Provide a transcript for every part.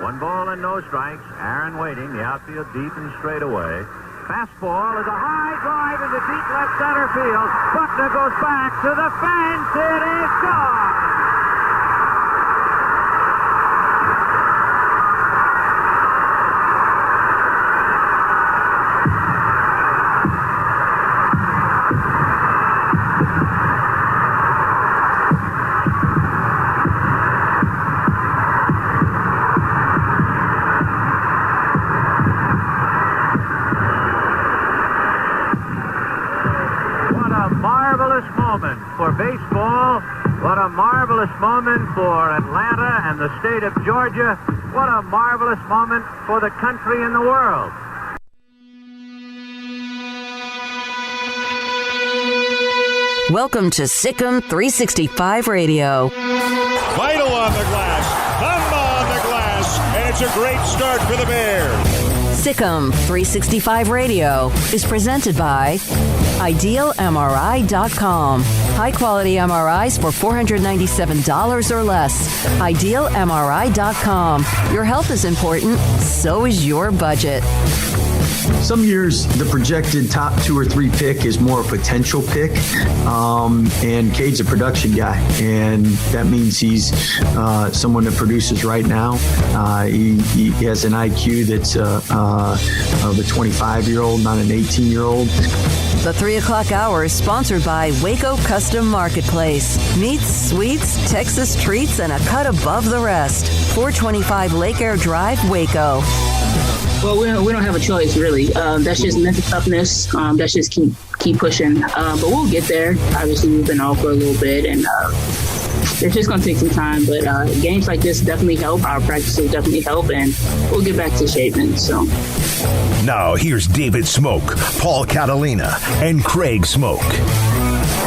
One ball and no strikes. Aaron waiting. The outfield deep and straight away. Fastball is a high drive into deep left center field. Buckner goes back to the fence. It is gone. For baseball, what a marvelous moment for Atlanta and the state of Georgia. What a marvelous moment for the country and the world. Welcome to SicEm365 Radio. Vital on the glass, thumb on the glass, and it's a great start for the Bears. SicEm365 Radio is presented by IdealMRI.com. High-quality MRIs for $497 or less. IdealMRI.com. Your health is important, so is your budget. Some years, the projected top 2 or 3 pick is more a potential pick, and Cade's a production guy, and that means he's someone that produces right now. He has an IQ that's of a 25-year-old, not an 18-year-old. The 3 o'clock hour is sponsored by Waco Custom Marketplace. Meats, sweets, Texas treats, and a cut above the rest. 425 Lake Air Drive, Waco. Well, we don't have a choice, really. That's just mental toughness. That's just keep pushing. But we'll get there. Obviously, we've been off for a little bit, and it's just going to take some time. But games like this definitely help. Our practices definitely help, and we'll get back to shaping. So. Now, here's David Smoak, Paul Catalina, and Craig Smoak.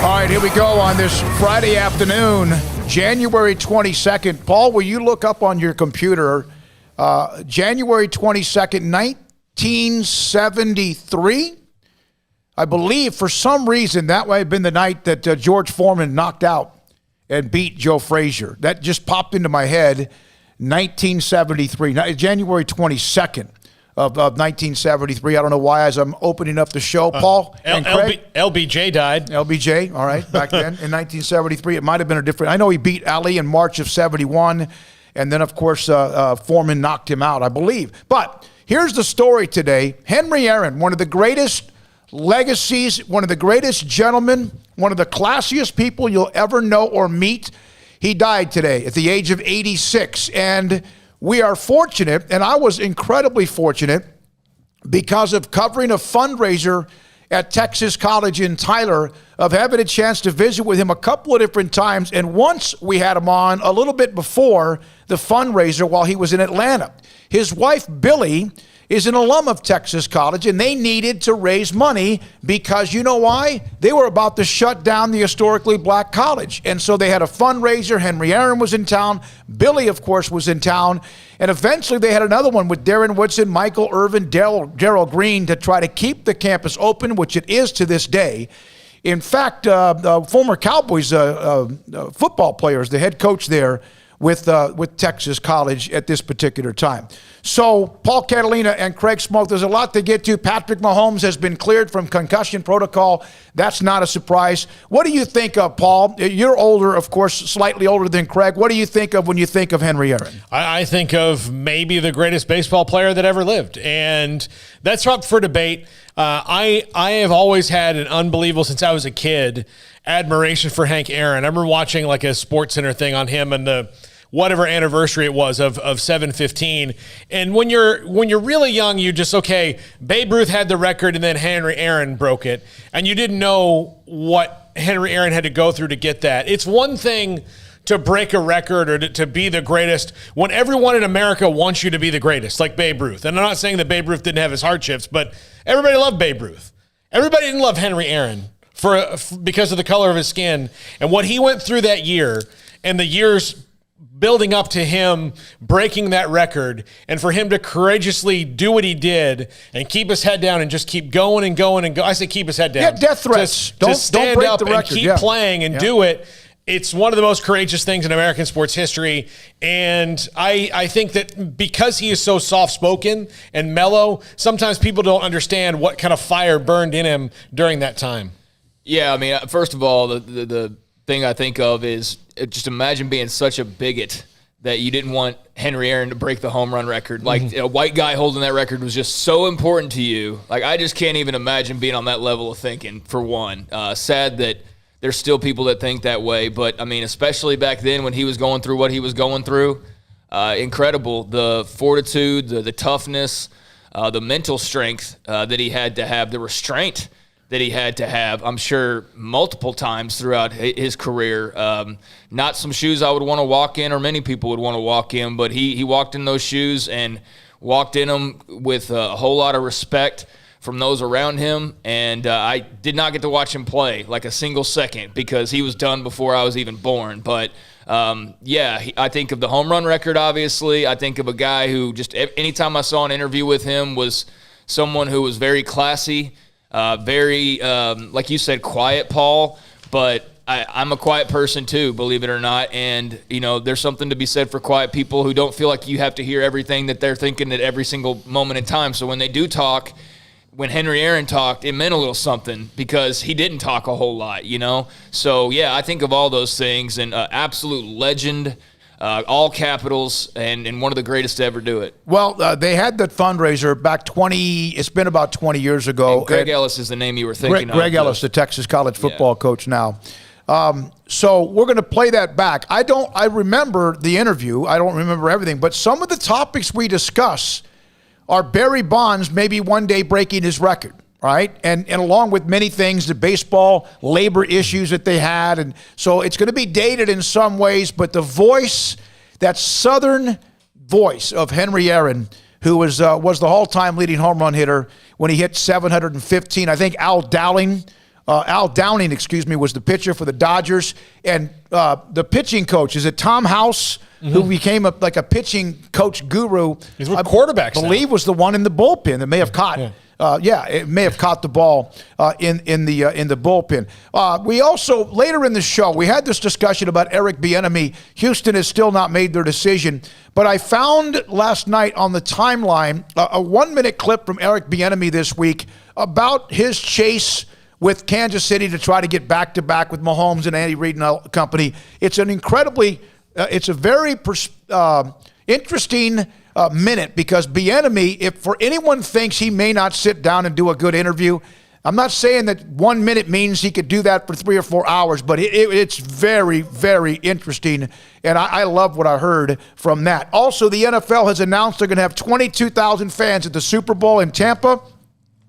All right, here we go on this Friday afternoon, January 22nd. Paul, will you look up on your computer January 22nd, 1973? I believe for some reason that might have been the night that George Foreman knocked out and beat Joe Frazier. That just popped into my head, 1973, January 22nd. Of 1973. I don't know why, as I'm opening up the show, Paul and Craig. LBJ died. LBJ, all right, back then in 1973. It might have been a different. I know he beat Ali in March of 71, and then, of course, Foreman knocked him out, I believe. But here's the story today. Henry Aaron, one of the greatest legacies, one of the greatest gentlemen, one of the classiest people you'll ever know or meet, he died today at the age of 86, and we are fortunate, and I was incredibly fortunate because of covering a fundraiser at Texas College in Tyler, of having a chance to visit with him a couple of different times. And once we had him on a little bit before the fundraiser while he was in Atlanta. His wife, Billy, is an alum of Texas College, and they needed to raise money because, you know why? They were about to shut down the historically black college. And so they had a fundraiser. Henry Aaron was in town. Billy, of course, was in town. And eventually they had another one with Darren Woodson, Michael Irvin, Darrell Green to try to keep the campus open, which it is to this day. In fact, former Cowboys football players, the head coach there with Texas College at this particular time. So Paul Catalina and Craig Smoak, there's a lot to get to. Patrick Mahomes has been cleared from concussion protocol. That's not a surprise. What do you think of, Paul? You're older, of course, slightly older than Craig. What do you think of when you think of Henry Aaron? I think of maybe the greatest baseball player that ever lived, and that's up for debate. I have always had an unbelievable, since I was a kid, admiration for Hank Aaron. I remember watching like a SportsCenter thing on him and the whatever anniversary it was of 7-15. And when you're really young, you just, okay, Babe Ruth had the record and then Henry Aaron broke it. And you didn't know what Henry Aaron had to go through to get that. It's one thing to break a record or to be the greatest when everyone in America wants you to be the greatest, like Babe Ruth. And I'm not saying that Babe Ruth didn't have his hardships, but everybody loved Babe Ruth. Everybody didn't love Henry Aaron because of the color of his skin. And what he went through that year and the years building up to him breaking that record, and for him to courageously do what he did and keep his head down and just keep going and going and go. I say keep his head down. Yeah, death threats. Don't stand up and keep playing and do it. It's one of the most courageous things in American sports history. And I think that because he is so soft-spoken and mellow, sometimes people don't understand what kind of fire burned in him during that time. Yeah, I mean, first of all, the thing I think of is just imagine being such a bigot that you didn't want Henry Aaron to break the home run record. Like, a white guy holding that record was just so important to you. Like, I just can't even imagine being on that level of thinking, for one. Sad that there's still people that think that way. But, I mean, especially back then when he was going through what he was going through, incredible. The fortitude, the toughness, the mental strength that he had to have, the restraint that he had to have, I'm sure, multiple times throughout his career. Not some shoes I would want to walk in, or many people would want to walk in, but he walked in those shoes and walked in them with a whole lot of respect from those around him. And I did not get to watch him play like a single second because he was done before I was even born. But I think of the home run record, obviously. I think of a guy who just anytime I saw an interview with him was someone who was very classy, very, like you said, quiet, Paul, but I'm a quiet person too, believe it or not. And, you know, there's something to be said for quiet people who don't feel like you have to hear everything that they're thinking at every single moment in time. So when they do talk, when Henry Aaron talked, it meant a little something because he didn't talk a whole lot, you know? So, yeah, I think of all those things, and absolute legend, all capitals, and one of the greatest to ever do it. Well, they had that fundraiser back it's been about 20 years ago. And Greg Ellis is the name you were thinking of. Greg Ellis, the Texas college football coach now. So we're going to play that back. I remember the interview. I don't remember everything, but some of the topics we discuss are Barry Bonds maybe one day breaking his record. Right? And along with many things, the baseball labor issues that they had. And so it's going to be dated in some ways, but the voice, that Southern voice of Henry Aaron, who was the all-time leading home run hitter when he hit 715. I think Al Downing, was the pitcher for the Dodgers. And the pitching coach, is it Tom House, who became a pitching coach guru? He's with quarterbacks I believe was the one in the bullpen that may have caught. It may have caught the ball in the bullpen. We also, later in the show, we had this discussion about Eric Bieniemy. Houston has still not made their decision, but I found last night on the timeline a 1-minute clip from Eric Bieniemy this week about his chase with Kansas City to try to get back-to-back with Mahomes and Andy Reid and company. It's an incredibly, it's a very interesting minute, because Bieniemy, if for anyone thinks he may not sit down and do a good interview, I'm not saying that 1 minute means he could do that for 3 or 4 hours, but it's very, very interesting, and I love what I heard from that. Also, the NFL has announced they're going to have 22,000 fans at the Super Bowl in Tampa.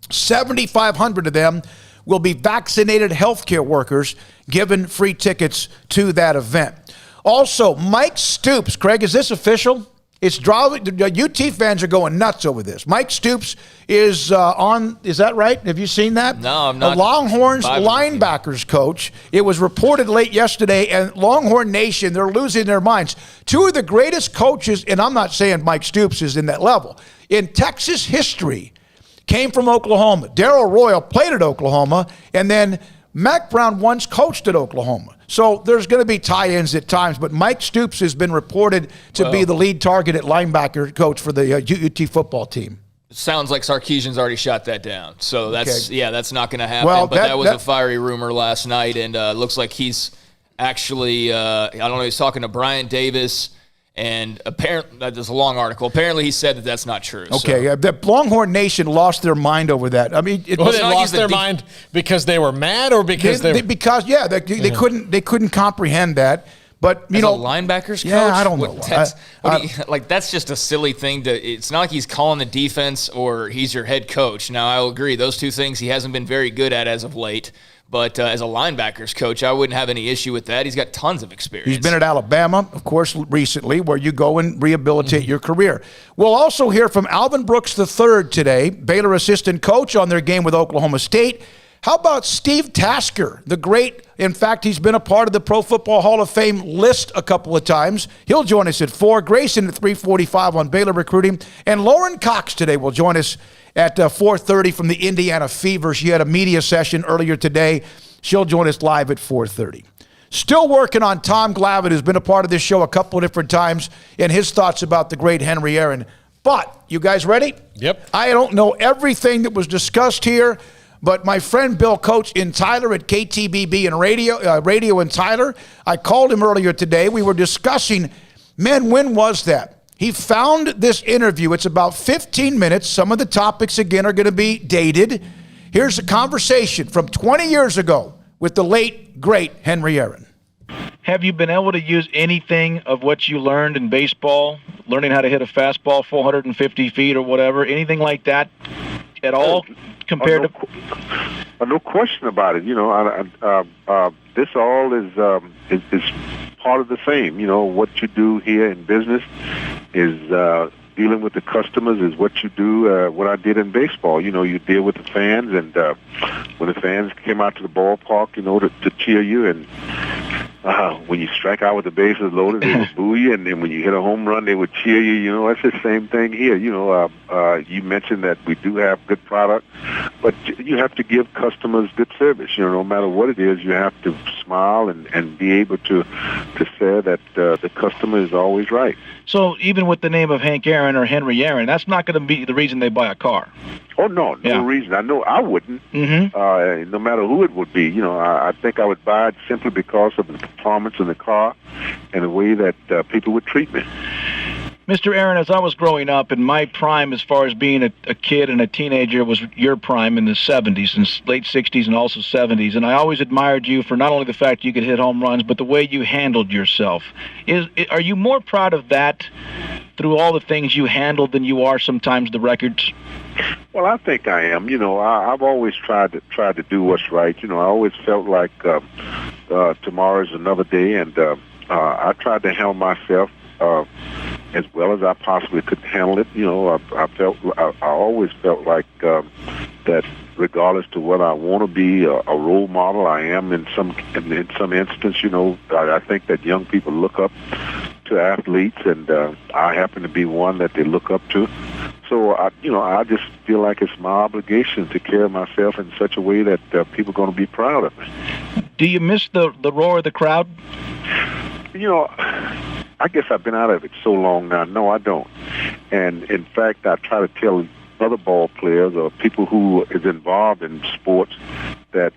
7,500 of them will be vaccinated healthcare workers given free tickets to that event. Also, Mike Stoops, Craig, is this official? It's driving. The UT fans are going nuts over this. Mike Stoops is on. Is that right? Have you seen that? No, I'm not. The Longhorns linebackers coach. It was reported late yesterday, and Longhorn Nation, they're losing their minds. Two of the greatest coaches, and I'm not saying Mike Stoops is in that level, in Texas history, came from Oklahoma. Darrell Royal played at Oklahoma, and then Mack Brown once coached at Oklahoma. So there's going to be tie-ins at times, but Mike Stoops has been reported to be the lead target at linebacker coach for the UT football team. Sounds like Sarkisian's already shot that down. So that's not going to happen. Well, but that was a fiery rumor last night, and looks like he's actually, I don't know, he's talking to Brian Davis. And apparently, there's a long article. Apparently, he said that that's not true. Okay, so. The Longhorn Nation lost their mind over that. I mean, they lost their mind because they were mad, or because they couldn't comprehend that. But a linebackers coach, I don't know. That's just a silly thing. It's not like he's calling the defense or he's your head coach. Now, I'll agree; those two things he hasn't been very good at as of late. But as a linebackers coach, I wouldn't have any issue with that. He's got tons of experience. He's been at Alabama, of course, recently, where you go and rehabilitate your career. We'll also hear from Alvin Brooks III today, Baylor assistant coach on their game with Oklahoma State. How about Steve Tasker, the great, in fact, he's been a part of the Pro Football Hall of Fame list a couple of times. He'll join us at 4. Grayson at 3:45 on Baylor recruiting. And Lauren Cox today will join us at 4:30 from the Indiana Fever. She had a media session earlier today. She'll join us live at 4:30. Still working on Tom Glavitt, who's been a part of this show a couple of different times, and his thoughts about the great Henry Aaron. But, you guys ready? Yep. I don't know everything that was discussed here, but my friend Bill Coates in Tyler at KTBB and Radio in Tyler, I called him earlier today. We were discussing, man, when was that? He found this interview. It's about 15 minutes. Some of the topics, again, are going to be dated. Here's a conversation from 20 years ago with the late, great Henry Aaron. Have you been able to use anything of what you learned in baseball, learning how to hit a fastball 450 feet or whatever, anything like that at all compared to? No question about it. You know, this all is part of the same. You know, what you do here in business is dealing with the customers is what you do, what I did in baseball. You know, you deal with the fans, and when the fans came out to the ballpark, you know, to cheer you, and when you strike out with the bases loaded, they would boo you, and then when you hit a home run, they would cheer you. You know, that's the same thing here. You know, you mentioned that we do have good product, but you have to give customers good service. You know, no matter what it is, you have to smile and be able to say that the customer is always right. So even with the name of Hank Aaron or Henry Aaron, that's not going to be the reason they buy a car. Oh, no reason. I know I wouldn't, no matter who it would be. You know, I think I would buy it simply because of the performance in the car and the way that people would treat me. Mr. Aaron, as I was growing up, in my prime as far as being a kid and a teenager was your prime in the 70s and late 60s and also 70s. And I always admired you for not only the fact you could hit home runs, but the way you handled yourself. Are you more proud of that through all the things you handled than you are sometimes the records? Well, I think I am. You know, I've always tried to do what's right. You know, I always felt like tomorrow's another day, and I tried to handle myself as well as I possibly could handle it. You know, I always felt like that regardless to whether I want to be a role model, I am in some instance. You know, I think that young people look up to athletes, and I happen to be one that they look up to. So, I just feel like it's my obligation to carry myself in such a way that people are going to be proud of me. Do you miss the roar of the crowd? You know, I guess I've been out of it so long now. No, I don't. And, in fact, I try to tell other ball players or people who is involved in sports that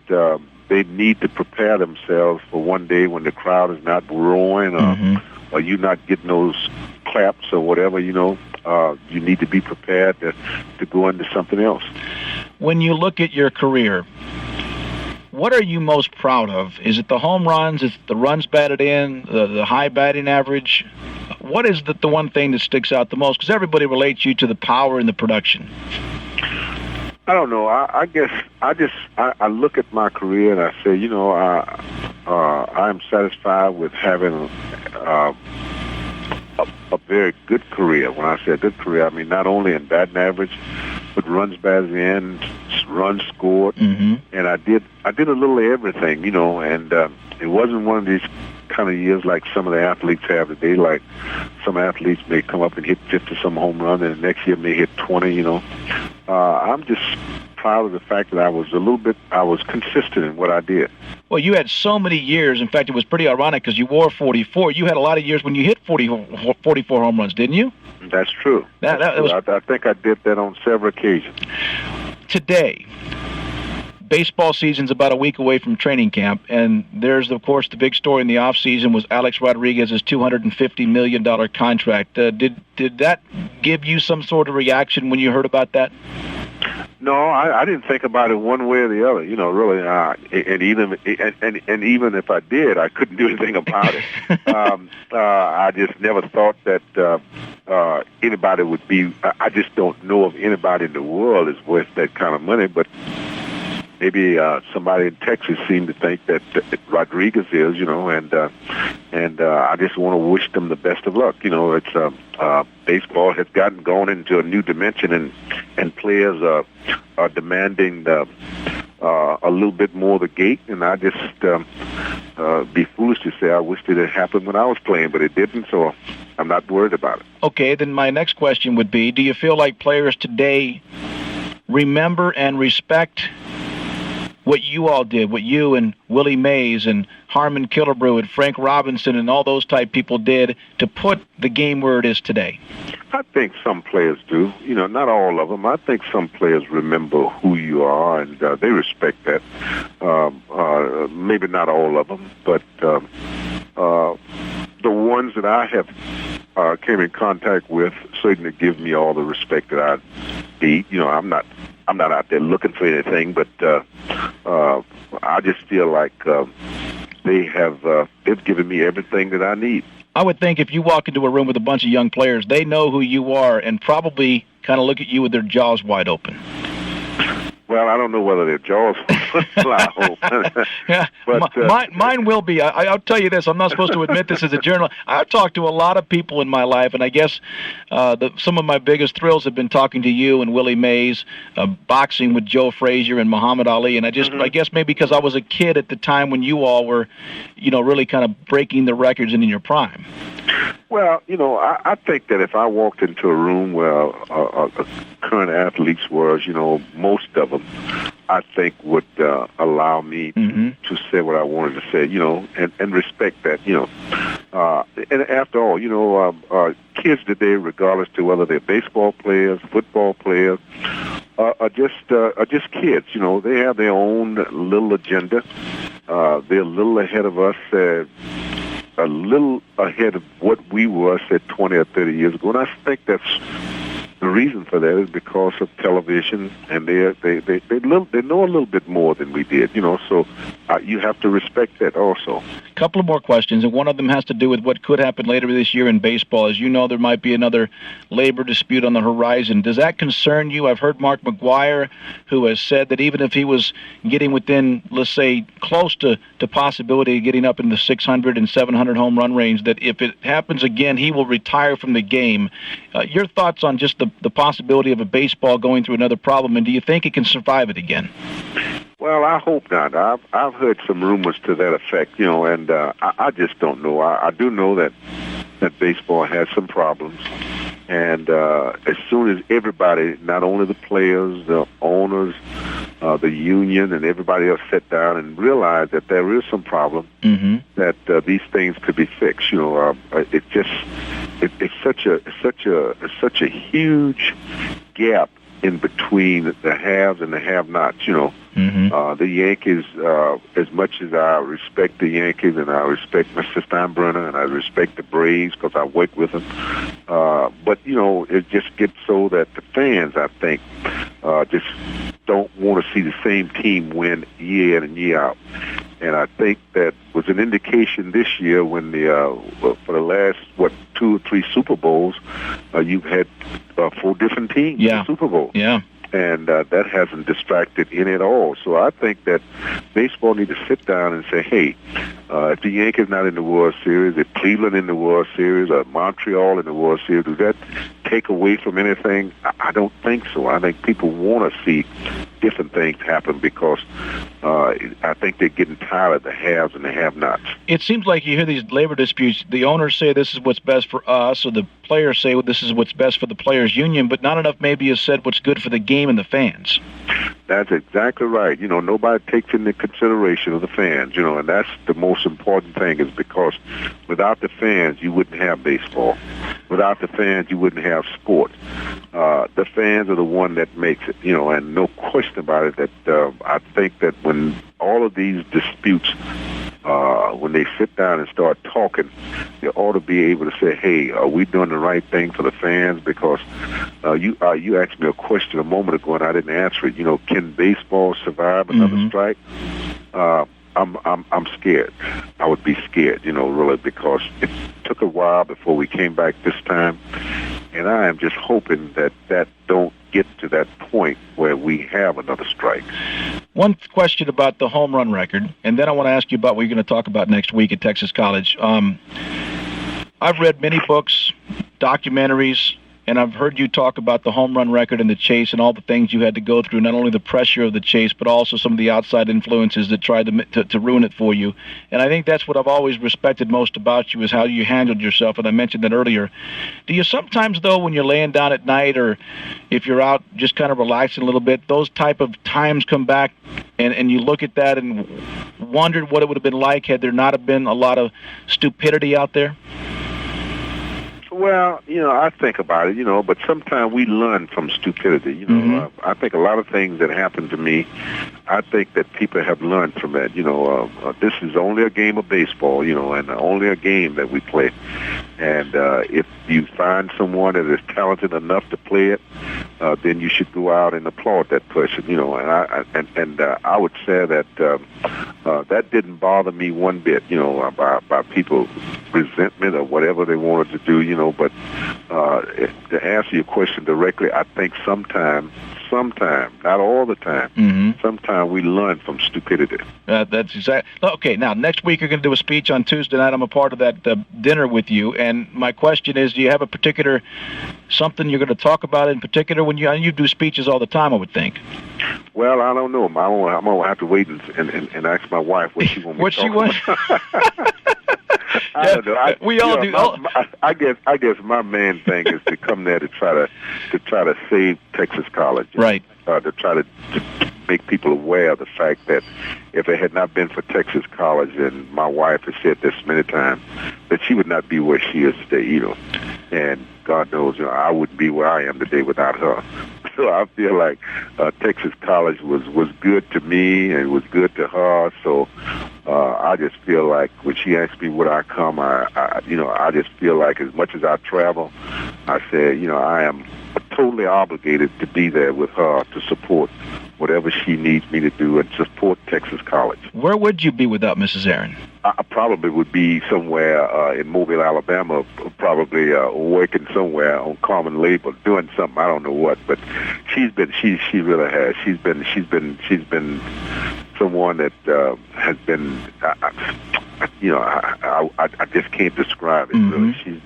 they need to prepare themselves for one day when the crowd is not roaring or you not getting those claps or whatever, you know. You need to be prepared to go into something else. When you look at your career, what are you most proud of? Is it the home runs? Is it the runs batted in? The high batting average? What is the one thing that sticks out the most? Because everybody relates you to the power and the production. I don't know. I guess I look at my career and I say, you know, I am satisfied with having a very good career. When I say good career, I mean not only in batting average, but runs batted in, runs scored, and I did a little of everything, you know. And it wasn't one of these kind of years like some of the athletes have today. Like some athletes may come up and hit 50-some home run, and the next year may hit 20. You know, I'm just proud of the fact that I was consistent in what I did. Well, you had so many years. In fact, it was pretty ironic because you wore 44. You had a lot of years when you hit 44 home runs, didn't you? That's true. I think I did that on several occasions. Today, baseball season's about a week away from training camp, and there's, of course, the big story in the offseason was Alex Rodriguez's $250 million contract. Did that give you some sort of reaction when you heard about that? No, I didn't think about it one way or the other. You know, really, and even if I did, I couldn't do anything about it. I just never thought that anybody would be. I just don't know of anybody in the world is worth that kind of money. But maybe somebody in Texas seemed to think that Rodriguez is. You know, and I just want to wish them the best of luck. You know, it's baseball has gone into a new dimension, and players are demanding a little bit more of the gate, and I just be foolish to say I wished it had happened when I was playing, but it didn't, so I'm not worried about it. Okay, then my next question would be, do you feel like players today remember and respect what you all did, what you and Willie Mays and Harmon Killebrew and Frank Robinson and all those type people did to put the game where it is today? I think some players do. You know, not all of them. I think some players remember who you are, and they respect that. Maybe not all of them, but the ones that I have came in contact with certainly give me all the respect that I need. You know, I'm not out there looking for anything, but I just feel like they've given me everything that I need. I would think if you walk into a room with a bunch of young players, they know who you are and probably kind of look at you with their jaws wide open. Well, I don't know whether their jaws fly open. Yeah, but, mine will be. I'll tell you this. I'm not supposed to admit this as a journalist. I've talked to a lot of people in my life, and I guess some of my biggest thrills have been talking to you and Willie Mays, boxing with Joe Frazier and Muhammad Ali, and I guess maybe because I was a kid at the time when you all were, you know, really kind of breaking the records and in your prime. Well, you know, I think that if I walked into a room where current athletes were, you know, most of them, I think would allow me to say what I wanted to say, you know, and respect that, you know. And after all, you know, kids today, regardless to whether they're baseball players, football players, are just kids. You know, they have their own little agenda. They're a little ahead of us. A little ahead of what we were, say, 20 or 30 years ago. And I think that's the reason for that is because of television, and they know a little bit more than we did, you know, so you have to respect that also. A couple of more questions, and one of them has to do with what could happen later this year in baseball. As you know, there might be another labor dispute on the horizon. Does that concern you? I've heard Mark McGwire, who has said that even if he was getting within, let's say, close to possibility of getting up in the 600 and 700 home run range, that if it happens again, he will retire from the game. Your thoughts on just the possibility of a baseball going through another problem, and do you think it can survive it again? Well, I hope not. I've heard some rumors to that effect, you know, and I just don't know. I do know that baseball has some problems, and as soon as everybody, not only the players, the owners, the union, and everybody else sit down and realize that there is some problem, that these things could be fixed. You know, it's such a huge gap in between the haves and the have-nots, you know. The Yankees, as much as I respect the Yankees and I respect Mr. Steinbrenner and I respect the Braves because I work with them, but, you know, it just gets so that the fans, I think, just don't want to see the same team win year in and year out. And I think that was an indication this year when for the last, 2 or 3 Super Bowls, you've had 4 different teams in the Super Bowl. Yeah. And that hasn't distracted any at all. So I think that baseball needs to sit down and say, hey, if the Yankees not in the World Series, if Cleveland in the World Series, or Montreal in the World Series, does that take away from anything? I don't think so. I think people want to see different things happen because I think they're getting tired of the haves and the have-nots. It seems like you hear these labor disputes. The owners say this is what's best for us, or the players say this is what's best for the players' union, but not enough maybe is said what's good for the game and the fans. That's exactly right. Nobody takes into consideration of the fans, and that's the most important thing, is because without the fans, you wouldn't have baseball. Without the fans, you wouldn't have sport. The fans are the one that makes it, and no question about it that I think that when all of these disputes, when they sit down and start talking, they ought to be able to say, hey, are we doing the right thing for the fans? Because you asked me a question a moment ago and I didn't answer it. Can baseball survive another strike? I'm scared. I would be scared, really, because it took a while before we came back this time. And I am just hoping that don't get to that point where we have another strike. One question about the home run record, and then I want to ask you about what you're going to talk about next week at Texas College. I've read many books, documentaries, and I've heard you talk about the home run record and the chase and all the things you had to go through, not only the pressure of the chase, but also some of the outside influences that tried to ruin it for you. And I think that's what I've always respected most about you, is how you handled yourself, and I mentioned that earlier. Do you sometimes, though, when you're laying down at night or if you're out just kind of relaxing a little bit, those type of times come back and you look at that and wondered what it would have been like had there not have been a lot of stupidity out there? Well, I think about it, but sometimes we learn from stupidity. I think a lot of things that happen to me, I think that people have learned from that. This is only a game of baseball, and only a game that we play. And if you find someone that is talented enough to play it, then you should go out and applaud that person, And I would say that that didn't bother me one bit, by people's resentment or whatever they wanted to do, But to answer your question directly, I think sometimes, not all the time, sometimes we learn from stupidity. That's exactly. Okay, now, next week you're going to do a speech on Tuesday night. I'm a part of that dinner with you, and my question is, do you have a particular something you're going to talk about in particular when you do speeches all the time, I would think? Well, I don't know. I'm going to have to wait and ask my wife what she wants me to talk about. I don't know. We all do. I guess my main thing is to come there to try to save Texas College. Right. To try to make people aware of the fact that if it had not been for Texas College, and my wife has said this many times, that she would not be where she is today, And God knows, I wouldn't be where I am today without her. So I feel like Texas College was good to me and was good to her. So I just feel like when she asked me would I come, I just feel like as much as I travel, I said, I am totally obligated to be there with her to support whatever she needs me to do and support Texas College. Where would you be without Mrs. Aaron? I probably would be somewhere in Mobile, Alabama, probably working somewhere on common labor, doing something, I don't know what, but she really has. She's been someone that has been, I just can't describe it. Really, she's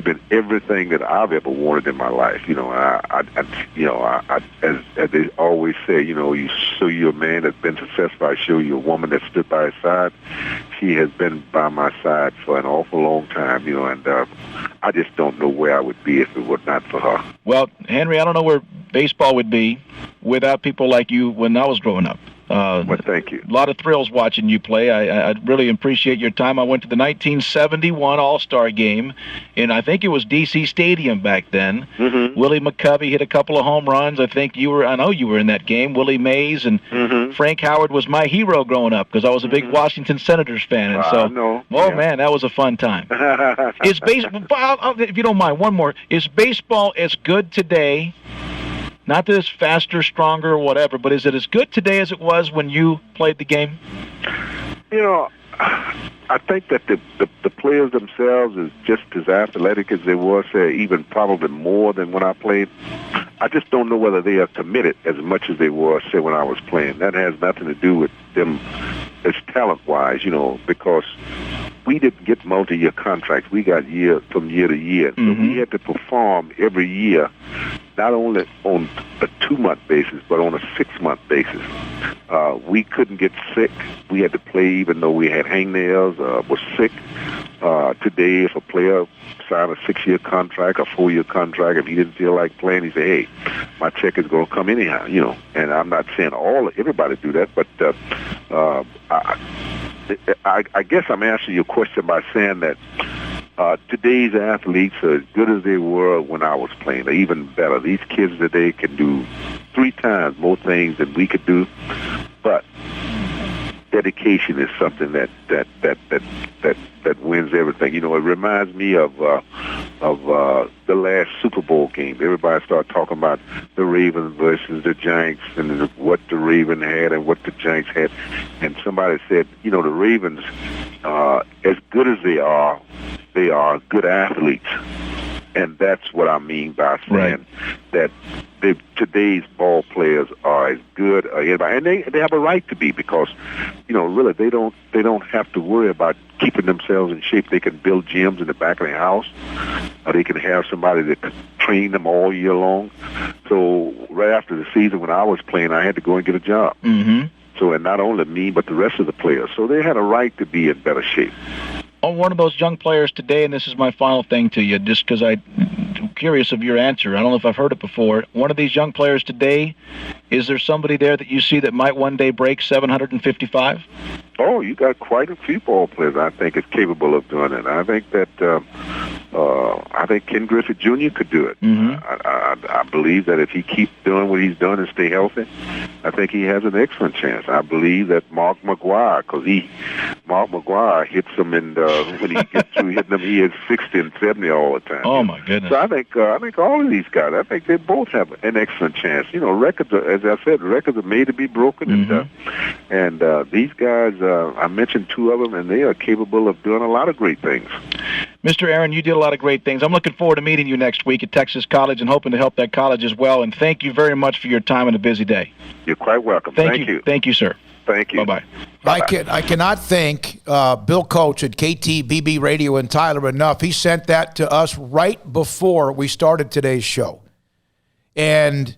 been everything that I've ever wanted in my life. As they always say, you show you a man that's been successful, I show you a woman that stood by his side. She has been by my side for an awful long time, and I just don't know where I would be if it were not for her. Well, Henry, I don't know where baseball would be without people like you when I was growing up. Well, thank you. A lot of thrills watching you play. I really appreciate your time. I went to the 1971 All-Star Game, and I think it was D.C. Stadium back then. Willie McCovey hit a couple of home runs. I know you were in that game. Willie Mays and Frank Howard was my hero growing up because I was a big Washington Senators fan. And so, man, that was a fun time. Is baseball, if you don't mind, one more. Is baseball as good today? Not that it's faster, stronger, or whatever, but is it as good today as it was when you played the game? I think that the players themselves is just as athletic as they were, say, even probably more than when I played. I just don't know whether they are committed as much as they were, say, when I was playing. That has nothing to do with them as talent-wise, because we didn't get multi-year contracts. We got from year to year. So we had to perform every year, not only on a 2-month basis, but on a 6-month basis. We couldn't get sick. We had to play even though we had hangnails, was sick. Today, if a player signed a 6-year contract, a 4-year contract, if he didn't feel like playing, he say, hey, my check is going to come anyhow, And I'm not saying everybody do that, but I guess I'm answering your question by saying that today's athletes are as good as they were when I was playing. They're even better. These kids today can do 3 times more things than we could do, but dedication is something that wins everything. It reminds me of the last Super Bowl game. Everybody started talking about the Ravens versus the Giants and what the Ravens had and what the Giants had. And somebody said, the Ravens, as good as they are good athletes. And that's what I mean by saying that today's ball players are as good as anybody, and they have a right to be, because really they don't have to worry about keeping themselves in shape. They can build gyms in the back of their house, or they can have somebody that can train them all year long. So right after the season, when I was playing, I had to go and get a job. So, and not only me, but the rest of the players. So they had a right to be in better shape. On one of those young players today, and this is my final thing to you, just because I'm curious of your answer. I don't know if I've heard it before. One of these young players today, is there somebody there that you see that might one day break 755? Oh, you got quite a few ball players I think is capable of doing it. I think that I think Ken Griffey Jr. could do it. I believe that if he keeps doing what he's done and stay healthy, I think he has an excellent chance. I believe that Mark McGwire, because Mark McGwire hits them, and when he gets through hitting them, he is 60 and 70 all the time. Oh my goodness! So I think all of these guys, I think they both have an excellent chance. Records are, as I said, records are made to be broken, and these guys. I mentioned 2 of them, and they are capable of doing a lot of great things. Mr. Aaron, you did a lot of great things. I'm looking forward to meeting you next week at Texas College and hoping to help that college as well. And thank you very much for your time on a busy day. You're quite welcome. Thank you. Thank you, sir. Thank you. Bye-bye. I cannot thank Bill Coates at KTBB Radio in Tyler enough. He sent that to us right before we started today's show. And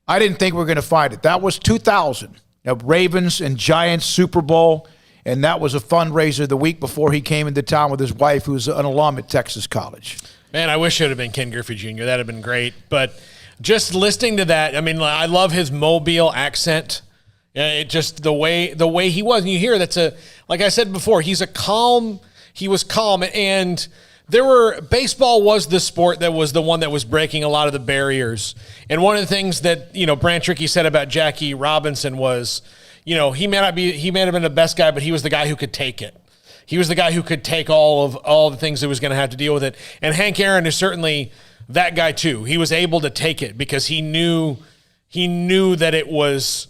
I didn't think we were going to find it. That was 2000. Ravens and Giants Super Bowl, and that was a fundraiser the week before he came into town with his wife, who's an alum at Texas College. Man, I wish it would have been Ken Griffey Jr. That would have been great. But just listening to that, I mean, I love his Mobile accent. It just the way he was. And you hear like I said before, he was calm, and baseball was the sport that was the one that was breaking a lot of the barriers. And one of the things that, Branch Rickey said about Jackie Robinson was, he may have been the best guy, but he was the guy who could take it. He was the guy who could take all the things that was going to have to deal with it. And Hank Aaron is certainly that guy too. He was able to take it because he knew that it was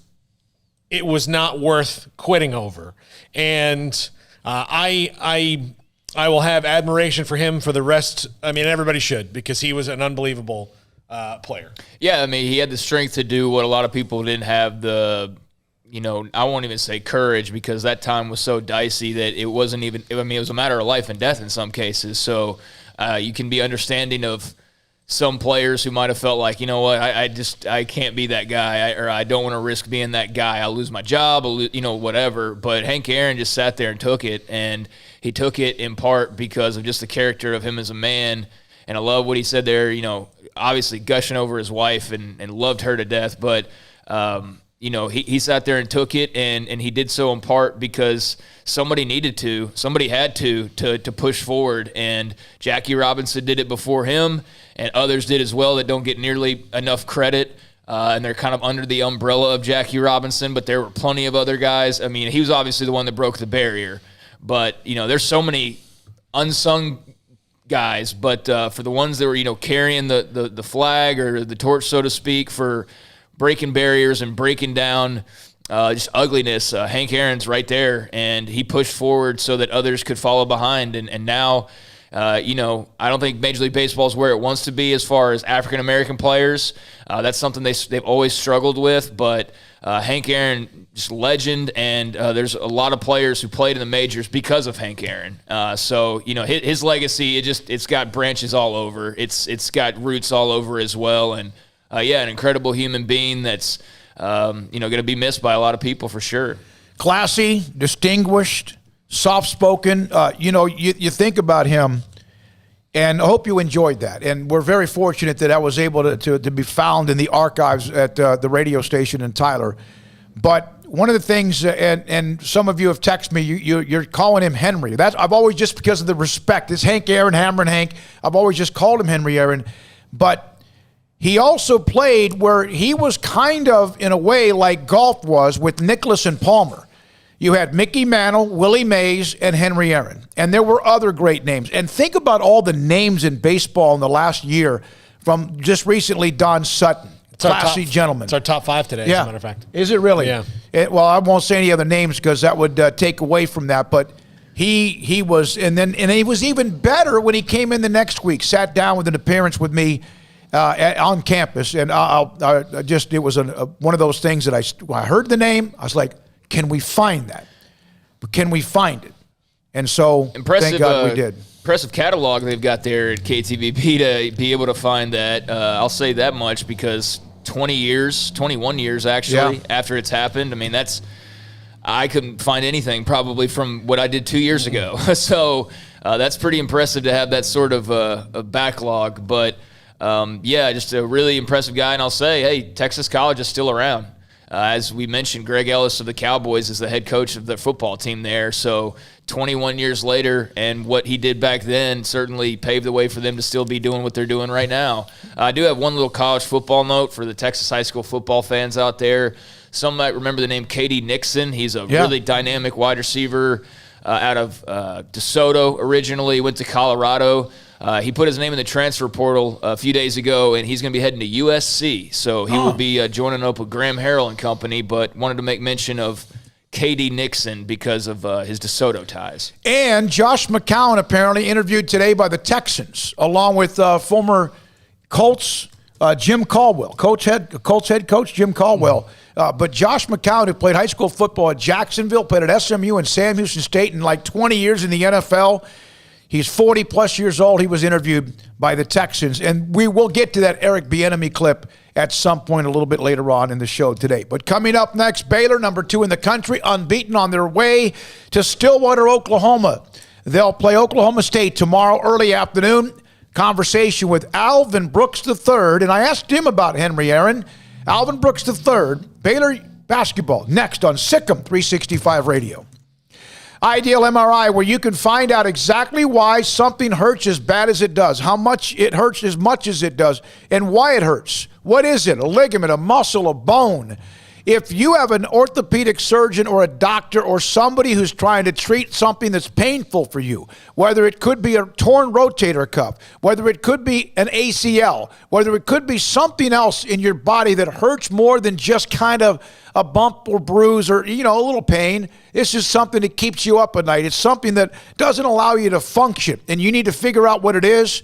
not worth quitting over. And I will have admiration for him for the rest. I mean, everybody should, because he was an unbelievable player. Yeah, I mean, he had the strength to do what a lot of people didn't have the, I won't even say courage, because that time was so dicey that it wasn't even, it was a matter of life and death in some cases. So you can be understanding of some players who might have felt like, I can't be that guy, or I don't want to risk being that guy. I'll lose my job, whatever. But Hank Aaron just sat there and took it, and he took it in part because of just the character of him as a man. And I love what he said there, obviously gushing over his wife and loved her to death. But, he sat there and took it, and he did so in part because somebody had to push forward. And Jackie Robinson did it before him, and others did as well that don't get nearly enough credit. And they're kind of under the umbrella of Jackie Robinson, but there were plenty of other guys. I mean, he was obviously the one that broke the barrier. But, there's so many unsung guys. But for the ones that were, carrying the flag or the torch, so to speak, for breaking barriers and breaking down just ugliness, Hank Aaron's right there. And he pushed forward so that others could follow behind. And now, I don't think Major League Baseball is where it wants to be as far as African-American players. That's something they've always struggled with, but Hank Aaron, just legend, and there's a lot of players who played in the majors because of Hank Aaron. So his legacy, it's got branches all over. It's got roots all over as well, and an incredible human being that's going to be missed by a lot of people for sure. Classy, distinguished, soft-spoken. You think about him, and I hope you enjoyed that. And we're very fortunate that I was able to be found in the archives at the radio station in Tyler. But one of the things, and some of you have texted me, you're calling him Henry. I've always, just because of the respect, it's Hank Aaron, Hammer and Hank, I've always just called him Henry Aaron. But he also played where he was kind of, in a way, like golf was with Nicklaus and Palmer. You had Mickey Mantle, Willie Mays, and Henry Aaron. And there were other great names. And think about all the names in baseball in the last year, from just recently Don Sutton. Classy gentleman. It's our top 5 today, as a matter of fact. Is it really? Yeah. Well, I won't say any other names because that would take away from that. But he was, and he was even better when he came in the next week, sat down with an appearance with me on campus. And it was one of those things that when I heard the name, I was like, can we find that? Can we find it? And so, thank God we did. Impressive catalog they've got there at KTVB to be able to find that. I'll say that much because 21 years actually, after it's happened. I mean, I couldn't find anything probably from what I did 2 years ago. So that's pretty impressive to have that sort of a backlog. But, just a really impressive guy. And I'll say, hey, Texas College is still around. As we mentioned, Greg Ellis of the Cowboys is the head coach of the football team there. So 21 years later, and what he did back then certainly paved the way for them to still be doing what they're doing right now. I do have one little college football note for the Texas high school football fans out there. Some might remember the name K.D. Nixon. He's a really dynamic wide receiver out of DeSoto originally, went to Colorado. He put his name in the transfer portal a few days ago, and he's going to be heading to USC. So he will be joining up with Graham Harrell and company, but wanted to make mention of K.D. Nixon because of his DeSoto ties. And Josh McCown apparently interviewed today by the Texans, along with former Colts Jim Caldwell, Colts head coach Jim Caldwell. But Josh McCown, who played high school football at Jacksonville, played at SMU and Sam Houston State in like 20 years in the NFL. He's 40-plus years old. He was interviewed by the Texans. And we will get to that Eric Bieniemy clip at some point a little bit later on in the show today. But coming up next, Baylor, number 2 in the country, unbeaten on their way to Stillwater, Oklahoma. They'll play Oklahoma State tomorrow early afternoon. Conversation with Alvin Brooks III. And I asked him about Henry Aaron. Alvin Brooks III, Baylor basketball, next on SicEm365 Radio. Ideal MRI, where you can find out exactly why something hurts as bad as it does, how much it hurts as much as it does, and why it hurts. What is it? A ligament, a muscle, a bone? If you have an orthopedic surgeon or a doctor or somebody who's trying to treat something that's painful for you, whether it could be a torn rotator cuff, whether it could be an ACL, whether it could be something else in your body that hurts more than just kind of a bump or bruise or, a little pain, this is something that keeps you up at night. It's something that doesn't allow you to function, and you need to figure out what it is.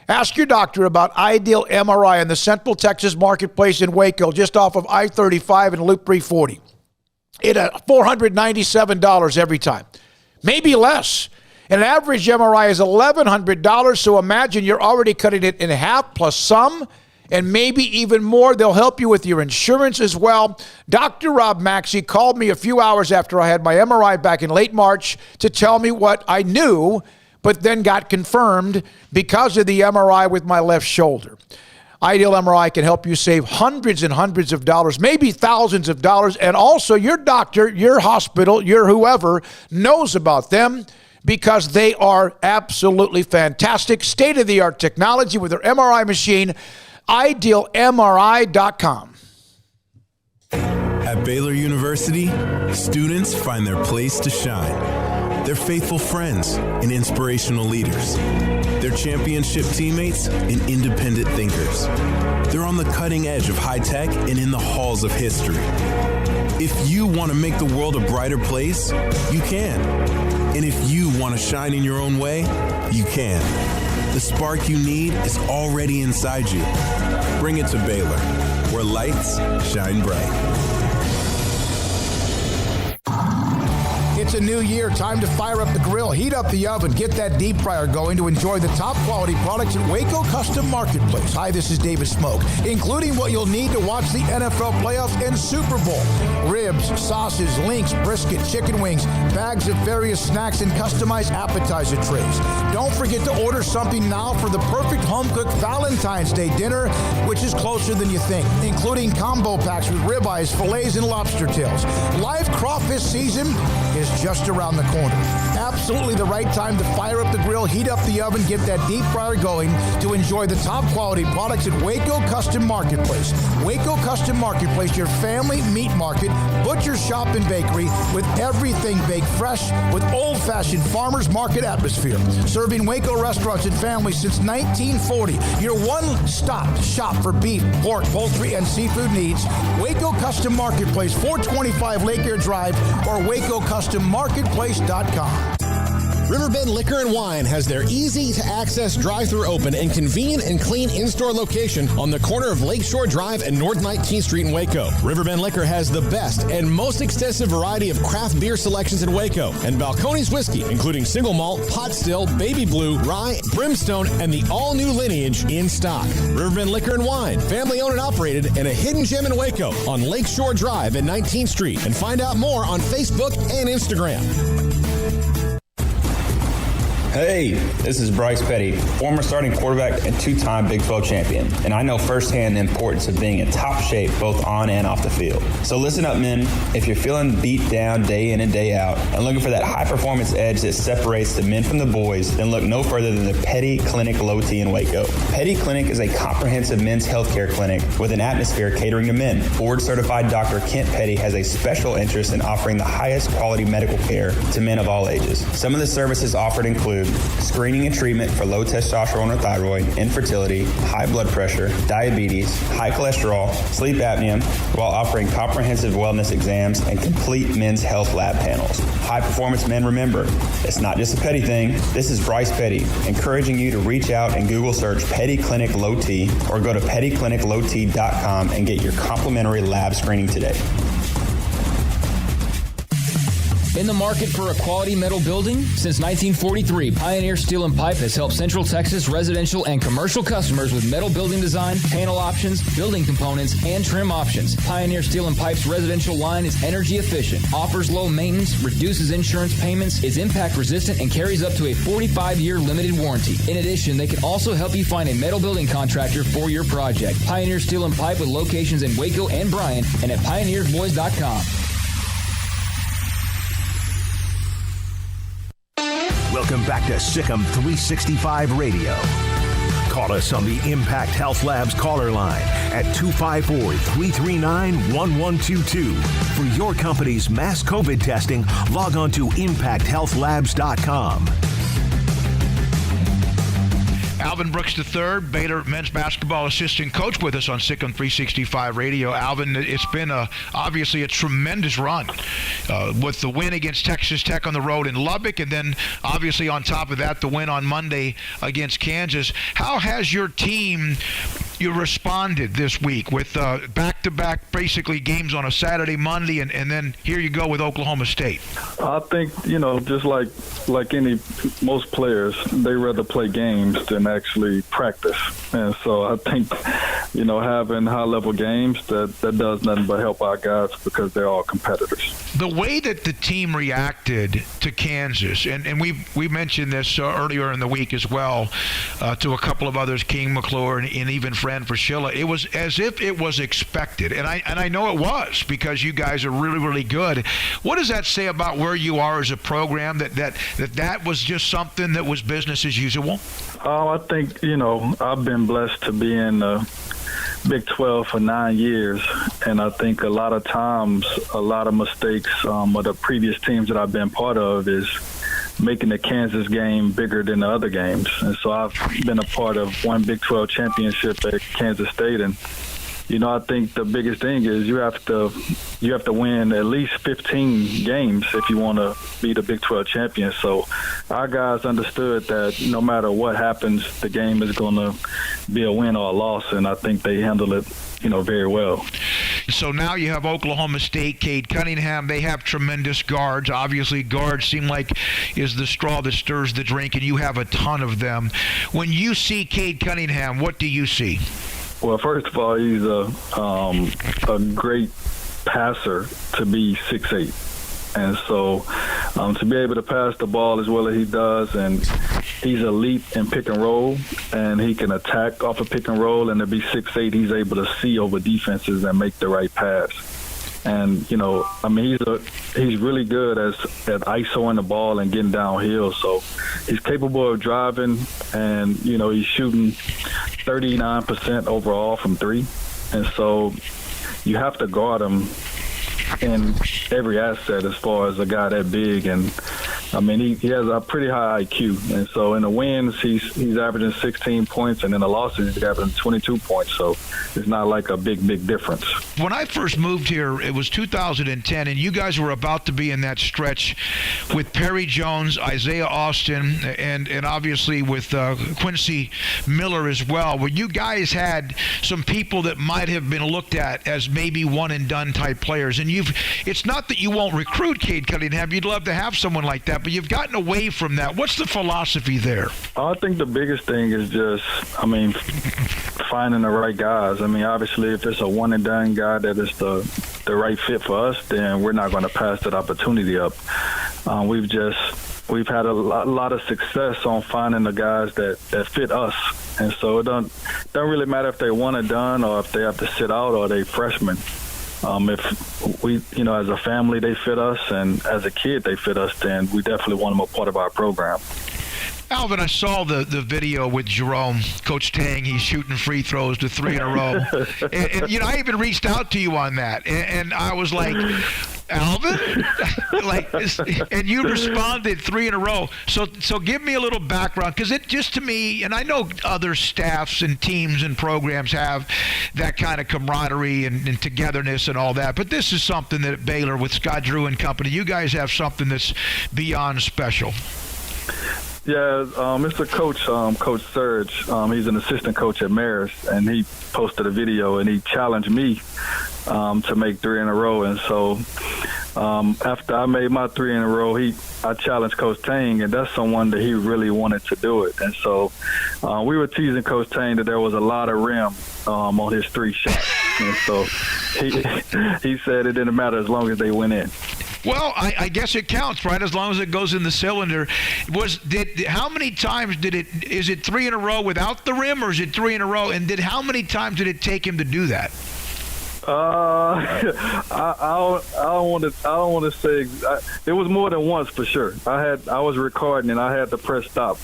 Ask your doctor about Ideal MRI in the Central Texas Marketplace in Waco, just off of I-35 and Loop 340. It's $497 every time, maybe less. An average MRI is $1,100, so imagine you're already cutting it in half plus some, and maybe even more. They'll help you with your insurance as well. Dr. Rob Maxey called me a few hours after I had my MRI back in late March to tell me what I knew, but then got confirmed because of the MRI with my left shoulder. Ideal MRI can help you save hundreds and hundreds of dollars, maybe thousands of dollars, and also your doctor, your hospital, your whoever knows about them because they are absolutely fantastic. State-of-the-art technology with their MRI machine, idealmri.com. At Baylor University, students find their place to shine. They're faithful friends and inspirational leaders. They're championship teammates and independent thinkers. They're on the cutting edge of high tech and in the halls of history. If you want to make the world a brighter place, you can. And if you want to shine in your own way, you can. The spark you need is already inside you. Bring it to Baylor, where lights shine bright. It's a new year. Time to fire up the grill, heat up the oven, get that deep fryer going to enjoy the top quality products at Waco Custom Marketplace. Hi, this is David Smoak, including what you'll need to watch the NFL playoffs and Super Bowl. Ribs, sausage, links, brisket, chicken wings, bags of various snacks, and customized appetizer trays. Don't forget to order something now for the perfect home-cooked Valentine's Day dinner, which is closer than you think, including combo packs with ribeyes, fillets, and lobster tails. Live crawfish season is just around the corner. Absolutely the right time to fire up the grill, heat up the oven, get that deep fryer going to enjoy the top quality products at Waco Custom Marketplace. Waco Custom Marketplace, your family meat market, butcher shop and bakery with everything baked fresh with old-fashioned farmers market atmosphere. Serving Waco restaurants and families since 1940. Your one-stop shop for beef, pork, poultry, and seafood needs. Waco Custom Marketplace, 425 Lake Air Drive or WacoCustomMarketplace.com. Riverbend Liquor and Wine has their easy-to-access drive-thru open and convenient and clean in-store location on the corner of Lakeshore Drive and North 19th Street in Waco. Riverbend Liquor has the best and most extensive variety of craft beer selections in Waco, and Balcones whiskey, including single malt, pot still, baby blue, rye, brimstone, and the all-new lineage in stock. Riverbend Liquor and Wine, family-owned and operated, and a hidden gem in Waco on Lakeshore Drive and 19th Street. And find out more on Facebook and Instagram. Hey, this is Bryce Petty, former starting quarterback and two-time Big 12 champion, and I know firsthand the importance of being in top shape both on and off the field. So listen up, men. If you're feeling beat down day in and day out and looking for that high-performance edge that separates the men from the boys, then look no further than the Petty Clinic Low T in Waco. Petty Clinic is a comprehensive men's healthcare clinic with an atmosphere catering to men. Board-certified Dr. Kent Petty has a special interest in offering the highest quality medical care to men of all ages. Some of the services offered include screening and treatment for low testosterone or thyroid, infertility, high blood pressure, diabetes, high cholesterol, sleep apnea, while offering comprehensive wellness exams and complete men's health lab panels. High performance men, remember, it's not just a Petty thing. This is Bryce Petty, encouraging you to reach out and Google search Petty Clinic Low T or go to pettycliniclowt.com and get your complimentary lab screening today. In the market for a quality metal building? Since 1943, Pioneer Steel and Pipe has helped Central Texas residential and commercial customers with metal building design, panel options, building components, and trim options. Pioneer Steel and Pipe's residential line is energy efficient, offers low maintenance, reduces insurance payments, is impact resistant, and carries up to a 45-year limited warranty. In addition, they can also help you find a metal building contractor for your project. Pioneer Steel and Pipe with locations in Waco and Bryan and at pioneersboys.com. Welcome back to SicEm365 Radio. Call us on the Impact Health Labs caller line at 254-339-1122. For your company's mass COVID testing, log on to impacthealthlabs.com. Alvin Brooks III, Baylor men's basketball assistant coach, with us on SicEm365 Radio. Alvin, it's been obviously a tremendous run with the win against Texas Tech on the road in Lubbock, and then obviously on top of that, the win on Monday against Kansas. How has your team responded this week with back-to-back basically games on a Saturday, Monday, and then here you go with Oklahoma State? I think, just like most players, they rather play games than actually practice. And so I think, having high-level games, that does nothing but help our guys because they're all competitors. The way that the team reacted to Kansas, and we mentioned this earlier in the week as well to a couple of others, King, McClure, and even Fran Fraschilla, it was as if it was expected. And I know it was, because you guys are really, really good. What does that say about where you are as a program, that was just something that was business as usual? I think, I've been blessed to be in the Big 12 for 9 years, and I think a lot of times, a lot of mistakes of the previous teams that I've been part of is making the Kansas game bigger than the other games. And so I've been a part of one Big 12 championship at Kansas State, and I think the biggest thing is you have to win at least 15 games if you want to be the Big 12 champion. So our guys understood that no matter what happens, the game is going to be a win or a loss, and I think they handled it, very well. So now you have Oklahoma State, Cade Cunningham. They have tremendous guards. Obviously, guards seem like is the straw that stirs the drink, and you have a ton of them. When you see Cade Cunningham, what do you see? Well, first of all, he's a great passer to be 6'8". And so to be able to pass the ball as well as he does, and he's elite in pick and roll, and he can attack off of pick and roll, and to be 6'8", he's able to see over defenses and make the right pass. And, he's really good at isoing the ball and getting downhill. So he's capable of driving, and, he's shooting 39% overall from three. And so you have to guard him in every asset as far as a guy that big. And he has a pretty high IQ, and so in the wins he's averaging 16 points, and in the losses he's averaging 22 points. So it's not like a big difference. When I first moved here, it was 2010, and you guys were about to be in that stretch with Perry Jones, Isaiah Austin, and obviously with Quincy Miller as well, where you guys had some people that might have been looked at as maybe one and done type players. And it's not that you won't recruit Cade Cunningham. You'd love to have someone like that, but you've gotten away from that. What's the philosophy there? I think the biggest thing is just, finding the right guys. Obviously, if it's a one and done guy that is the right fit for us, then we're not going to pass that opportunity up. We've had a lot of success on finding the guys that fit us, and so it don't really matter if they one and done or if they have to sit out or they freshmen. If we, as a family, they fit us, and as a kid, they fit us, then we definitely want them a part of our program. Alvin, I saw the video with Jerome, Coach Tang. He's shooting free throws to 3 in a row. and I even reached out to you on that. And I was like, Alvin? And you responded 3 in a row. So give me a little background, because it just, to me, and I know other staffs and teams and programs have that kind of camaraderie and togetherness and all that. But this is something that at Baylor with Scott Drew and company, you guys have something that's beyond special. Yeah, Mr. Coach, Coach Serge, he's an assistant coach at Marist, and he posted a video and he challenged me to make 3 in a row. And so after I made my 3 in a row, I challenged Coach Tang, and that's someone that he really wanted to do it. And so we were teasing Coach Tang that there was a lot of rim on his 3 shots. And so he said it didn't matter as long as they went in. Well, I guess it counts, right? As long as it goes in the cylinder. How many times is it 3 in a row without the rim, or is it 3 in a row? And how many times did it take him to do that? I don't want to say. It was more than once for sure. I was recording and I had to press stop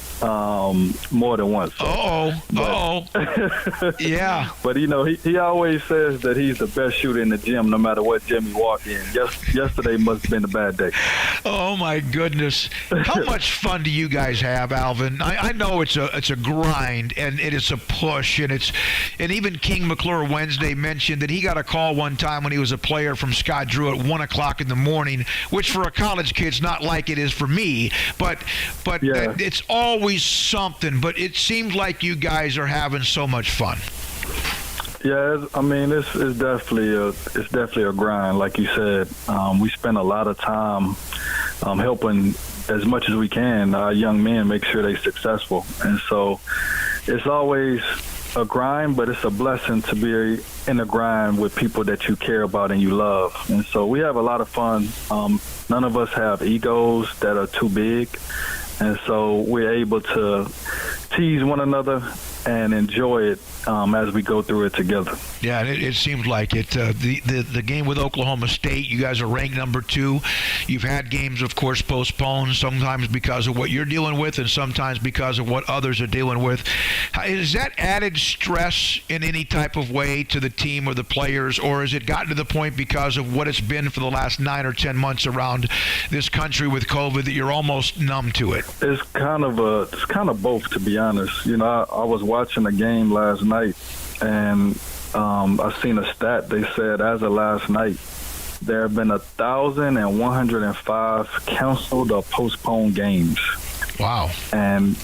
more than once. So. Yeah. But he always says that he's the best shooter in the gym, no matter what gym he walk in. Yesterday must have been a bad day. Oh my goodness! How much fun do you guys have, Alvin? I know it's a grind and it is a push, and even King McClure Wednesday mentioned that he got a call one time when he was a player from Scott Drew at 1 o'clock in the morning, which for a college kid's not like it is for me, but yeah. It's always something. But it seems like you guys are having so much fun. Yeah, it's definitely a grind, like you said. We spend a lot of time helping as much as we can our young men make sure they're successful, and so it's always a grind, but it's a blessing to be in a grind with people that you care about and you love. And so we have a lot of fun. None of us have egos that are too big, and so we're able to tease one another and enjoy it as we go through it together. Yeah, it seems like it. The game with Oklahoma State, you guys are ranked number 2. You've had games, of course, postponed, sometimes because of what you're dealing with and sometimes because of what others are dealing with. Is that added stress in any type of way to the team or the players, or has it gotten to the point because of what it's been for the last 9 or 10 months around this country with COVID that you're almost numb to it? It's kind of both, to be honest. I was watching a game last night, and I seen a stat. They said as of last night, there have been 1,105 canceled or postponed games. Wow. And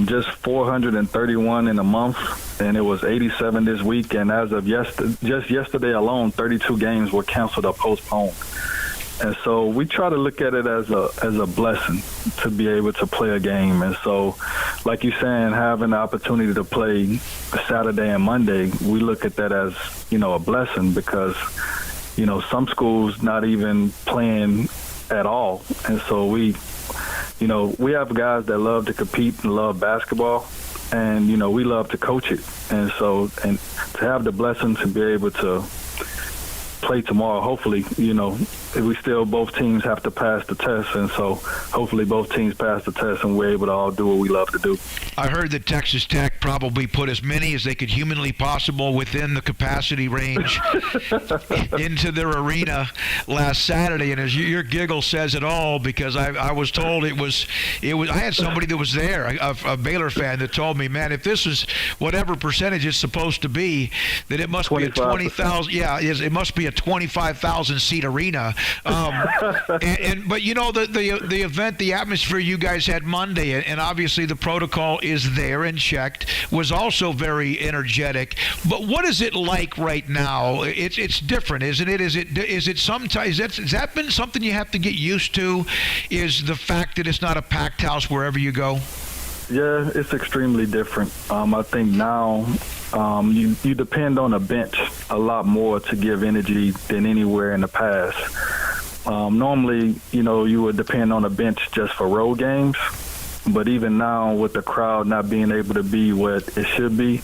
just 431 in a month, and it was 87 this week. And as of yesterday alone, 32 games were canceled or postponed. And so we try to look at it as a blessing to be able to play a game. And so, like you're saying, having the opportunity to play Saturday and Monday, we look at that as, a blessing because, some schools not even playing at all. And so we have guys that love to compete and love basketball, and, we love to coach it. And so, and to have the blessing to be able to play tomorrow, hopefully, both teams have to pass the test, and so hopefully both teams pass the test and we're able to all do what we love to do. I heard that Texas Tech probably put as many as they could humanly possible within the capacity range into their arena last Saturday, and as your giggle says it all, because I was told it was I had somebody that was there, a Baylor fan, that told me, man, if this is whatever percentage it's supposed to be, that it must 25%. Be a 20,000. Yeah, it must be a 25,000 seat arena. But the event, the atmosphere you guys had Monday, and obviously the protocol is there and checked, was also very energetic. But what is it like right now? It's different, isn't it? Is it sometimes has that been something you have to get used to? Is the fact that it's not a packed house wherever you go? Yeah, it's extremely different. I think now you depend on a bench a lot more to give energy than anywhere in the past. Normally, you would depend on a bench just for road games. But even now, with the crowd not being able to be what it should be,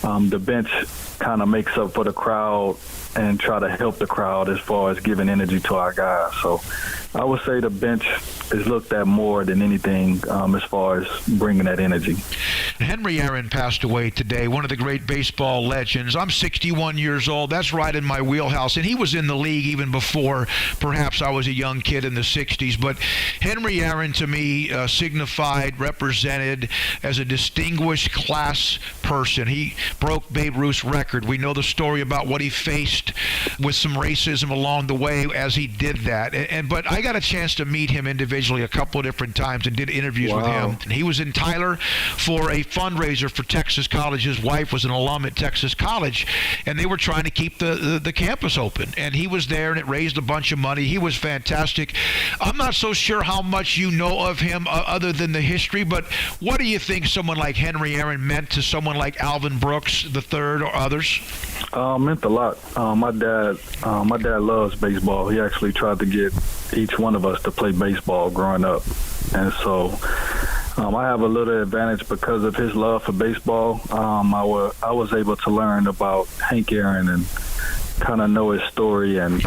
the bench kind of makes up for the crowd and try to help the crowd as far as giving energy to our guys. So I would say the bench is looked at more than anything as far as bringing that energy. Henry Aaron passed away today, one of the great baseball legends. I'm 61 years old. That's right in my wheelhouse. And he was in the league even before perhaps I was a young kid in the 60s. But Henry Aaron, to me, represented as a distinguished class person. He broke Babe Ruth's record. We know the story about what he faced with some racism along the way as he did that. But I got a chance to meet him individually a couple of different times and did interviews with him. And he was in Tyler for a fundraiser for Texas College. His wife was an alum at Texas College, and they were trying to keep the campus open. And he was there, and it raised a bunch of money. He was fantastic. I'm not so sure how much you know of him other than the history, but what do you think someone like Henry Aaron meant to someone like Alvin Brooks III or others? Meant a lot. My dad loves baseball. He actually tried to get each one of us to play baseball growing up. And so I have a little advantage because of his love for baseball. I was able to learn about Hank Aaron and kind of know his story and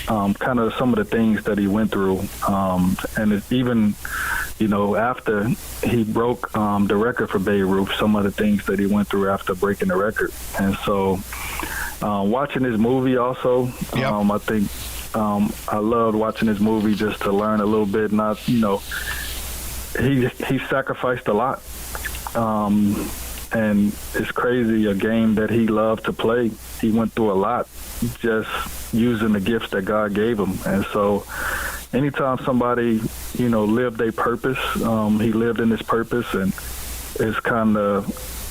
kind of some of the things that he went through. And even, after he broke the record for Babe Ruth, some of the things that he went through after breaking the record. And so watching his movie also, I think I loved watching his movie just to learn a little bit. Not, he sacrificed a lot. And it's crazy, a game that he loved to play, he went through a lot just using the gifts that God gave him. And so anytime somebody, lived a purpose, he lived in his purpose, and it's kind of,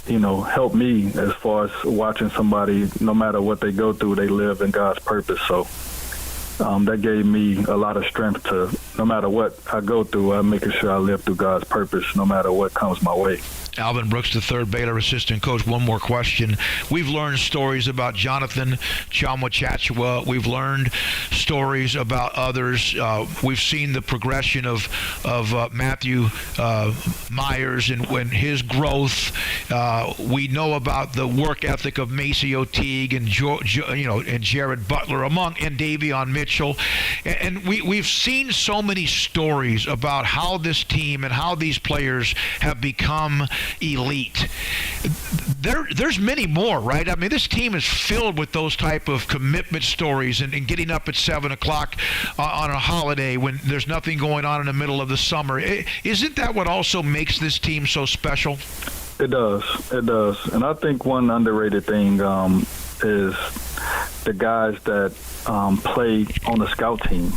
helped me as far as watching somebody, no matter what they go through, they live in God's purpose. So that gave me a lot of strength to, no matter what I go through, I'm making sure I live through God's purpose no matter what comes my way. Alvin Brooks III, Baylor assistant coach. One more question. We've learned stories about Jonathan Chamwa-Chachua. We've learned stories about others. We've seen the progression of Matthew Myers and his growth. We know about the work ethic of Maceo Teague and and Jared Butler and Davion Mitchell. And we've seen so many stories about how this team and how these players have become elite. There's many more, right? I mean, this team is filled with those type of commitment stories and getting up at 7 o'clock on a holiday when there's nothing going on in the middle of the summer. Isn't that what also makes this team so special? It does. And I think one underrated thing is the guys that play on the scout team.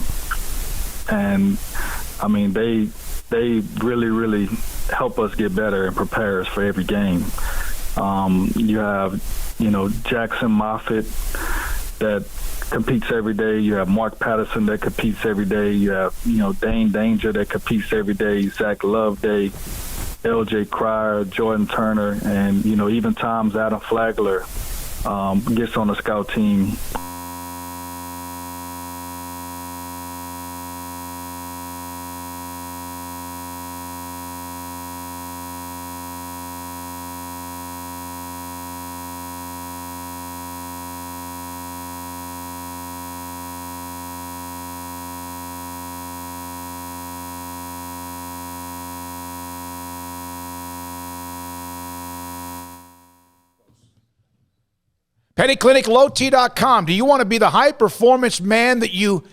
And, I mean, they really, really help us get better and prepare us for every game. You have, Jackson Moffitt that competes every day. You have Mark Patterson that competes every day. You have, Dane Danger that competes every day. Zach Loveday, L.J. Cryer, Jordan Turner, and, even times Adam Flagler gets on the scout team. PettyClinicLowT.com. Do you want to be the high-performance man that you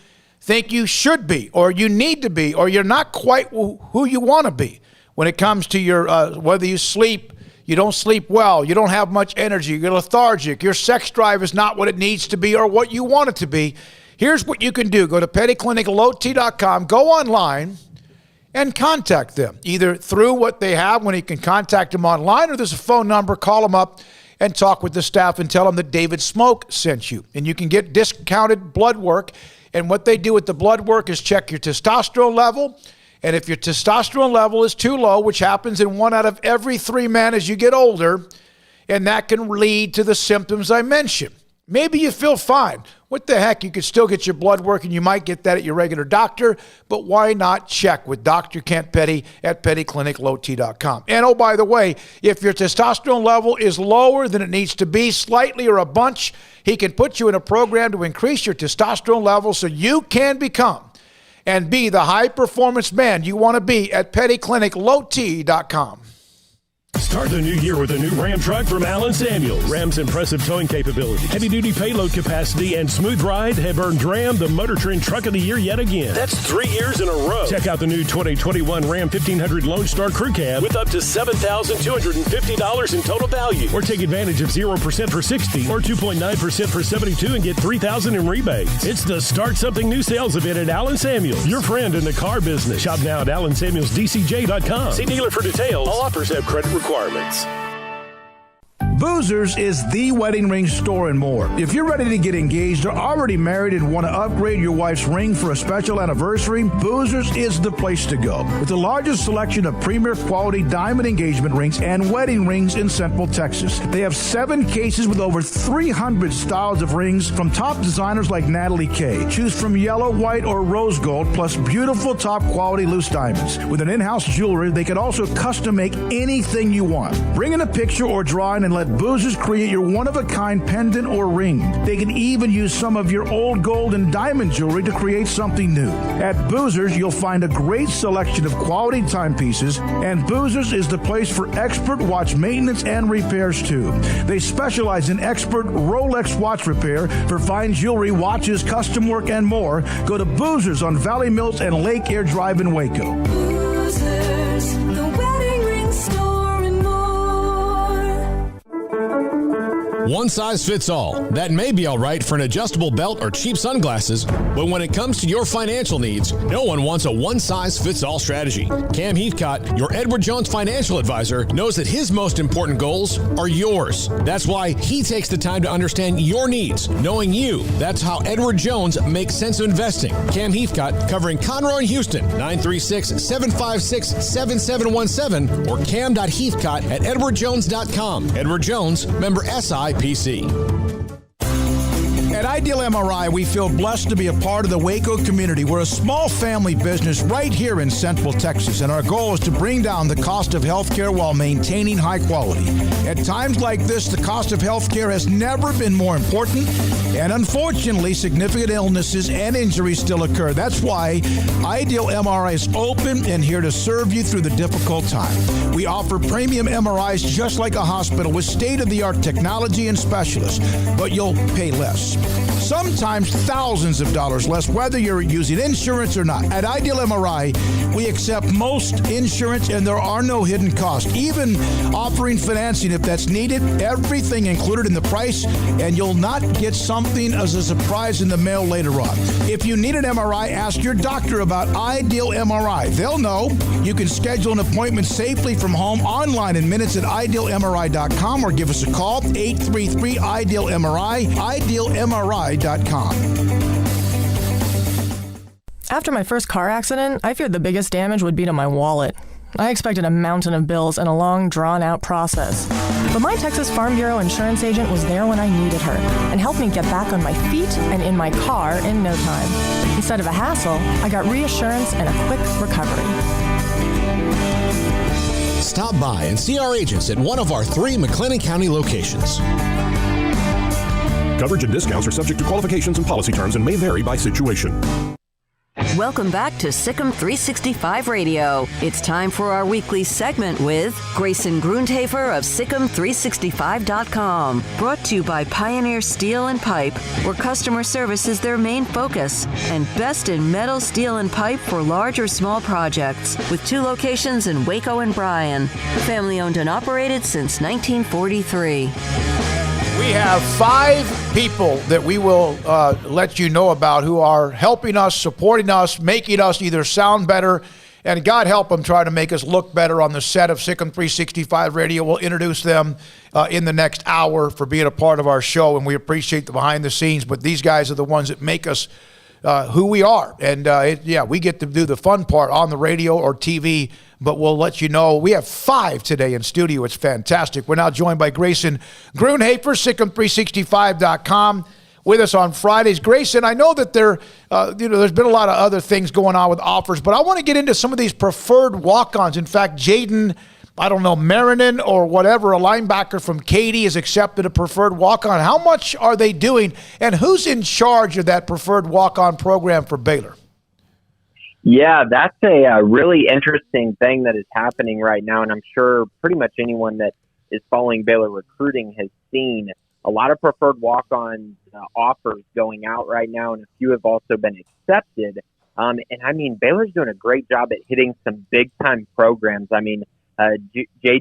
think you should be, or you need to be, or you're not quite who you want to be when it comes to your whether you sleep, you don't sleep well, you don't have much energy, you're lethargic, your sex drive is not what it needs to be or what you want it to be? Here's what you can do. Go to PettyClinicLowT.com, go online, and contact them, either through what they have when you can contact them online, or there's a phone number, call them up, and talk with the staff and tell them that David Smoak sent you. And you can get discounted blood work. And what they do with the blood work is check your testosterone level. And if your testosterone level is too low, which happens in 1 out of every 3 men as you get older, and that can lead to the symptoms I mentioned. Maybe you feel fine. What the heck? You could still get your blood work, and you might get that at your regular doctor, but why not check with Dr. Kent Petty at PettyClinicLowT.com. And oh, by the way, if your testosterone level is lower than it needs to be, slightly or a bunch, he can put you in a program to increase your testosterone level so you can become and be the high-performance man you want to be at PettyClinicLowT.com. Start the new year with a new Ram truck from Allen Samuels. Ram's impressive towing capability, heavy-duty payload capacity, and smooth ride have earned Ram the Motor Trend Truck of the Year yet again. That's 3 years in a row. Check out the new 2021 Ram 1500 Lone Star Crew Cab with up to $7,250 in total value. Or take advantage of 0% for 60 or 2.9% for 72 and get $3,000 in rebates. It's the Start Something New sales event at Allen Samuels, your friend in the car business. Shop now at AllenSamuelsDCJ.com. See dealer for details. All offers have credit requirements. Boozers is the wedding ring store and more. If you're ready to get engaged or already married and want to upgrade your wife's ring for a special anniversary, Boozers is the place to go. With the largest selection of premier quality diamond engagement rings and wedding rings in Central Texas. They have 7 cases with over 300 styles of rings from top designers like Natalie Kay. Choose from yellow, white, or rose gold, plus beautiful top quality loose diamonds. With an in-house jewelry, they can also custom make anything you want. Bring in a picture or drawing and let Boozers create your one-of-a-kind pendant or ring. They can even use some of your old gold and diamond jewelry to create something new. At Boozers, you'll find a great selection of quality timepieces, and Boozers is the place for expert watch maintenance and repairs, too. They specialize in expert Rolex watch repair for fine jewelry, watches, custom work, and more. Go to Boozers on Valley Mills and Lake Air Drive in Waco. Boozers, the wedding ring store and more. One size fits all. That may be all right for an adjustable belt or cheap sunglasses, but when it comes to your financial needs, no one wants a one-size-fits-all strategy. Cam Heathcott, your Edward Jones financial advisor, knows that his most important goals are yours. That's why he takes the time to understand your needs, knowing you. That's how Edward Jones makes sense of investing. Cam Heathcott, covering Conroe and Houston, 936-756-7717 or cam.heathcott at edwardjones.com. Edward Jones, member SIPC. At Ideal MRI, we feel blessed to be a part of the Waco community. We're a small family business right here in Central Texas, and our goal is to bring down the cost of healthcare while maintaining high quality. At times like this, the cost of healthcare has never been more important, and unfortunately, significant illnesses and injuries still occur. That's why Ideal MRI is open and here to serve you through the difficult time. We offer premium MRIs just like a hospital with state-of-the-art technology and specialists, but you'll pay less. sometimes thousands of dollars less, whether you're using insurance or not. At Ideal MRI, we accept most insurance, and there are no hidden costs, even offering financing if that's needed. Everything included in the price, and you'll not get something as a surprise in the mail later on. If you need an MRI, ask your doctor about Ideal MRI. They'll know. You can schedule an appointment safely from home online in minutes at idealmri.com or give us a call, 833-IDEAL-MRI, idealmri.com. After my first car accident, I feared the biggest damage would be to my wallet. I expected a mountain of bills and a long, drawn-out process. But my Texas Farm Bureau insurance agent was there when I needed her and helped me get back on my feet and in my car in no time. Instead of a hassle, I got reassurance and a quick recovery. Stop by and see our agents at one of our 3 McLennan County locations. Coverage and discounts are subject to qualifications and policy terms and may vary by situation. Welcome back to SicEm365 Radio. It's time for our weekly segment with Grayson Grundhafer of SicEm365.com. Brought to you by Pioneer Steel and Pipe, where customer service is their main focus, and best in metal, steel, and pipe for large or small projects, with 2 locations in Waco and Bryan. Family owned and operated since 1943. We have 5 people that we will let you know about who are helping us, supporting us, making us either sound better, and God help them try to make us look better on the set of SicEm365 Radio. We'll introduce them in the next hour for being a part of our show, and we appreciate the behind the scenes, but these guys are the ones that make us who we are. And we get to do the fun part on the radio or TV, but we'll let you know. We have 5 today in studio. It's fantastic. We're now joined by Grayson Grundhafer, SicEm365.com, with us on Fridays. Grayson, I know that there's been a lot of other things going on with offers, but I want to get into some of these preferred walk-ons. In fact, Jaden, Marinan or whatever, a linebacker from Katy, has accepted a preferred walk-on. How much are they doing, and who's in charge of that preferred walk-on program for Baylor? Yeah, that's a really interesting thing that is happening right now, and I'm sure pretty much anyone that is following Baylor recruiting has seen a lot of preferred walk-on offers going out right now, and a few have also been accepted. Baylor's doing a great job at hitting some big-time programs. Jaden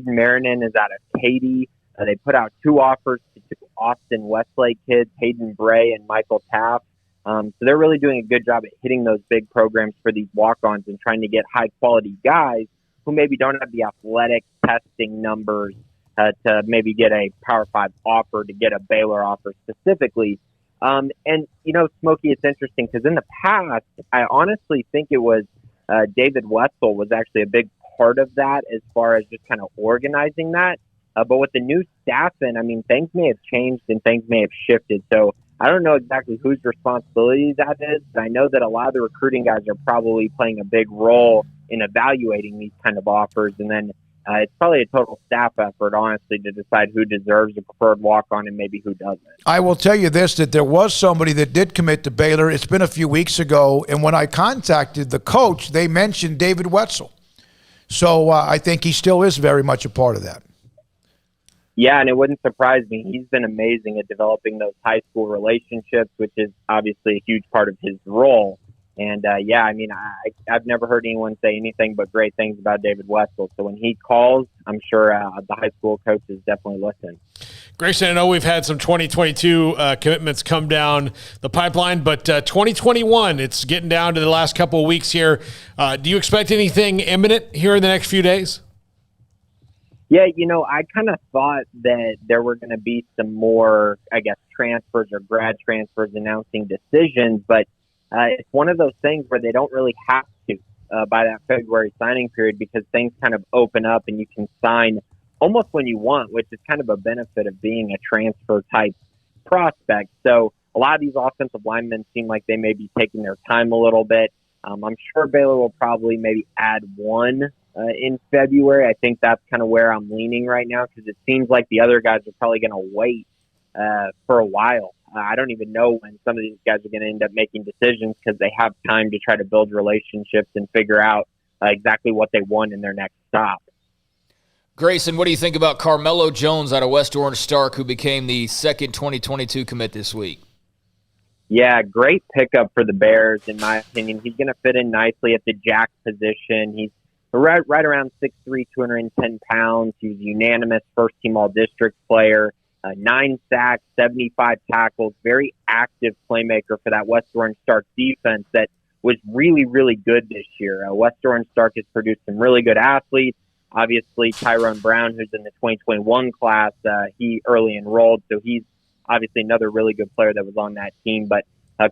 Marinan is out of Katy. They put out 2 offers to 2 Austin Westlake kids, Hayden Bray and Michael Taft. So they're really doing a good job at hitting those big programs for these walk-ons and trying to get high-quality guys who maybe don't have the athletic testing numbers to maybe get a Power 5 offer, to get a Baylor offer specifically. Smokey, it's interesting because in the past, I honestly think it was David Wetzel was actually a big part of that as far as just kind of organizing that. But with the new staff in, things may have changed and things may have shifted. So I don't know exactly whose responsibility that is, but I know that a lot of the recruiting guys are probably playing a big role in evaluating these kind of offers. And then it's probably a total staff effort, honestly, to decide who deserves a preferred walk-on and maybe who doesn't. I will tell you this, that there was somebody that did commit to Baylor. It's been a few weeks ago, and when I contacted the coach, they mentioned David Wetzel. So I think he still is very much a part of that. Yeah, and it wouldn't surprise me. He's been amazing at developing those high school relationships, which is obviously a huge part of his role. And, I've never heard anyone say anything but great things about David Wetzel. So when he calls, I'm sure the high school coaches definitely listen. Grayson, I know we've had some 2022 commitments come down the pipeline, but 2021, it's getting down to the last couple of weeks here. Do you expect anything imminent here in the next few days? Yeah, I kind of thought that there were going to be some more, transfers or grad transfers announcing decisions, but it's one of those things where they don't really have to by that February signing period, because things kind of open up and you can sign almost when you want, which is kind of a benefit of being a transfer type prospect. So a lot of these offensive linemen seem like they may be taking their time a little bit. I'm sure Baylor will probably maybe add one in February. I think that's kind of where I'm leaning right now, because it seems like the other guys are probably going to wait for a while. I don't even know when some of these guys are going to end up making decisions, because they have time to try to build relationships and figure out exactly what they want in their next stop. Grayson, what do you think about Carmelo Jones out of West Orange Stark, who became the second 2022 commit this week? Yeah, great pickup for the Bears, in my opinion. He's going to fit in nicely at the jack position. He's right around 6'3", 210 pounds. He's unanimous first-team all-district player, 9 sacks, 75 tackles, very active playmaker for that West Orange Stark defense that was really, really good this year. West Orange Stark has produced some really good athletes. Obviously, Tyrone Brown, who's in the 2021 class, he early enrolled, so he's obviously another really good player that was on that team. But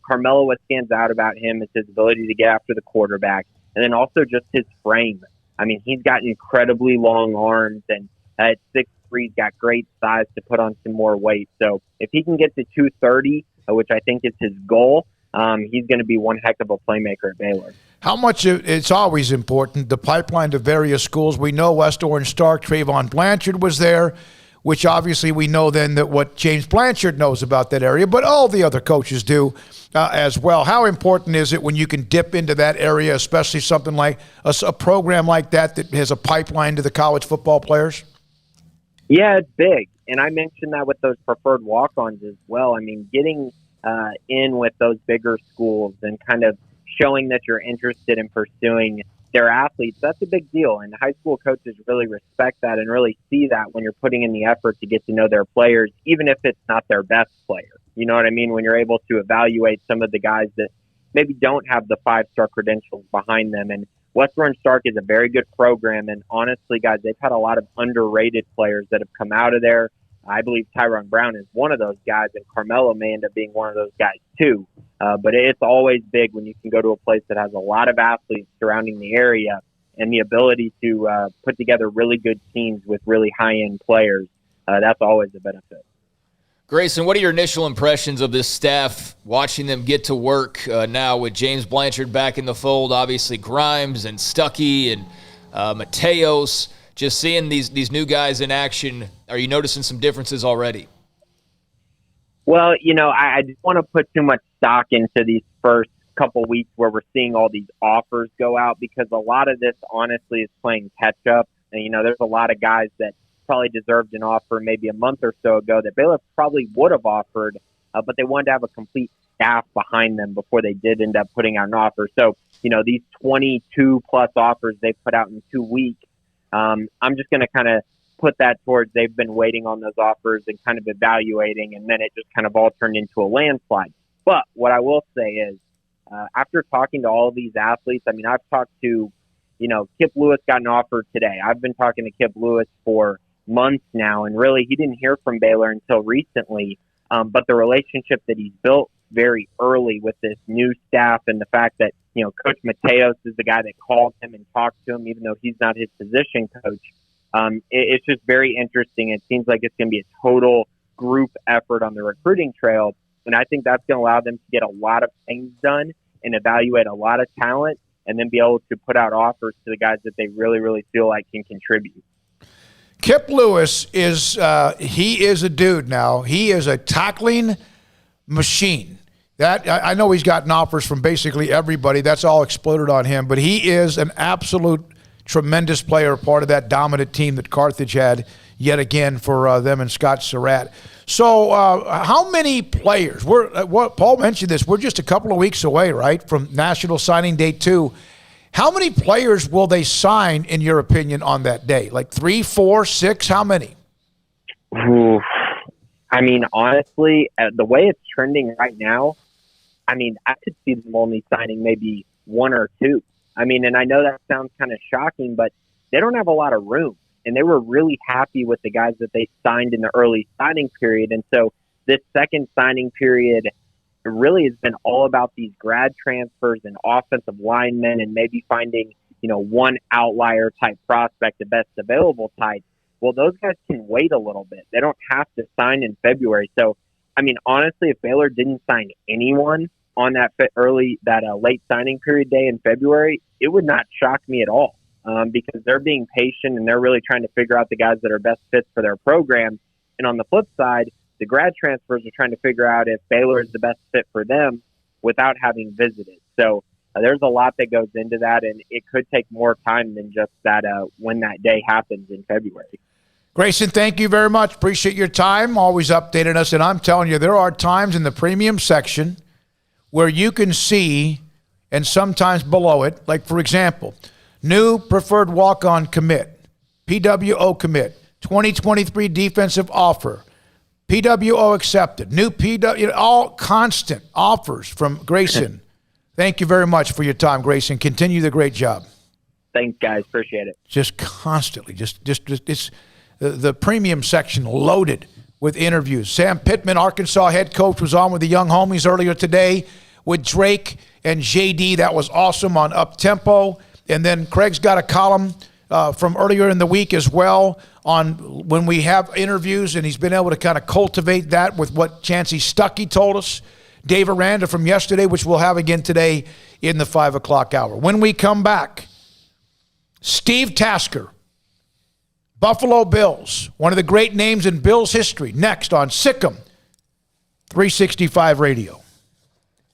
Carmelo, what stands out about him is his ability to get after the quarterback, and then also just his frame. I mean, he's got incredibly long arms, and at 6'3", he's got great size to put on some more weight. So if he can get to 230, which I think is his goal, he's going to be one heck of a playmaker at Baylor. How much it's always important, the pipeline to various schools. We know West Orange Stark, Trayvon Blanchard was there, which obviously we know then that what James Blanchard knows about that area, but all the other coaches do as well. How important is it when you can dip into that area, especially something like a program like that has a pipeline to the college football players? Yeah, it's big. And I mentioned that with those preferred walk-ons as well. I mean, getting in with those bigger schools and kind of showing that you're interested in pursuing their athletes, that's a big deal. And high school coaches really respect that and really see that when you're putting in the effort to get to know their players, even if it's not their best player. You know what I mean? When you're able to evaluate some of the guys that maybe don't have the 5-star credentials behind them. And West Orange Stark is a very good program. And honestly, guys, they've had a lot of underrated players that have come out of there. I believe Tyrone Brown is one of those guys, and Carmelo may end up being one of those guys too. But it's always big when you can go to a place that has a lot of athletes surrounding the area and the ability to put together really good teams with really high-end players. That's always a benefit. Grayson, what are your initial impressions of this staff, watching them get to work now with James Blanchard back in the fold, obviously Grimes and Stuckey and Mateos, just seeing these new guys in action? Are you noticing some differences already? Well, I don't want to put too much stock into these first couple weeks where we're seeing all these offers go out, because a lot of this, honestly, is playing catch-up. And, there's a lot of guys that probably deserved an offer maybe a month or so ago that Baylor probably would have offered, but they wanted to have a complete staff behind them before they did end up putting out an offer. So, these 22-plus offers they put out in 2 weeks, I'm just going to kind of put that towards they've been waiting on those offers and kind of evaluating, and then it just kind of all turned into a landslide. But what I will say is, after talking to all of these athletes, I mean, I've talked to, Kip Lewis got an offer today. I've been talking to Kip Lewis for months now, and really he didn't hear from Baylor until recently. But the relationship that he's built very early with this new staff, and the fact that, Coach Mateos is the guy that called him and talked to him, even though he's not his position coach. It's just very interesting. It seems like it's going to be a total group effort on the recruiting trail. And I think that's going to allow them to get a lot of things done and evaluate a lot of talent, and then be able to put out offers to the guys that they really, really feel like can contribute. Kip Lewis he is a dude now. He is a tackling machine. That I know he's gotten offers from basically everybody. That's all exploded on him. But he is an absolute tremendous player, part of that dominant team that Carthage had yet again for them and Scott Surratt. So how many players? Paul mentioned this. We're just a couple of weeks away, right, from National Signing Day 2. How many players will they sign, in your opinion, on that day? Like 3, 4, 6? How many? Ooh. I mean, honestly, the way it's trending right now, I mean, I could see them only signing maybe 1 or 2. I mean, and I know that sounds kind of shocking, but they don't have a lot of room. And they were really happy with the guys that they signed in the early signing period. And so this second signing period really has been all about these grad transfers and offensive linemen, and maybe finding, one outlier type prospect, the best available type. Well, those guys can wait a little bit. They don't have to sign in February. So, I mean, honestly, if Baylor didn't sign anyone on that late signing period day in February, it would not shock me at all, because they're being patient and they're really trying to figure out the guys that are best fits for their program. And on the flip side, the grad transfers are trying to figure out if Baylor is the best fit for them without having visited. So there's a lot that goes into that, and it could take more time than just that when that day happens in February. Grayson, thank you very much. Appreciate your time. Always updating us. And I'm telling you, there are times in the premium section where you can see, and sometimes below it, like for example, new preferred walk-on commit, PWO commit, 2023 defensive offer, PWO accepted, new PW, all constant offers from Grayson. Thank you very much for your time, Grayson. Continue the great job. Thanks, guys. Appreciate it. Just constantly, just it's the premium section loaded with interviews. Sam Pittman, Arkansas head coach, was on with the young homies earlier today with Drake and J.D. That was awesome on Up Tempo. And then Craig's got a column from earlier in the week as well on when we have interviews, and he's been able to kind of cultivate that with what Chancey Stuckey told us. Dave Aranda from yesterday, which we'll have again today in the 5 o'clock hour. When we come back, Steve Tasker, Buffalo Bills, one of the great names in Bills history, next on SicEm365 Radio.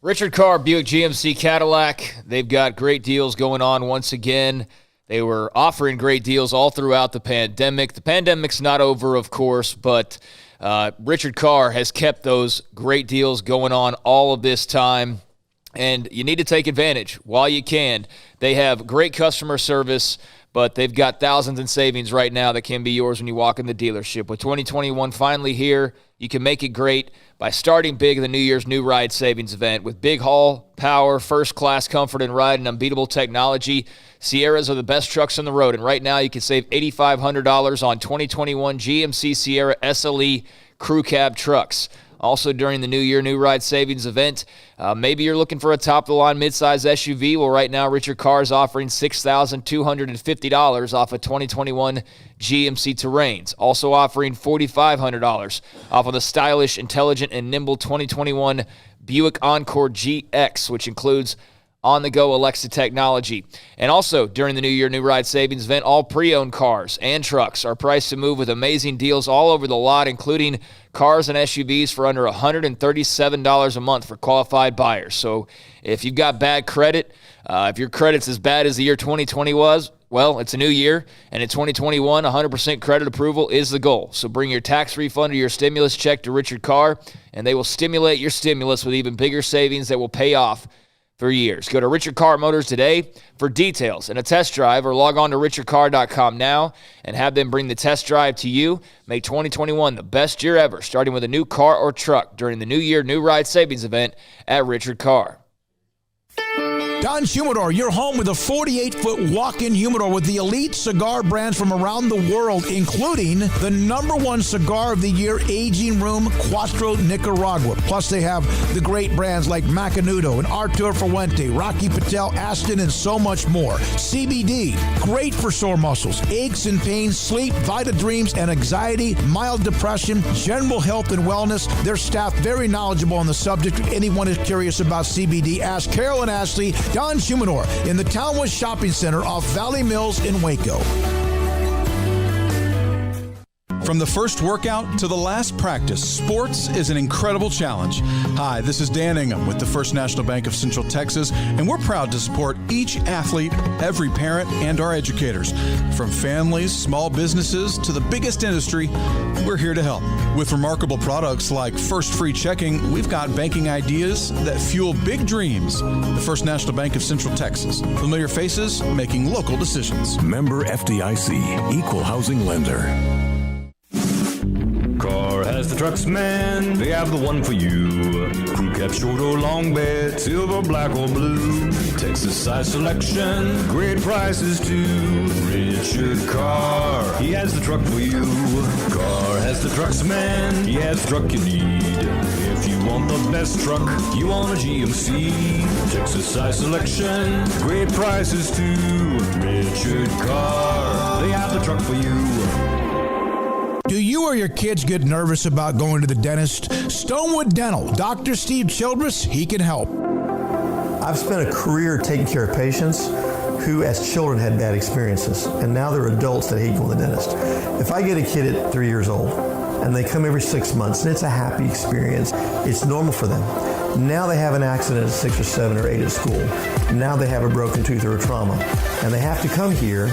Richard Carr, Buick GMC Cadillac, they've got great deals going on once again. They were offering great deals all throughout the pandemic. The pandemic's not over, of course, but Richard Carr has kept those great deals going on all of this time, and you need to take advantage while you can. They have great customer service, but they've got thousands in savings right now that can be yours when you walk in the dealership. With 2021 finally here, you can make it great by starting big in the New Year's New Ride Savings event. With big haul, power, first-class comfort and ride, and unbeatable technology, Sierras are the best trucks on the road. And right now you can save $8,500 on 2021 GMC Sierra SLE Crew Cab trucks. Also during the New Year New Ride Savings event, maybe you're looking for a top-of-the-line midsize SUV. Well, right now Richard Carr is offering $6,250 off a 2021 GMC Terrains. Also offering $4,500 off of the stylish, intelligent, and nimble 2021 Buick Encore GX, which includes on-the-go Alexa technology. And also, during the New Year New Ride Savings event, all pre-owned cars and trucks are priced to move with amazing deals all over the lot, including cars and SUVs for under $137 a month for qualified buyers. So if you've got bad credit, if your credit's as bad as the year 2020 was, well, it's a new year, and in 2021, 100% credit approval is the goal. So bring your tax refund or your stimulus check to Richard Carr, and they will stimulate your stimulus with even bigger savings that will pay off for years. Go to Richard Carr Motors today for details and a test drive, or log on to richardcarr.com now and have them bring the test drive to you. Make 2021 the best year ever, starting with a new car or truck during the New Year New Ride Savings event at Richard Carr. Don Humidor, your home with a 48-foot walk-in humidor with the elite cigar brands from around the world, including the #1 cigar of the year, Aging Room Cuatro Nicaragua. Plus, they have the great brands like Macanudo and Artur Fuente, Rocky Patel, Aston, and so much more. CBD, great for sore muscles, aches and pains, sleep, Vita Dreams, and anxiety, mild depression, general health and wellness. Their staff very knowledgeable on the subject. If anyone is curious about CBD, ask Carol and Ashley. Don Humidor in the Townwood Shopping Center off Valley Mills in Waco. From the first workout to the last practice, sports is an incredible challenge. Hi, this is Dan Ingham with the First National Bank of Central Texas, and we're proud to support each athlete, every parent, and our educators. From families, small businesses, to the biggest industry, we're here to help. With remarkable products like First Free Checking, we've got banking ideas that fuel big dreams. The First National Bank of Central Texas. Familiar faces making local decisions. Member FDIC, Equal Housing Lender. Carr has the trucks, man. They have the one for you. Crew cab, short or long bed, silver, black or blue. Texas size selection, great prices too. Richard Carr, he has the truck for you. Carr has the trucks, man. He has the truck you need. If you want the best truck, you want a GMC. Texas size selection, great prices too. Richard Carr, they have the truck for you. Do you or your kids get nervous about going to the dentist? Stonewood Dental, Dr. Steve Childress, he can help. I've spent a career taking care of patients who as children had bad experiences, and now they're adults that hate going to the dentist. If I get a kid at 3 years old and they come every 6 months and it's a happy experience, it's normal for them. Now they have an accident at 6 or 7 or 8 at school. Now they have a broken tooth or a trauma, and they have to come here.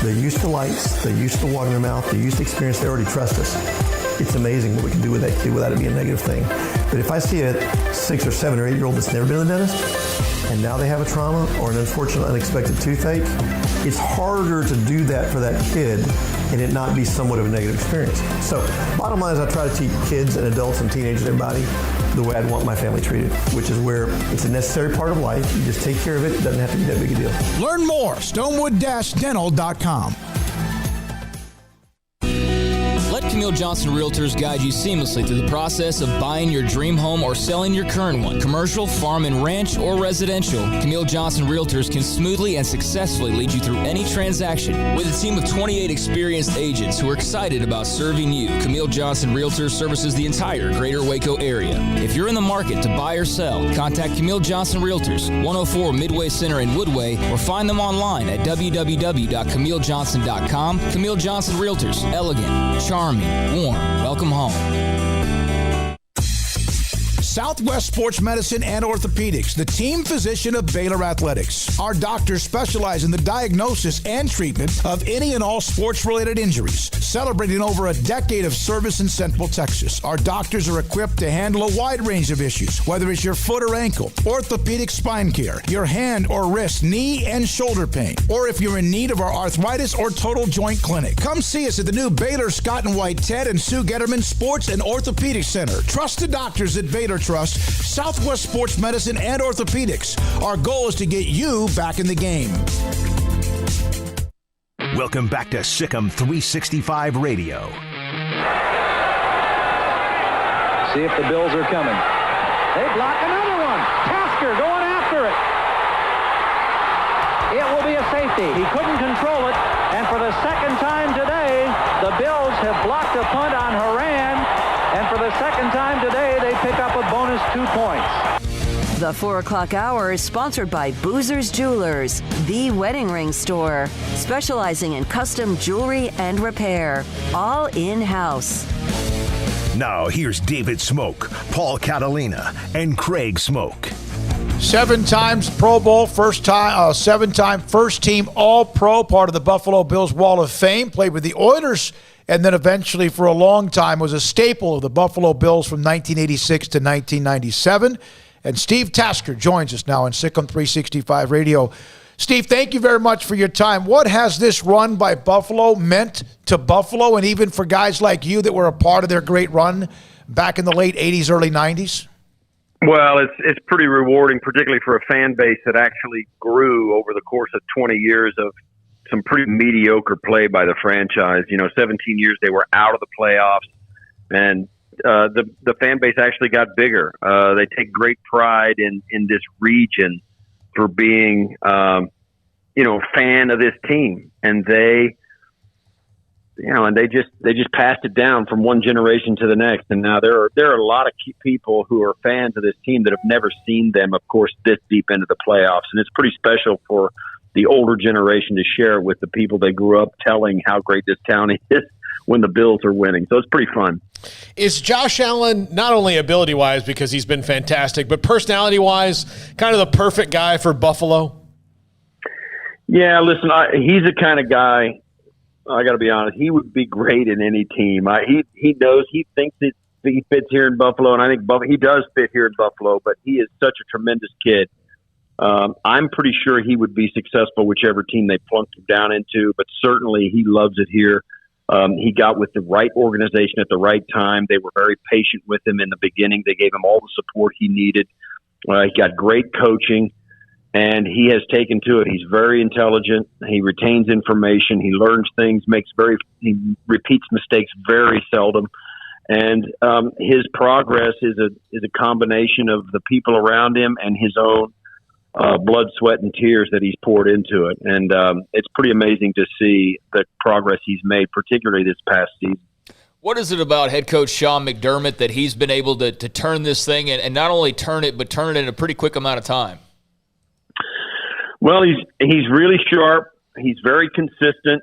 They're used to lights, they're used to water in their mouth, they're used to experience, they already trust us. it's amazing what we can do with that kid without it being a negative thing. But if I see a 6 or 7 or 8-year-old that's never been to the dentist, and now they have a trauma or an unfortunate unexpected toothache, it's harder to do that for that kid and it not be somewhat of a negative experience. So bottom line is I try to teach kids and adults and teenagers and everybody the way I'd want my family treated, which is where it's a necessary part of life. You just take care of it. It doesn't have to be that big a deal. Learn more, stonewood-dental.com. Let Camille Johnson Realtors guide you seamlessly through the process of buying your dream home or selling your current one. Commercial, farm and ranch, or residential, Camille Johnson Realtors can smoothly and successfully lead you through any transaction. With a team of 28 experienced agents who are excited about serving you, Camille Johnson Realtors services the entire greater Waco area. If you're in the market to buy or sell, contact Camille Johnson Realtors, 104 Midway Center in Woodway, or find them online at www.camillejohnson.com. Camille Johnson Realtors, elegant, charming, warm. Welcome home. Southwest Sports Medicine and Orthopedics, the team physician of Baylor Athletics. Our doctors specialize in the diagnosis and treatment of any and all sports-related injuries. Celebrating over a decade of service in Central Texas, our doctors are equipped to handle a wide range of issues, whether it's your foot or ankle, orthopedic spine care, your hand or wrist, knee and shoulder pain, or if you're in need of our arthritis or total joint clinic. Come see us at the new Baylor Scott and White Ted and Sue Getterman Sports and Orthopedic Center. Trusted doctors at Baylor Trust, Southwest Sports Medicine and Orthopedics. Our goal is to get you back in the game. Welcome back to SicEm365 Radio. See if the Bills are coming. They block another one. Tasker going after it. It will be a safety. He couldn't control it. And for the second time today, the Bills have blocked a punt on Haran. And for the second time today, they pick up a bonus 2 points. The 4 o'clock hour is sponsored by Boozer's Jewelers, the wedding ring store, specializing in custom jewelry and repair, all in-house. Now here's David Smoak, Paul Catalina, and Craig Smoak. 7 times Pro Bowl, 7-time first team All-Pro, part of the Buffalo Bills Wall of Fame, played with the Oilers, and then eventually for a long time was a staple of the Buffalo Bills from 1986 to 1997. And Steve Tasker joins us now on SicEm365 Radio. Steve, thank you very much for your time. What has this run by Buffalo meant to Buffalo and even for guys like you that were a part of their great run back in the late 80s, early 90s? Well, it's pretty rewarding, particularly for a fan base that actually grew over the course of 20 years of some pretty mediocre play by the franchise. 17 years they were out of the playoffs, and the fan base actually got bigger. They take great pride in this region for being, a fan of this team, and they just passed it down from one generation to the next. And now there are a lot of people who are fans of this team that have never seen them, of course, this deep into the playoffs, and it's pretty special for the older generation to share with the people they grew up telling how great this town is when the Bills are winning. So it's pretty fun. Is Josh Allen, not only ability-wise because he's been fantastic, but personality-wise, kind of the perfect guy for Buffalo? Yeah, listen, he's the kind of guy, I got to be honest, he would be great in any team. He knows, he thinks that he fits here in Buffalo, and I think he does fit here in Buffalo, but he is such a tremendous kid. I'm pretty sure he would be successful whichever team they plunked him down into, but certainly he loves it here. He got with the right organization at the right time. They were very patient with him in the beginning. They gave him all the support he needed. He got great coaching, and he has taken to it. He's very intelligent. He retains information. He learns things, he repeats mistakes very seldom. And his progress is a combination of the people around him and his own blood, sweat, and tears that he's poured into it. And it's pretty amazing to see the progress he's made, particularly this past season. What is it about head coach Sean McDermott that he's been able to turn this thing and not only turn it, but turn it in a pretty quick amount of time? Well, he's really sharp. He's very consistent.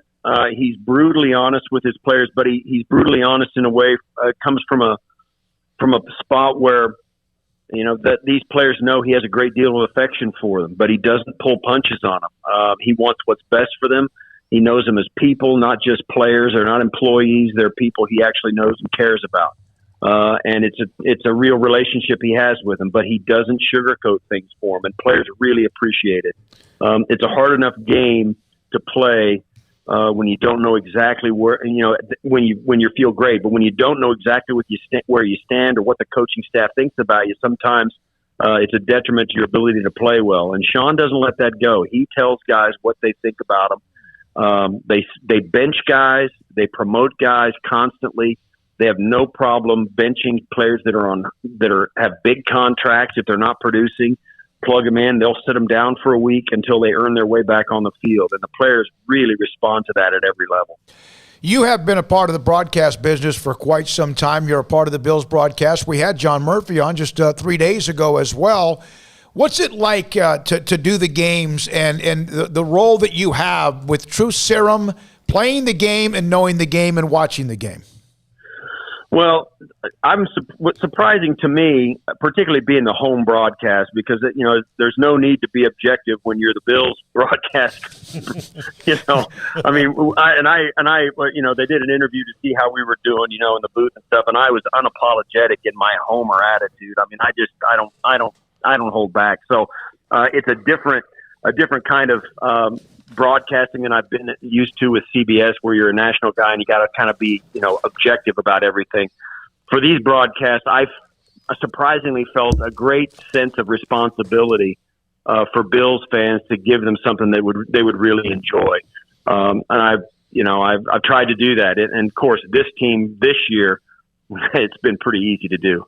He's brutally honest with his players, but he's brutally honest in a way comes from a spot where that these players know he has a great deal of affection for them, but he doesn't pull punches on them. He wants what's best for them, He knows them as people, not just players. They're not employees. They're people he actually knows and cares about. And it's a real relationship he has with them, but he doesn't sugarcoat things for them, and players really appreciate it. It's a hard enough game to play when you don't know exactly where, when you feel great, but when you don't know exactly where you stand or what the coaching staff thinks about you, sometimes it's a detriment to your ability to play well. And Sean doesn't let that go. He tells guys what they think about them. They bench guys, they promote guys constantly. They have no problem benching players that have big contracts if they're not producing. Plug them in. They'll sit them down for a week until they earn their way back on the field. And the players really respond to that at every level. You have been a part of the broadcast business for quite some time. You're a part of the Bills broadcast. We had John Murphy on just 3 days ago as well. What's it like to do the games and the role that you have with True Serum, playing the game and knowing the game and watching the game? Well, what's surprising to me, particularly being the home broadcast, because there's no need to be objective when you're the Bills broadcast. I mean, they did an interview to see how we were doing, in the booth and stuff, and I was unapologetic in my homer attitude. I mean, I don't hold back. So it's a different kind of broadcasting than I've been used to with CBS, where you're a national guy and you got to kind of be, objective about everything. For these broadcasts, I've surprisingly felt a great sense of responsibility for Bills fans to give them something they would really enjoy. And I've tried to do that. And of course, this team this year, it's been pretty easy to do.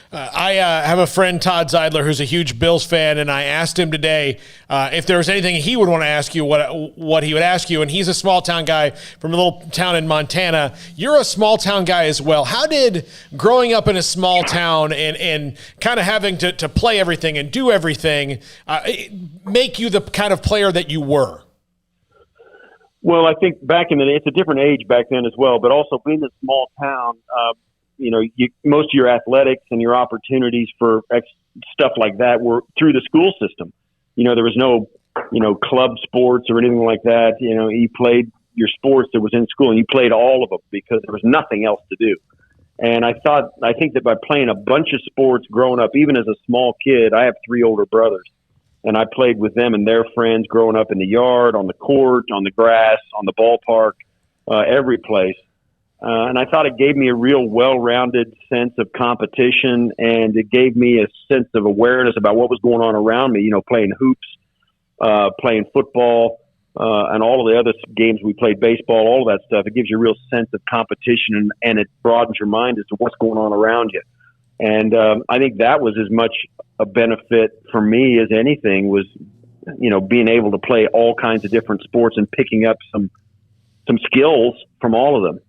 I have a friend, Todd Zeidler, who's a huge Bills fan, and I asked him today if there was anything he would want to ask you, what he would ask you, and he's a small-town guy from a little town in Montana. You're a small-town guy as well. How did growing up in a small town and kind of having to play everything and do everything make you the kind of player that you were? Well, I think back in the day, it's a different age back then as well, but also being a small town, most of your athletics and your opportunities for stuff like that were through the school system. There was no, club sports or anything like that. You played your sports that was in school, and you played all of them because there was nothing else to do. And I think that by playing a bunch of sports growing up, even as a small kid, I have 3 older brothers, and I played with them and their friends growing up in the yard, on the court, on the grass, on the ballpark, every place. And I thought it gave me a real well-rounded sense of competition, and it gave me a sense of awareness about what was going on around me, playing hoops, playing football, and all of the other games we played, baseball, all of that stuff. It gives you a real sense of competition, and it broadens your mind as to what's going on around you. And I think that was as much a benefit for me as anything was, being able to play all kinds of different sports and picking up some skills from all of them.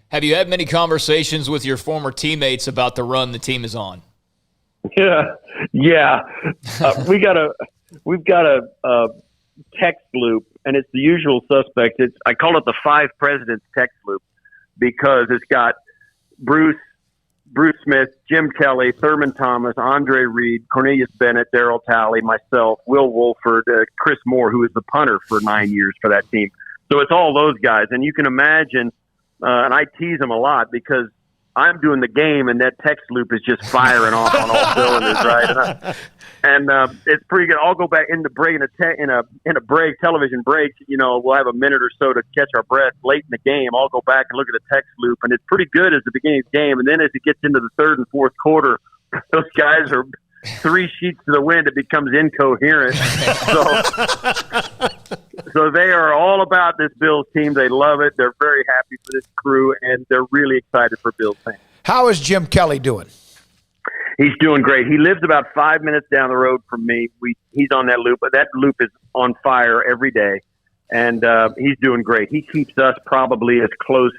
Have you had many conversations with your former teammates about the run the team is on? Yeah. We've got a text loop, and it's the usual suspects. I call it the 5 presidents text loop because it's got Bruce Smith, Jim Kelly, Thurman Thomas, Andre Reed, Cornelius Bennett, Darryl Talley, myself, Will Wolford, Chris Moore, who was the punter for 9 years for that team. So it's all those guys, and you can imagine. And I tease them a lot because I'm doing the game and that text loop is just firing off on all cylinders, right? And it's pretty good. I'll go back in the break in a break, television break. We'll have a minute or so to catch our breath late in the game. I'll go back and look at the text loop, and it's pretty good at the beginning of the game. And then as it gets into the third and fourth quarter, those guys are 3 sheets to the wind. It becomes incoherent. So they are all about this Bills team. They love it. They're very happy for this crew, and they're really excited for Bills fans. How is Jim Kelly doing? He's doing great. He lives about 5 minutes down the road from me. He's on that loop, but that loop is on fire every day, and he's doing great. He keeps us probably as close,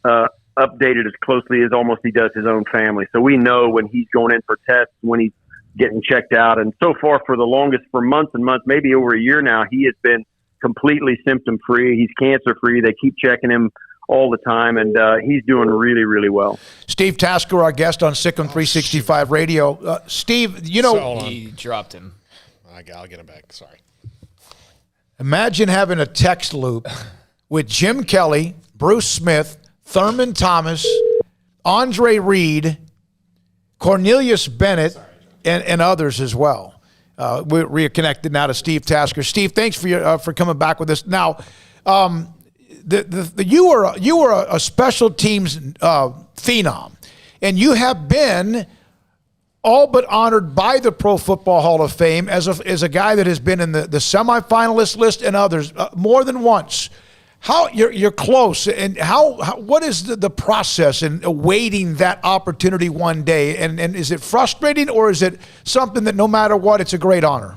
updated as closely as almost he does his own family. So we know when he's going in for tests, when he's getting checked out. And so far, for months and months, maybe over a year now, he has been completely symptom-free. He's cancer-free. They keep checking him all the time, and he's doing really, really well. Steve Tasker, our guest on Sic'em365 Radio. Steve, he dropped him. I'll get him back. Sorry. Imagine having a text loop with Jim Kelly, Bruce Smith, Thurman Thomas, Andre Reed, Cornelius Bennett, and others as well. We're reconnected now to Steve Tasker. Steve, thanks for coming back with us. Now, you were a special teams phenom, and you have been all but honored by the Pro Football Hall of Fame as a guy that has been in the semifinalist list and others more than once. How you're close, and what is the process in awaiting that opportunity one day? And is it frustrating, or is it something that no matter what, it's a great honor?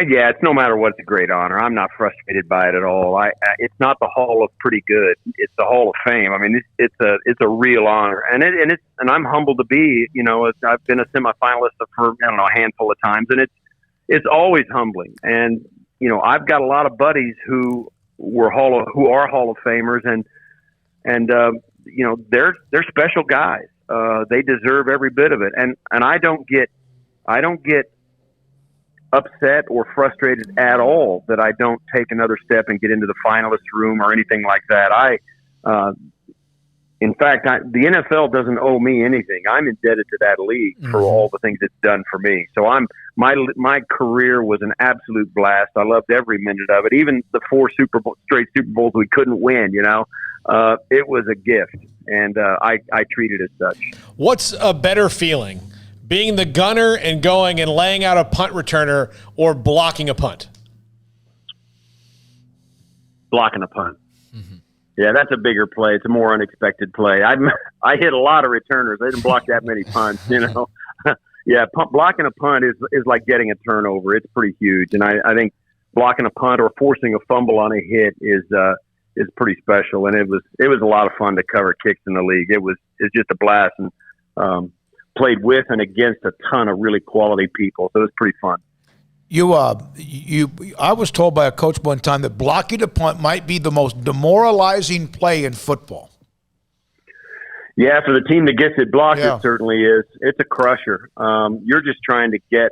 Yeah, it's no matter what, it's a great honor. I'm not frustrated by it at all. It's not the Hall of Pretty Good. It's the Hall of Fame. I mean, it's a real honor, and I'm humbled to be. I've been a semifinalist for a handful of times, and it's always humbling. And I've got a lot of buddies who are Hall of Famers, and they're special guys. They deserve every bit of it, and I don't get upset or frustrated at all that I don't take another step and get into the finalist room or anything like that. In fact, the NFL doesn't owe me anything. I'm indebted to that league for all the things it's done for me. So my career was an absolute blast. I loved every minute of it. Even the 4 straight Super Bowls we couldn't win, it was a gift, and I treat it as such. What's a better feeling, being the gunner and going and laying out a punt returner, or blocking a punt? Blocking a punt. Yeah, that's a bigger play. It's a more unexpected play. I hit a lot of returners. I didn't block that many punts, Yeah, blocking a punt is like getting a turnover. It's pretty huge, and I think blocking a punt or forcing a fumble on a hit is pretty special. And it was a lot of fun to cover kicks in the league. It's just a blast, and played with and against a ton of really quality people, so it was pretty fun. I was told by a coach one time that blocking a punt might be the most demoralizing play in football. Yeah, for the team that gets it blocked, It certainly is. It's a crusher. You're just trying to get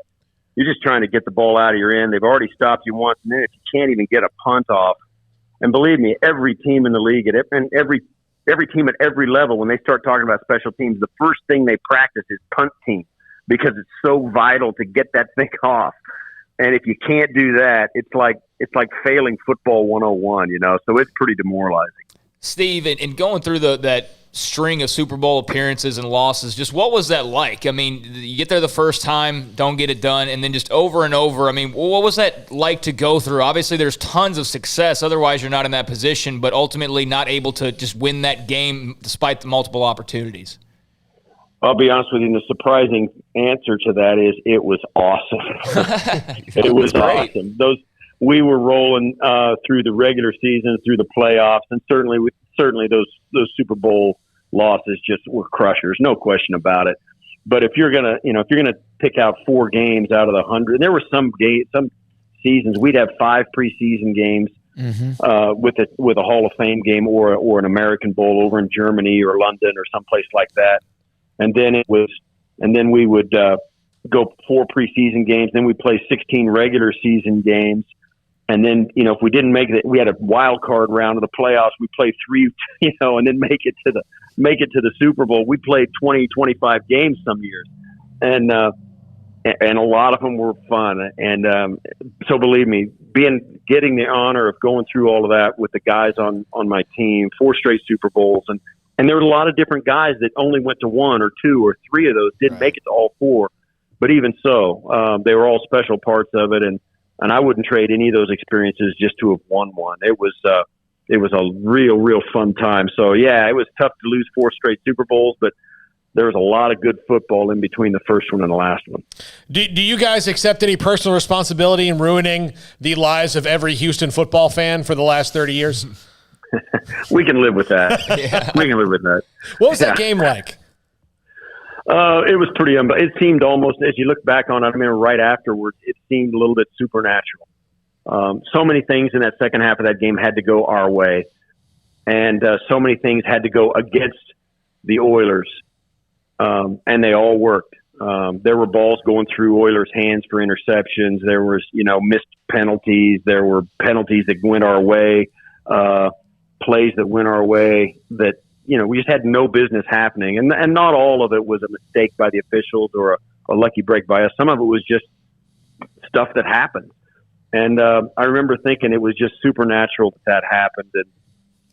the ball out of your end. They've already stopped you once, and then if you can't even get a punt off, and believe me, every team in the league and every team at every level, when they start talking about special teams, the first thing they practice is punt team, because it's so vital to get that thing off. And if you can't do that, it's like failing football 101, so it's pretty demoralizing. Steve, and going through that string of Super Bowl appearances and losses, just what was that like? I mean, you get there the first time, don't get it done, and then just over and over. I mean, what was that like to go through? Obviously, there's tons of success. Otherwise, you're not in that position, but ultimately not able to just win that game despite the multiple opportunities. I'll be honest with you, the surprising answer to that is it was awesome. It was awesome. We were rolling through the regular season, through the playoffs, and certainly those Super Bowl losses just were crushers, no question about it. But if you're gonna pick out 4 games out of the 100, there were some seasons we'd have 5 preseason games with a Hall of Fame game or an American Bowl over in Germany or London or someplace like that. And then we would go 4 preseason games. Then we play 16 regular season games. And then, if we didn't make it, we had a wild card round of the playoffs. We played 3, and then make it to the Super Bowl. We played 20, 25 games some years, and a lot of them were fun. And so believe me, getting the honor of going through all of that with the guys on my team, 4 straight Super Bowls, and there were a lot of different guys that only went to 1 or 2 or 3 of those, didn't make it to all 4. But even so, they were all special parts of it, and I wouldn't trade any of those experiences just to have won one. It was a real fun time. So yeah, it was tough to lose 4 straight Super Bowls, but there was a lot of good football in between the first one and the last one. Do you guys accept any personal responsibility in ruining the lives of every Houston football fan for the last 30 years? We can live with that. Yeah. We can live with that. What was that game like? It was pretty. It seemed almost, as you look back on it, right afterwards, it seemed a little bit supernatural. So many things in that second half of that game had to go our way, and so many things had to go against the Oilers, and they all worked. There were balls going through Oilers' hands for interceptions. There was, missed penalties. There were penalties that went our way, plays that went our way that, we just had no business happening. And not all of it was a mistake by the officials or a lucky break by us. Some of it was just stuff that happened. And I remember thinking it was just supernatural that happened.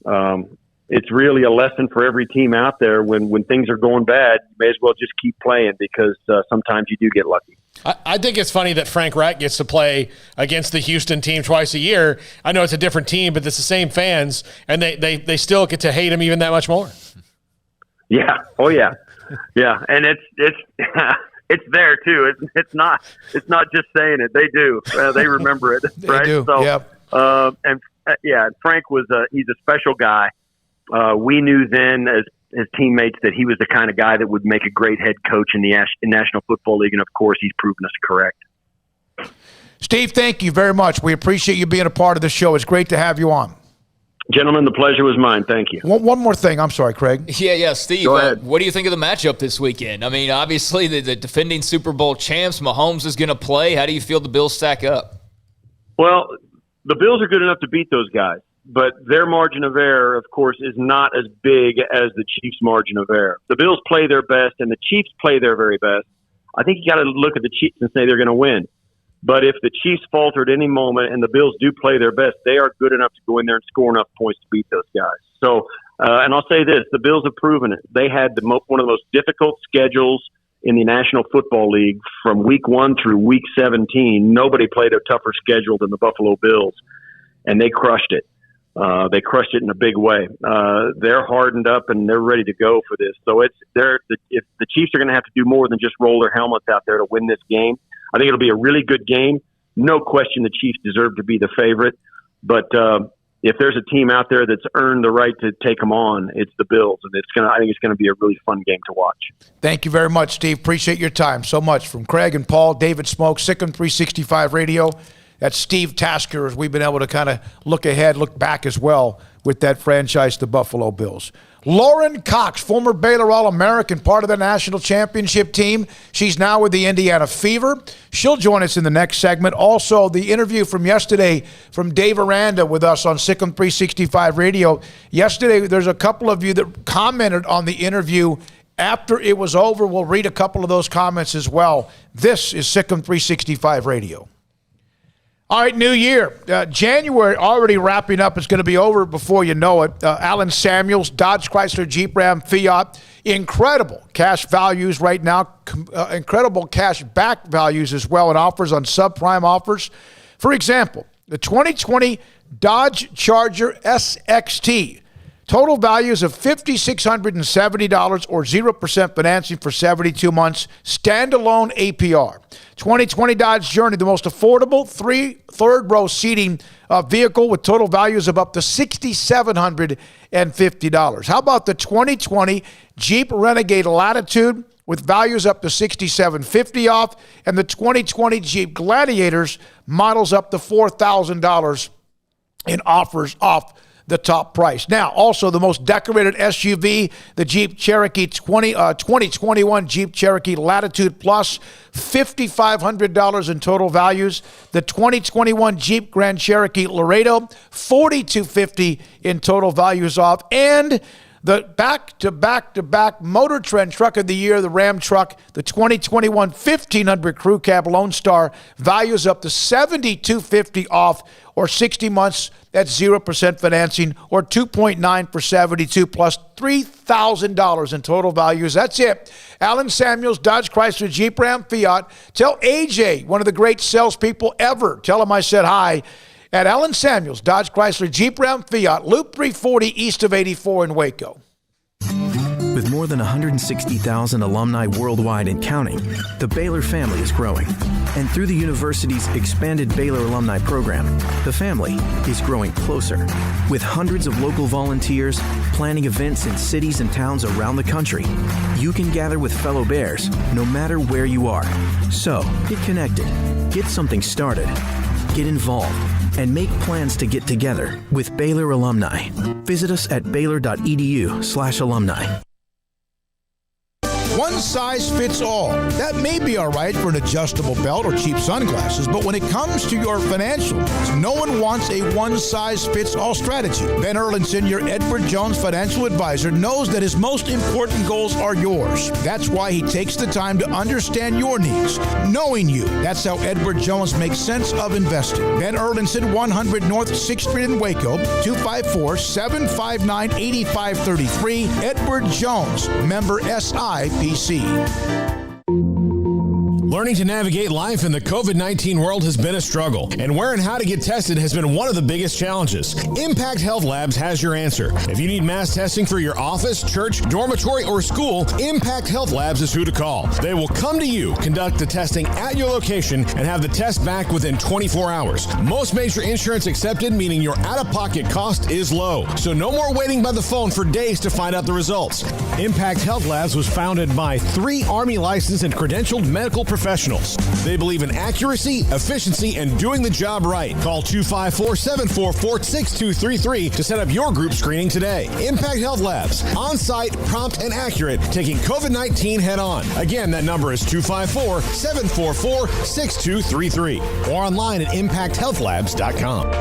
And it's really a lesson for every team out there. When things are going bad, you may as well just keep playing because sometimes you do get lucky. I think it's funny that Frank Reich gets to play against the Houston team twice a year. I know it's a different team, but it's the same fans, and they still get to hate him even that much more. Yeah. Oh, yeah. Yeah. And it's it's there too. It's not just saying it. They do. They remember it. Right. They do. So, yep. Frank he's a special guy. We knew then as teammates that he was the kind of guy that would make a great head coach in the National Football League. And of course, he's proven us correct. Steve, thank you very much. We appreciate you being a part of the show. It's great to have you on. Gentlemen, the pleasure was mine. Thank you. One more thing. I'm sorry, Craig. Yeah, Steve. Go ahead. What do you think of the matchup this weekend? I mean, obviously, the defending Super Bowl champs, Mahomes is going to play. How do you feel the Bills stack up? Well, the Bills are good enough to beat those guys, but their margin of error, of course, is not as big as the Chiefs' margin of error. The Bills play their best, and the Chiefs play their very best. I think you got to look at the Chiefs and say they're going to win. But if the Chiefs falter at any moment and the Bills do play their best, they are good enough to go in there and score enough points to beat those guys. So, and I'll say this, the Bills have proven it. They had one of the most difficult schedules in the National Football League from week 1 through week 17. Nobody played a tougher schedule than the Buffalo Bills, and they crushed it. They crushed it in a big way. They're hardened up and they're ready to go for this. So if the Chiefs are going to have to do more than just roll their helmets out there to win this game, I think it'll be a really good game. No question the Chiefs deserve to be the favorite. But if there's a team out there that's earned the right to take them on, it's the Bills. And I think it's going to be a really fun game to watch. Thank you very much, Steve. Appreciate your time so much. From Craig and Paul, David Smoak, SicEm365 Radio. That's Steve Tasker, as we've been able to kind of look ahead, look back as well with that franchise, the Buffalo Bills. Lauren Cox, former Baylor All-American, part of the national championship team. She's now with the Indiana Fever. She'll join us in the next segment. Also, the interview from yesterday from Dave Aranda with us on SicEm365 Radio. Yesterday, there's a couple of you that commented on the interview after it was over. We'll read a couple of those comments as well. This is SicEm365 Radio. All right, new year. January already wrapping up. It's going to be over before you know it. Alan Samuels, Dodge, Chrysler, Jeep, Ram, Fiat. Incredible cash values right now. Incredible cash back values as well, and offers on subprime offers. For example, the 2020 Dodge Charger SXT. Total values of $5,670 or 0% financing for 72 months. Standalone APR. 2020 Dodge Journey, the most affordable third-row seating vehicle with total values of up to $6,750. How about the 2020 Jeep Renegade Latitude with values up to $6,750 off, and the 2020 Jeep Gladiators models up to $4,000 in offers off the top price. Now, also the most decorated SUV, the Jeep Cherokee 2021 Jeep Cherokee Latitude Plus, $5,500 in total values. The 2021 Jeep Grand Cherokee Laredo, $4,250 in total values off. And the back-to-back Motor Trend Truck of the Year, the Ram truck, the 2021 1500 Crew Cab Lone Star, values up to $7,250 off, or 60 months at 0% financing, or 2.9 for 72 plus $3,000 in total values. That's it. Alan Samuels, Dodge, Chrysler, Jeep, Ram, Fiat. Tell AJ, one of the great salespeople ever, tell him I said hi. At Alan Samuels, Dodge, Chrysler, Jeep, Ram, Fiat, Loop 340 east of 84 in Waco. With more than 160,000 alumni worldwide and counting, the Baylor family is growing. And through the university's expanded Baylor alumni program, the family is growing closer. With hundreds of local volunteers planning events in cities and towns around the country, you can gather with fellow Bears no matter where you are. So, get connected, get something started, get involved, and make plans to get together with Baylor alumni. Visit us at baylor.edu/alumni. one size fits all. That may be all right for an adjustable belt or cheap sunglasses, but when it comes to your financial needs, no one wants a one size fits all strategy. Ben Erlinson, your Edward Jones financial advisor, knows that his most important goals are yours. That's why he takes the time to understand your needs, knowing you. That's how Edward Jones makes sense of investing. Ben Erlinson, 100 North 6th Street in Waco, 254-759-8533. Edward Jones, member SIPC. Learning to navigate life in the COVID-19 world has been a struggle, and where and how to get tested has been one of the biggest challenges. Impact Health Labs has your answer. If you need mass testing for your office, church, dormitory, or school, Impact Health Labs is who to call. They will come to you, conduct the testing at your location, and have the test back within 24 hours. Most major insurance accepted, meaning your out-of-pocket cost is low. So no more waiting by the phone for days to find out the results. Impact Health Labs was founded by 3 Army licensed and credentialed medical professionals. They believe in accuracy, efficiency, and doing the job right. Call 254-744-6233 to set up your group screening today. Impact Health Labs, on-site, prompt, and accurate, taking COVID-19 head-on. Again, that number is 254-744-6233 or online at impacthealthlabs.com.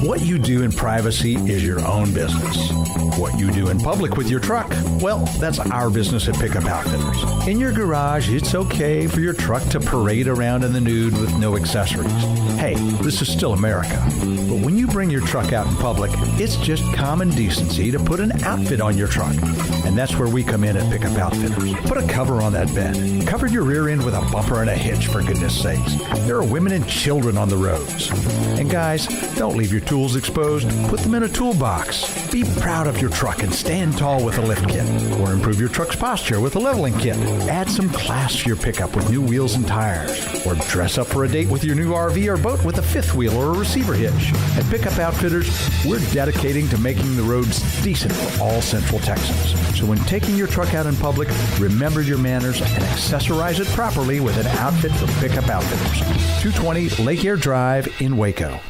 What you do in privacy is your own business. What you do in public with your truck, well, that's our business at Pickup Outfitters. In your garage, it's okay for your truck to parade around in the nude with no accessories. Hey, this is still America. But when you bring your truck out in public, it's just common decency to put an outfit on your truck. And that's where we come in at Pickup Outfitters. Put a cover on that bed. Cover your rear end with a bumper and a hitch, for goodness sakes. There are women and children on the roads. And guys, don't leave your tools exposed. Put them in a toolbox. Be proud of your truck and stand tall with a lift kit. Or improve your truck's posture with a leveling kit. Add some class to your pickup with new wheels and tires. Or dress up for a date with your new RV or boat with a fifth wheel or a receiver hitch. At Pickup Outfitters, we're dedicating to making the roads decent for all Central Texans. So when taking your truck out in public, remember your manners and accessorize it properly with an outfit from Pickup Outfitters. 220 Lake Air Drive in Waco.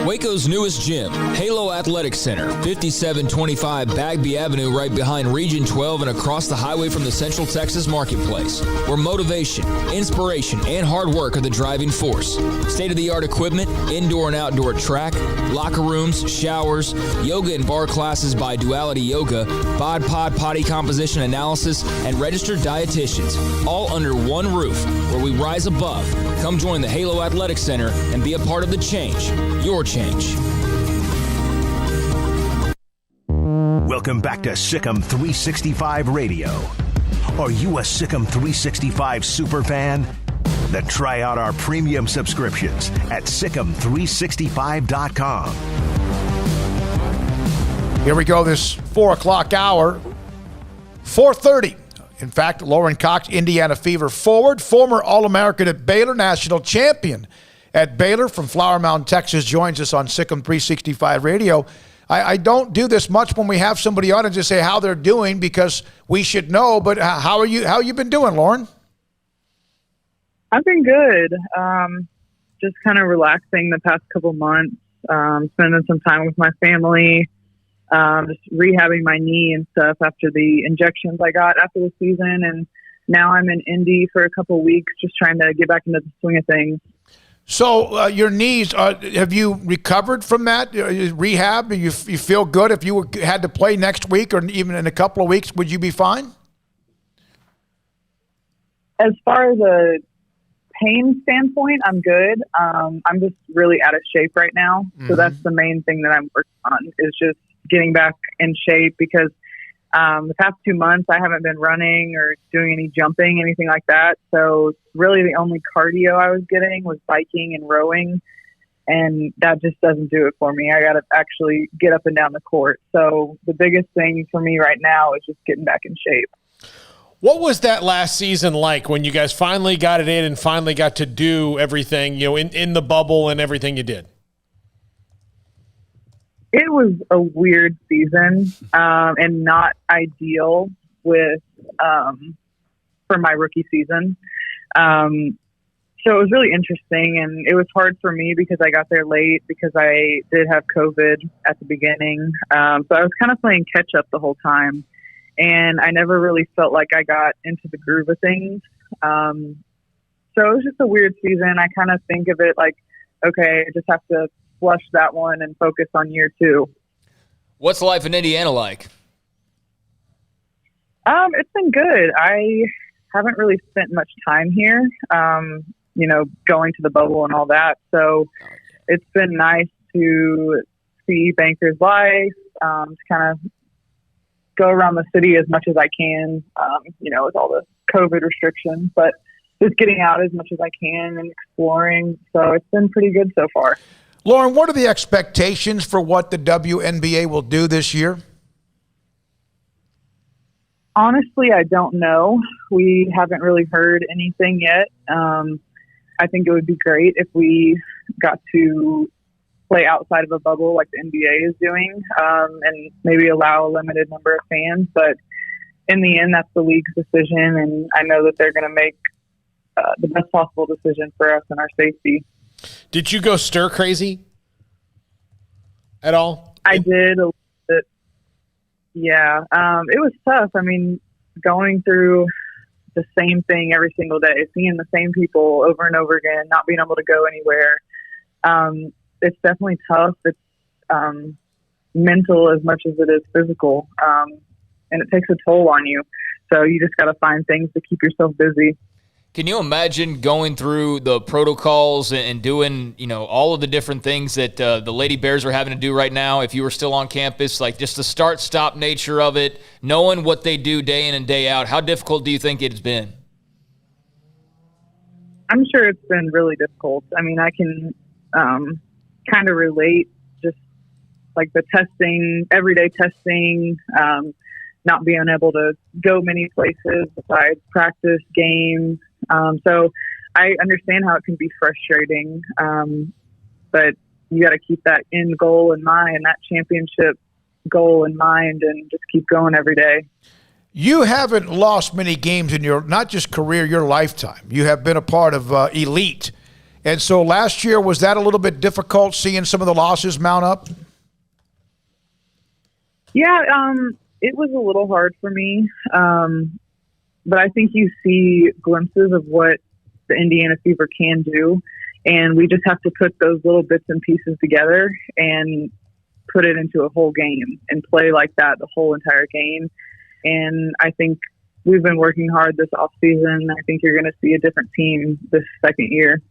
Waco's newest gym, Halo Athletic Center, 5725 Bagby Avenue, right behind Region 12 and across the highway from the Central Texas Marketplace, where motivation, inspiration, and hard work are the driving force. State-of-the-art equipment, indoor and outdoor track, locker rooms, showers, yoga and bar classes by Duality Yoga, Bod Pod potty composition analysis, and registered dietitians, all under one roof, where we rise above. Come join the Halo Athletic Center and be a part of the change. Your change. Welcome back to SicEm365 Radio. Are you a SicEm365 super fan? Then try out our premium subscriptions at SicEm365.com. Here we go, this 4 o'clock hour, 4:30. In fact, Lauren Cox, Indiana Fever forward, former All-American at Baylor, national champion at Baylor from Flower Mound, Texas, joins us on SicEm365 Radio. I don't do this much when we have somebody on and just say how they're doing because we should know, but how you been doing, Lauren? I've been good. Just kind of relaxing the past couple months, spending some time with my family, just rehabbing my knee and stuff after the injections I got after the season. And now I'm in Indy for a couple weeks, just trying to get back into the swing of things. So your knees, have you recovered from that rehab? You feel good? If you had to play next week or even in a couple of weeks, would you be fine? As far as a pain standpoint, I'm good. I'm just really out of shape right now. So that's the main thing that I'm working on is just getting back in shape because the past 2 months I haven't been running or doing any jumping, anything like that. So really the only cardio I was getting was biking and rowing, and that just doesn't do it for me. I got to actually get up and down the court. So the biggest thing for me right now is just getting back in shape. What was that last season like when you guys finally got it in and finally got to do everything, in the bubble and everything you did? It was a weird season and not ideal for my rookie season. So it was really interesting, and it was hard for me because I got there late because I did have COVID at the beginning. So I was kind of playing catch up the whole time. and I never really felt like I got into the groove of things. So it was just a weird season. I kind of think of it like, okay, I just have to flush that one and focus on year 2. What's life in Indiana like? It's been good. I haven't really spent much time here, going to the bubble and all that. So it's been nice to see Bankers Life, to kind of go around the city as much as I can, with all the COVID restrictions, but just getting out as much as I can and exploring. So it's been pretty good so far. Lauren, what are the expectations for what the WNBA will do this year? Honestly, I don't know. We haven't really heard anything yet. I think it would be great if we got to play outside of a bubble like the NBA is doing, and maybe allow a limited number of fans. But in the end, that's the league's decision, and I know that they're going to make the best possible decision for us and our safety. Did you go stir crazy at all? I did a little bit. Yeah. It was tough. I mean, going through the same thing every single day, seeing the same people over and over again, not being able to go anywhere. It's definitely tough. It's mental as much as it is physical. And it takes a toll on you. So you just got to find things to keep yourself busy. Can you imagine going through the protocols and doing, all of the different things that the Lady Bears are having to do right now if you were still on campus, like just the start-stop nature of it, knowing what they do day in and day out? How difficult do you think it's been? I'm sure it's been really difficult. I mean, I can kind of relate, just like the testing, everyday testing, not being able to go many places besides practice, games. So I understand how it can be frustrating, but you got to keep that end goal in mind, that championship goal in mind, and just keep going every day. You haven't lost many games in your, not just career, your lifetime. You have been a part of elite. And so last year, was that a little bit difficult seeing some of the losses mount up? Yeah, it was a little hard for me. But I think you see glimpses of what the Indiana Fever can do. And we just have to put those little bits and pieces together and put it into a whole game and play like that the whole entire game. And I think we've been working hard this offseason. I think you're going to see a different team this second year.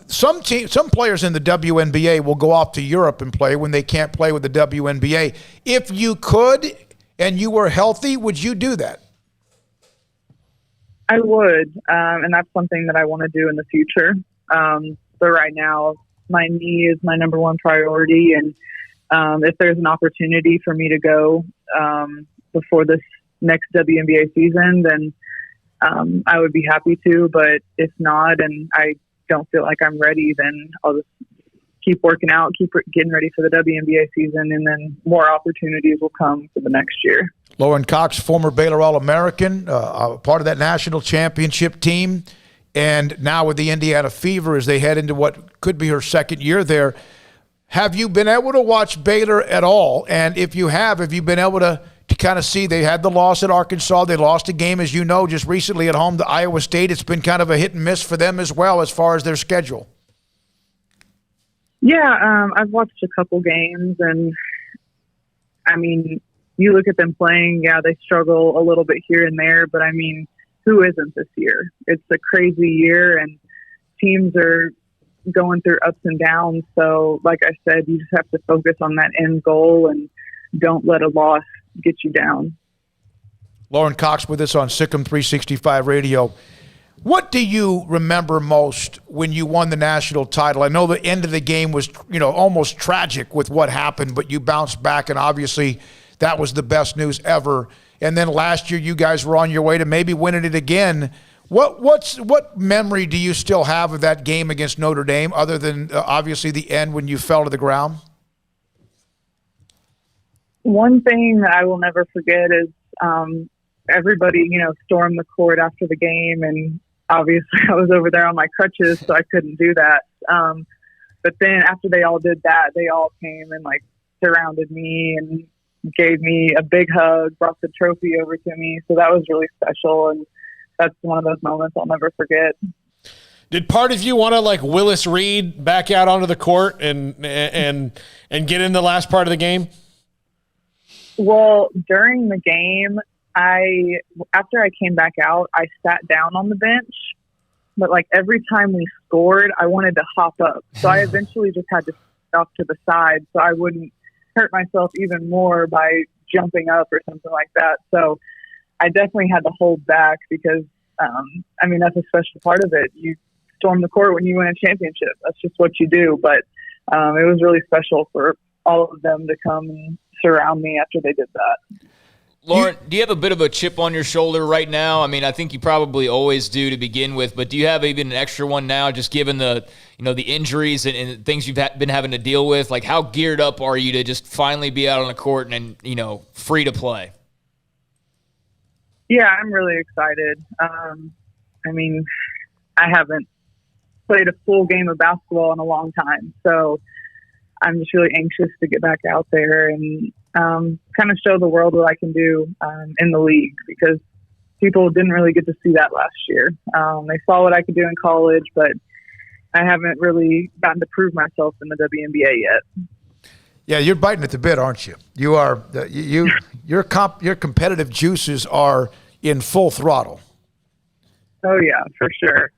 Some players in the WNBA will go off to Europe and play when they can't play with the WNBA. If you could and you were healthy, would you do that? I would, and that's something that I want to do in the future. But right now, my knee is my number one priority, and if there's an opportunity for me to go before this next WNBA season, then I would be happy to. But if not, and I don't feel like I'm ready, then I'll just keep working out, keep getting ready for the WNBA season, and then more opportunities will come for the next year. Lauren Cox, former Baylor All-American, part of that national championship team, and now with the Indiana Fever as they head into what could be her second year there. Have you been able to watch Baylor at all? And if you have you been able to kind of see they had the loss at Arkansas? They lost a game, as you know, just recently at home to Iowa State. It's been kind of a hit and miss for them as well as far as their schedule. Yeah, I've watched a couple games, and I mean, you look at them playing, yeah, they struggle a little bit here and there, but I mean, who isn't this year? It's a crazy year, and teams are going through ups and downs. So, like I said, you just have to focus on that end goal and don't let a loss get you down. Lauren Cox with us on SicEm365 Radio. What do you remember most when you won the national title? I know the end of the game was, almost tragic with what happened, but you bounced back, and obviously that was the best news ever. And then last year you guys were on your way to maybe winning it again. What memory do you still have of that game against Notre Dame, other than obviously the end when you fell to the ground? One thing that I will never forget is everybody, stormed the court after the game, and obviously I was over there on my crutches, so I couldn't do that. But then after they all did that, they all came and surrounded me, and gave me a big hug, brought the trophy over to me. So that was really special. And that's one of those moments I'll never forget. Did part of you want to like Willis Reed back out onto the court and get in the last part of the game? Well, during the game, after I came back out, I sat down on the bench, but like every time we scored, I wanted to hop up. So I eventually just had to sit off to the side so I wouldn't hurt myself even more by jumping up or something like that. So I definitely had to hold back because, I mean, that's a special part of it. You storm the court when you win a championship. That's just what you do. But it was really special for all of them to come and surround me after they did that. Lauren, do you have a bit of a chip on your shoulder right now? I mean, I think you probably always do to begin with, but do you have even an extra one now, just given the, the injuries and things you've been having to deal with? Like, how geared up are you to just finally be out on the court and free to play? Yeah, I'm really excited. I mean, I haven't played a full game of basketball in a long time, so I'm just really anxious to get back out there and kind of show the world what I can do in the league, because people didn't really get to see that last year. They saw what I could do in college, but I haven't really gotten to prove myself in the WNBA yet. Yeah, you're biting at the bit, aren't you? You are. Your competitive juices are in full throttle. Oh yeah, for sure.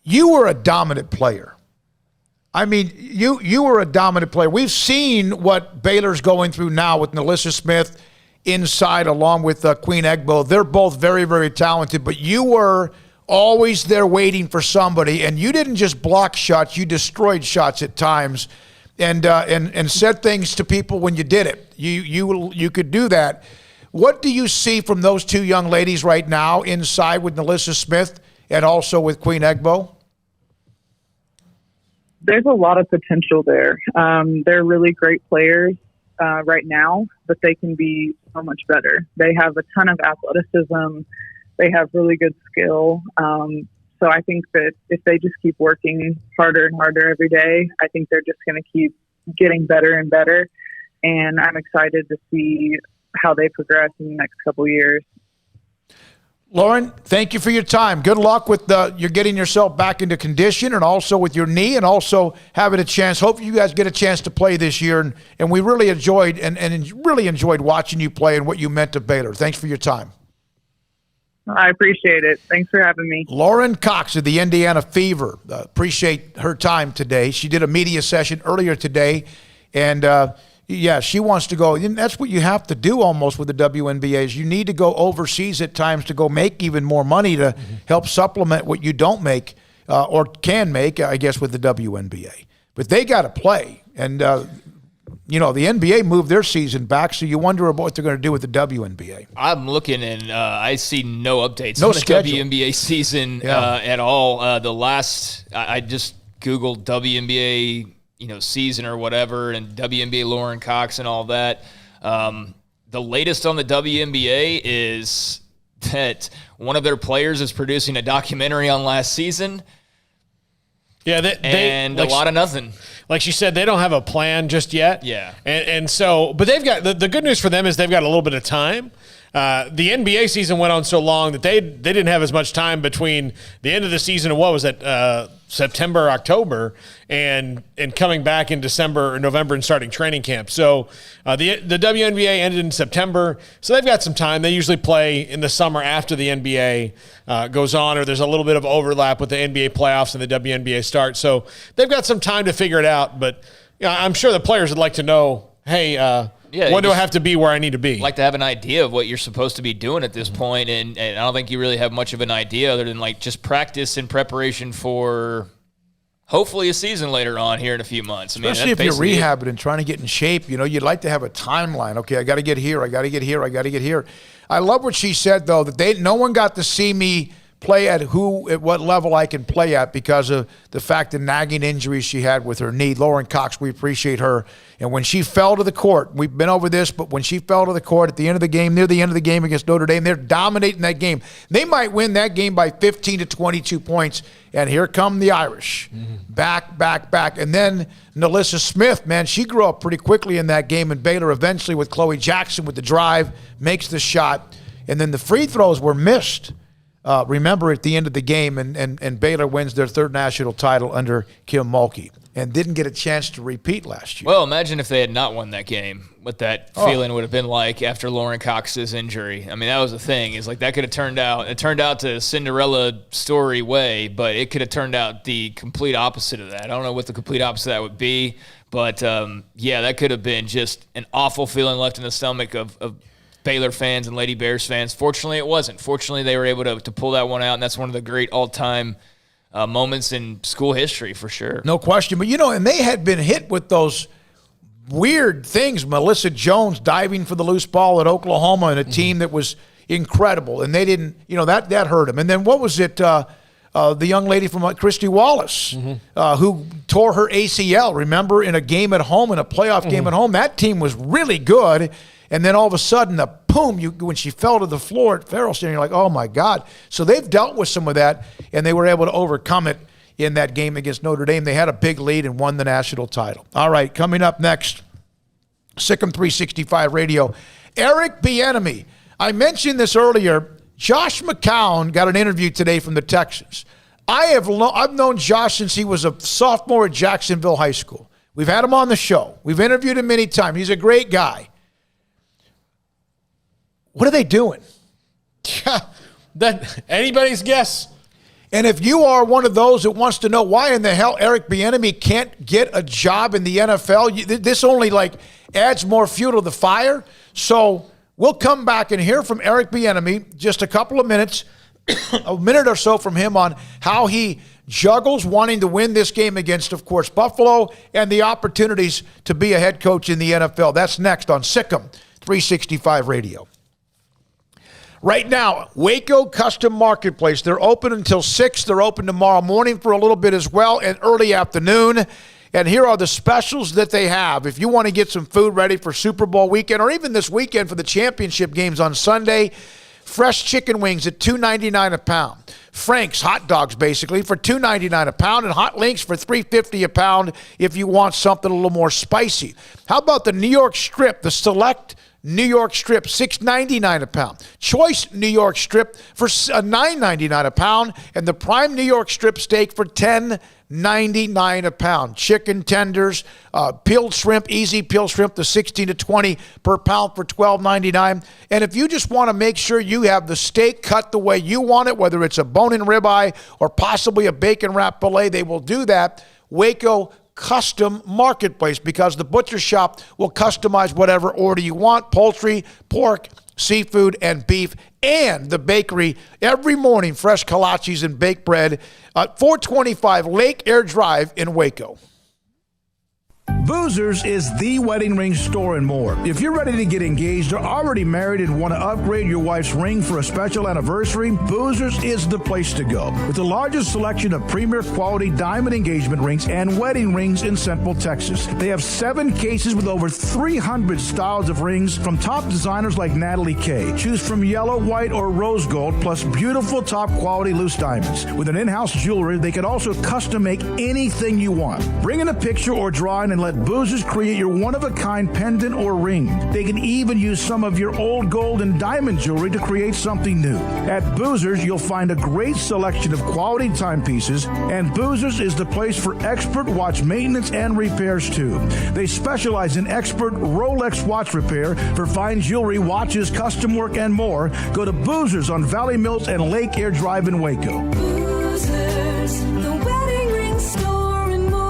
You were a dominant player. I mean, you were a dominant player. We've seen what Baylor's going through now with NaLyssa Smith inside along with Queen Egbo. They're both very, very talented, but you were always there waiting for somebody, and you didn't just block shots, you destroyed shots at times and said things to people when you did it. You could do that. What do you see from those two young ladies right now inside with NaLyssa Smith and also with Queen Egbo? There's a lot of potential there. They're really great players right now, but they can be so much better. They have a ton of athleticism. They have really good skill. So I think that if they just keep working harder and harder every day, I think they're just going to keep getting better and better. And I'm excited to see how they progress in the next couple of years. Lauren, thank you for your time. Good luck with you're getting yourself back into condition and also with your knee and also having a chance. Hope you guys get a chance to play this year. And we really enjoyed and really enjoyed watching you play and what you meant to Baylor. Thanks for your time. I appreciate it. Thanks for having me. Lauren Cox of the Indiana Fever. Appreciate her time today. She did a media session earlier today. And, yeah, she wants to go. And that's what you have to do almost with the WNBA is you need to go overseas at times to go make even more money to help supplement what you don't make or can make, I guess, with the WNBA. But they got to play. And, the NBA moved their season back, so you wonder what they're going to do with the WNBA. I'm looking, and I see no updates on the WNBA season at all. I just Googled WNBA season or whatever, and WNBA Lauren Cox and all that. The latest on the WNBA is that one of their players is producing a documentary on last season. Yeah, a lot of nothing. Like she said, they don't have a plan just yet. Yeah. And so, but they've got, the good news for them is they've got a little bit of time. The NBA season went on so long that they didn't have as much time between the end of the season and what was it, September, October, and coming back in December or November and starting training camp. So the WNBA ended in September, so they've got some time. They usually play in the summer after the NBA goes on, or there's a little bit of overlap with the NBA playoffs and the WNBA start. So they've got some time to figure it out, but I'm sure the players would like to know, hey, when do I have to be where I need to be? Like to have an idea of what you're supposed to be doing at this point, and I don't think you really have much of an idea other than like just practice in preparation for hopefully a season later on here in a few months. Especially if you're rehabbing and trying to get in shape, you'd like to have a timeline. Okay, I got to get here, I got to get here, I got to get here. I love what she said though, that no one got to see me play at what level I can play at because of the fact the nagging injuries she had with her knee. Lauren Cox, we appreciate her. And when she fell to the court, we've been over this, but when she fell to the court at the end of the game, near the end of the game against Notre Dame, they're dominating that game. They might win that game by 15 to 22 points, and here come the Irish. Back. And then Nalissa Smith, man, she grew up pretty quickly in that game, and Baylor eventually with Chloe Jackson with the drive, makes the shot, and then the free throws were missed. Remember at the end of the game, and Baylor wins their third national title under Kim Mulkey and didn't get a chance to repeat last year. Well, imagine if they had not won that game, what that feeling would have been like after Lauren Cox's injury. I mean, that was the thing. Is like that could have turned out. It turned out to Cinderella story way, but it could have turned out the complete opposite of that. I don't know what the complete opposite of that would be, but yeah, that could have been just an awful feeling left in the stomach of Baylor fans and Lady Bears fans. Fortunately, it wasn't. Fortunately, they were able to pull that one out, and that's one of the great all-time moments in school history for sure. No question. But, and they had been hit with those weird things. Melissa Jones diving for the loose ball at Oklahoma in a team that was incredible, and they didn't, that hurt them. And then what was it, the young lady from Christy Wallace who tore her ACL, remember, in a game at home, in a playoff game at home. That team was really good. And then all of a sudden, boom, when she fell to the floor at Farrell Stadium, you're like, oh, my God. So they've dealt with some of that, and they were able to overcome it in that game against Notre Dame. They had a big lead and won the national title. All right, coming up next, SicEm365 Radio. Eric Bieniemy. I mentioned this earlier. Josh McCown got an interview today from the Texans. I've known Josh since he was a sophomore at Jacksonville High School. We've had him on the show. We've interviewed him many times. He's a great guy. What are they doing? That anybody's guess. And if you are one of those that wants to know why in the hell Eric Bieniemy can't get a job in the NFL, this only adds more fuel to the fire. So we'll come back and hear from Eric Bieniemy just a couple of minutes, a minute or so from him on how he juggles wanting to win this game against, of course, Buffalo and the opportunities to be a head coach in the NFL. That's next on SicEm365 Radio. Right now, Waco Custom Marketplace, they're open until 6. They're open tomorrow morning for a little bit as well and early afternoon. And here are the specials that they have. If you want to get some food ready for Super Bowl weekend or even this weekend for the championship games on Sunday, fresh chicken wings at $2.99 a pound. Frank's hot dogs, basically, for $2.99 a pound, and hot links for $3.50 a pound if you want something a little more spicy. How about the New York Strip, the select New York Strip, $6.99 a pound. Choice New York Strip for $9.99 a pound, and the Prime New York Strip steak for $10.99 a pound. Chicken tenders, peeled shrimp, easy peeled shrimp, the 16 to 20 per pound for $12.99. And if you just want to make sure you have the steak cut the way you want it, whether it's a bone-in ribeye or possibly a bacon wrap filet, they will do that. Waco Custom Marketplace, because the butcher shop will customize whatever order you want: poultry, pork, seafood, and beef. And the bakery, every morning, fresh kolaches and baked bread at 425 Lake Air Drive in Waco. Boozers is the wedding ring store and more. If you're ready to get engaged or already married and want to upgrade your wife's ring for a special anniversary, Boozers is the place to go. With the largest selection of premier quality diamond engagement rings and wedding rings in Central Texas. They have 7 cases with over 300 styles of rings from top designers like Natalie Kay. Choose from yellow, white, or rose gold, plus beautiful top quality loose diamonds. With an in-house jewelry, they can also custom make anything you want. Bring in a picture or drawing and let Boozers create your one-of-a-kind pendant or ring. They can even use some of your old gold and diamond jewelry to create something new. At Boozers, you'll find a great selection of quality timepieces, and Boozers is the place for expert watch maintenance and repairs too. They specialize in expert Rolex watch repair for fine jewelry, watches, custom work, and more. Go to Boozers on Valley Mills and Lake Air Drive in Waco. Borz's, the wedding ring store and more.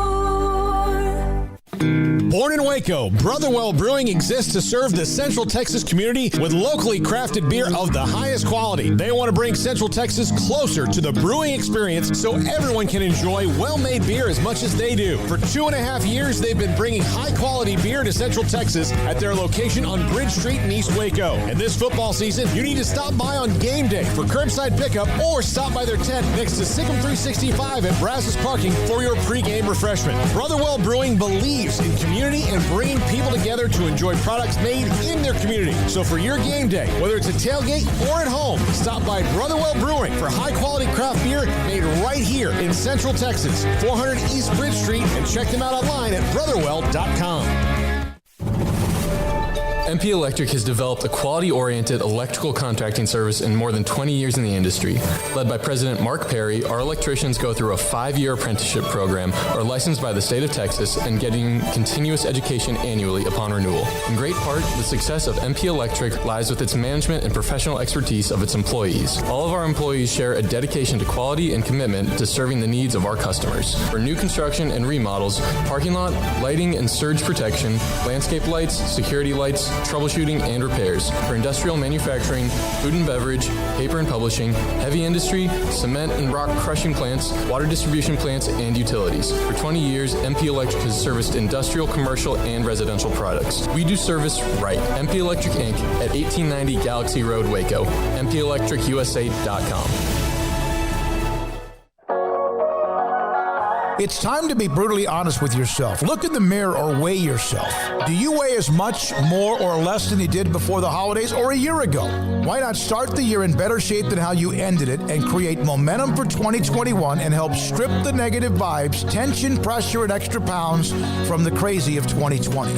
Born in Waco, Brotherwell Brewing exists to serve the Central Texas community with locally crafted beer of the highest quality. They want to bring Central Texas closer to the brewing experience so everyone can enjoy well-made beer as much as they do. For 2.5 years, they've been bringing high-quality beer to Central Texas at their location on Bridge Street in East Waco. And this football season, you need to stop by on game day for curbside pickup or stop by their tent next to SicEm365 at Brazos Parking for your pregame refreshment. Brotherwell Brewing believes in community and bringing people together to enjoy products made in their community. So for your game day, whether it's a tailgate or at home, stop by Brotherwell Brewing for high-quality craft beer made right here in Central Texas, 400 East Bridge Street, and check them out online at brotherwell.com. MP Electric has developed a quality-oriented electrical contracting service in more than 20 years in the industry. Led by President Mark Perry, our electricians go through a 5-year apprenticeship program, are licensed by the state of Texas, and getting continuous education annually upon renewal. In great part, the success of MP Electric lies with its management and professional expertise of its employees. All of our employees share a dedication to quality and commitment to serving the needs of our customers. For new construction and remodels, parking lot, lighting and surge protection, landscape lights, security lights, troubleshooting and repairs. For industrial manufacturing, food and beverage, paper and publishing, heavy industry, cement and rock crushing plants, water distribution plants, and utilities. For 20 years, MP Electric has serviced industrial, commercial, and residential products. We do service right. MP Electric Inc. at 1890 Galaxy Road, Waco. MPElectricUSA.com. It's time to be brutally honest with yourself. Look in the mirror or weigh yourself. Do you weigh as much, more, or less than you did before the holidays or a year ago? Why not start the year in better shape than how you ended it and create momentum for 2021 and help strip the negative vibes, tension, pressure, and extra pounds from the crazy of 2020?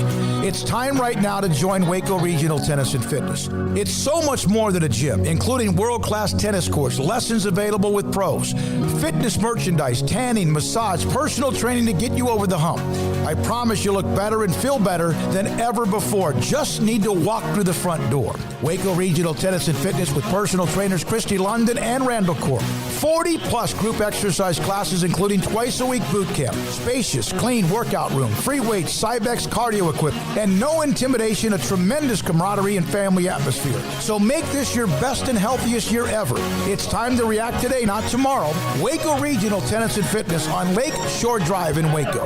It's time right now to join Waco Regional Tennis and Fitness. It's so much more than a gym, including world-class tennis courts, lessons available with pros, fitness merchandise, tanning, massage, personal training to get you over the hump. I promise you'll look better and feel better than ever before. Just need to walk through the front door. Waco Regional Tennis and Fitness with personal trainers Christy London and Randall Corp. 40-plus group exercise classes, including twice-a-week boot camp, spacious, clean workout room, free weights, Cybex cardio equipment, and no intimidation, a tremendous camaraderie and family atmosphere. So make this your best and healthiest year ever. It's time to react today, not tomorrow. Waco Regional Tennis and Fitness on Lake Shore Drive in Waco.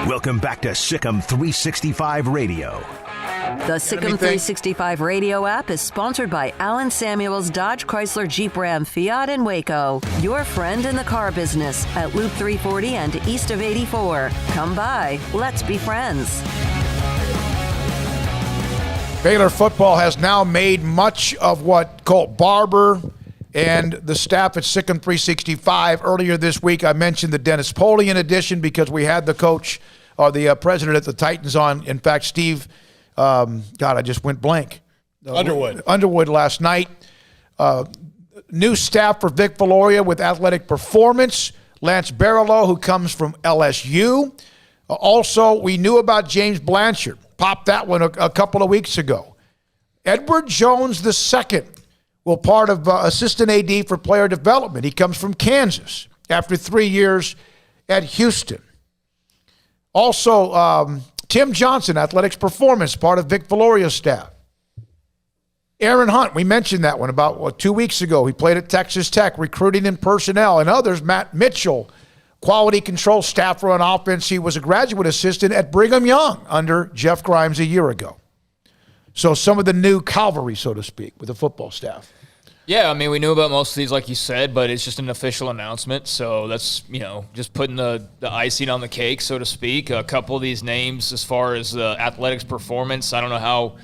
Welcome back to SicEm365 Radio. The SicEm365 Radio app is sponsored by Alan Samuels Dodge Chrysler Jeep Ram Fiat in Waco. Your friend in the car business at Loop 340 and east of 84. Come by. Let's be friends. Baylor football has now made much of what Colt Barber and the staff at SicEm365. Earlier this week, I mentioned the Dennis Polian edition because we had the coach or the president at the Titans on. In fact, Steve, I just went blank. Underwood last night. New staff for Vic Valoria with athletic performance. Lance Barlow, who comes from LSU. Also, we knew about James Blanchard. Popped that one a couple of weeks ago. Edward Jones II. Well, part of assistant AD for player development. He comes from Kansas after 3 years at Houston. Also, Tim Johnson, athletics performance, part of Vic Valoria's staff. Aaron Hunt, we mentioned that one about 2 weeks ago. He played at Texas Tech, recruiting and personnel. And others, Matt Mitchell, quality control staffer on offense. He was a graduate assistant at Brigham Young under Jeff Grimes a year ago. So some of the new cavalry, so to speak, with the football staff. Yeah, I mean, we knew about most of these, like you said, but it's just an official announcement. So that's, just putting the icing on the cake, so to speak. A couple of these names as far as athletics performance, I don't know how,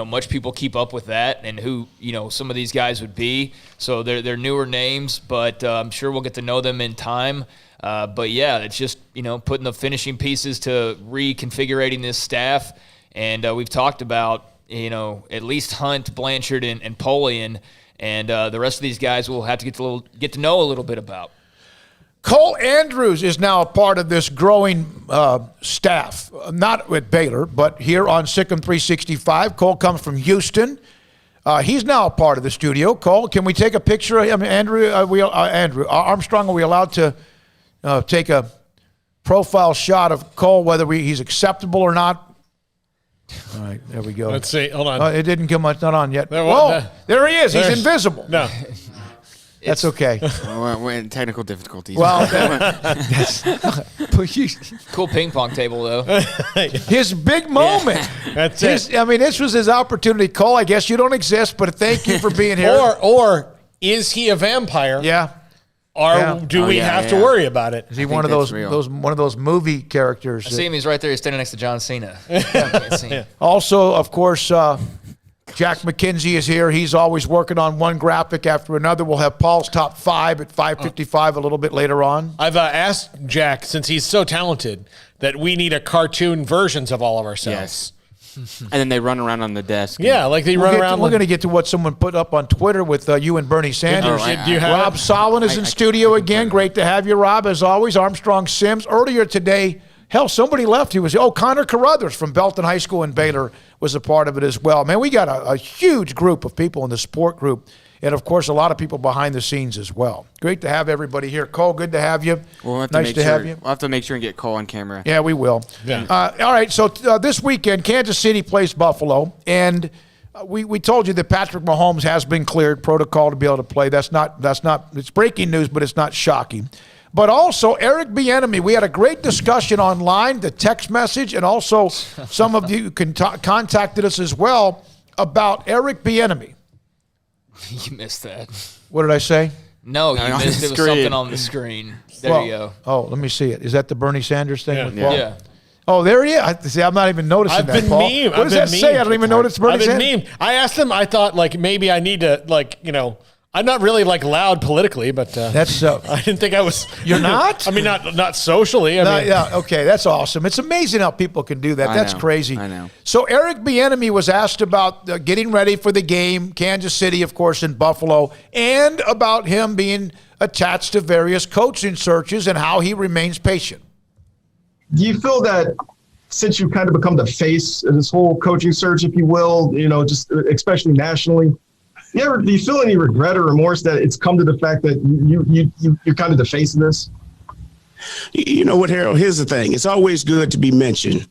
much people keep up with that and who, some of these guys would be. So they're newer names, but I'm sure we'll get to know them in time. But, yeah, it's just, putting the finishing pieces to reconfiguring this staff. And we've talked about, at least Hunt, Blanchard, and Polian, and the rest of these guys we'll have to get to know a little bit about. Cole Andrews is now a part of this growing staff, not at Baylor, but here on SicEm365. Cole comes from Houston. He's now a part of the studio. Cole, can we take a picture of him? Andrew Armstrong, are we allowed to take a profile shot of Cole, whether he's acceptable or not. All right, there we go. Let's see. Hold on. It didn't come on. Not on yet. There he is. He's invisible. No. That's okay. We're in technical difficulties. Well, cool ping pong table, though. His big moment. Yeah, that's it. I mean, this was his opportunity. Cole, I guess you don't exist, but thank you for being here. Or is he a vampire? Yeah. Or do we have to worry about it? Is he one of those movie characters? I see him. He's right there. He's standing next to John Cena. Also, of course, Jack McKenzie is here. He's always working on one graphic after another. We'll have Paul's top 5 at 5:55 a little bit later on. I've asked Jack, since he's so talented, that we need a cartoon versions of all of ourselves. Yes. And then they run around on the desk. Yeah, like they run around. We're going to get to what someone put up on Twitter with you and Bernie Sanders. Rob Solon is in studio again. Great to have you, Rob, as always. Armstrong Sims. Earlier today, hell, somebody left. He was Connor Carruthers from Belton High School in Baylor was a part of it as well. Man, we got a huge group of people in the support group. And, of course, a lot of people behind the scenes as well. Great to have everybody here. Cole, good to have you. Nice to have you. We'll have to make sure and get Cole on camera. Yeah, we will. Yeah. All right, so this weekend, Kansas City plays Buffalo. And we told you that Patrick Mahomes has been cleared, protocol to be able to play. That's not. It's breaking news, but it's not shocking. But also, Eric Bieniemy, we had a great discussion online, the text message, and also some of you contacted us as well about Eric Bieniemy. You missed that. What did I say? No, you missed it. Was something on the screen. There you go. Oh, let me see it. Is that the Bernie Sanders thing? Yeah. Oh, there he is. See, I'm not even noticing that, Paul. What does that say? I don't even know what it's Bernie Sanders. I've been memed. I asked him, I thought, maybe I need to, I'm not really loud politically, but that's I didn't think I was. You're not? I mean, not socially. Yeah, okay, that's awesome. It's amazing how people can do that. That's crazy. I know. So Eric Bieniemy was asked about getting ready for the game, Kansas City, of course, in Buffalo, and about him being attached to various coaching searches and how he remains patient. Do you feel that since you've kind of become the face of this whole coaching search, if you will, just especially nationally, do you feel any regret or remorse that it's come to the fact that you're kind of the face of this? You know what, Harold? Here's the thing. It's always good to be mentioned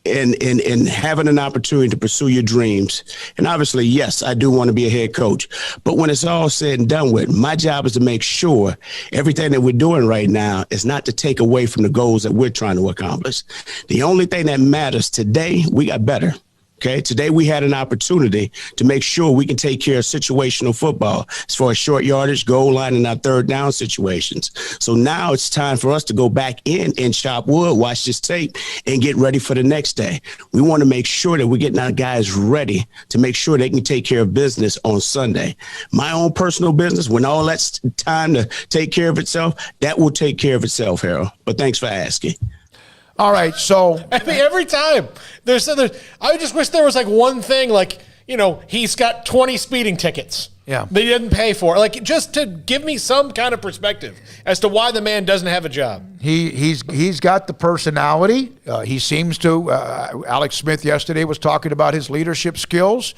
and having an opportunity to pursue your dreams. And obviously, yes, I do want to be a head coach. But when it's all said and done with, my job is to make sure everything that we're doing right now is not to take away from the goals that we're trying to accomplish. The only thing that matters today, we got better. Okay, today we had an opportunity to make sure we can take care of situational football as far as short yardage, goal line, and our third down situations. So now it's time for us to go back in and chop wood, watch this tape, and get ready for the next day. We want to make sure that we're getting our guys ready to make sure they can take care of business on Sunday. My own personal business, when all that's time to take care of itself, that will take care of itself, Harold. But thanks for asking. All right, so every time I just wish there was one thing, he's got 20 speeding tickets. Yeah, that he didn't pay for. Just to give me some kind of perspective as to why the man doesn't have a job. He's got the personality. He seems to. Alex Smith yesterday was talking about his leadership skills.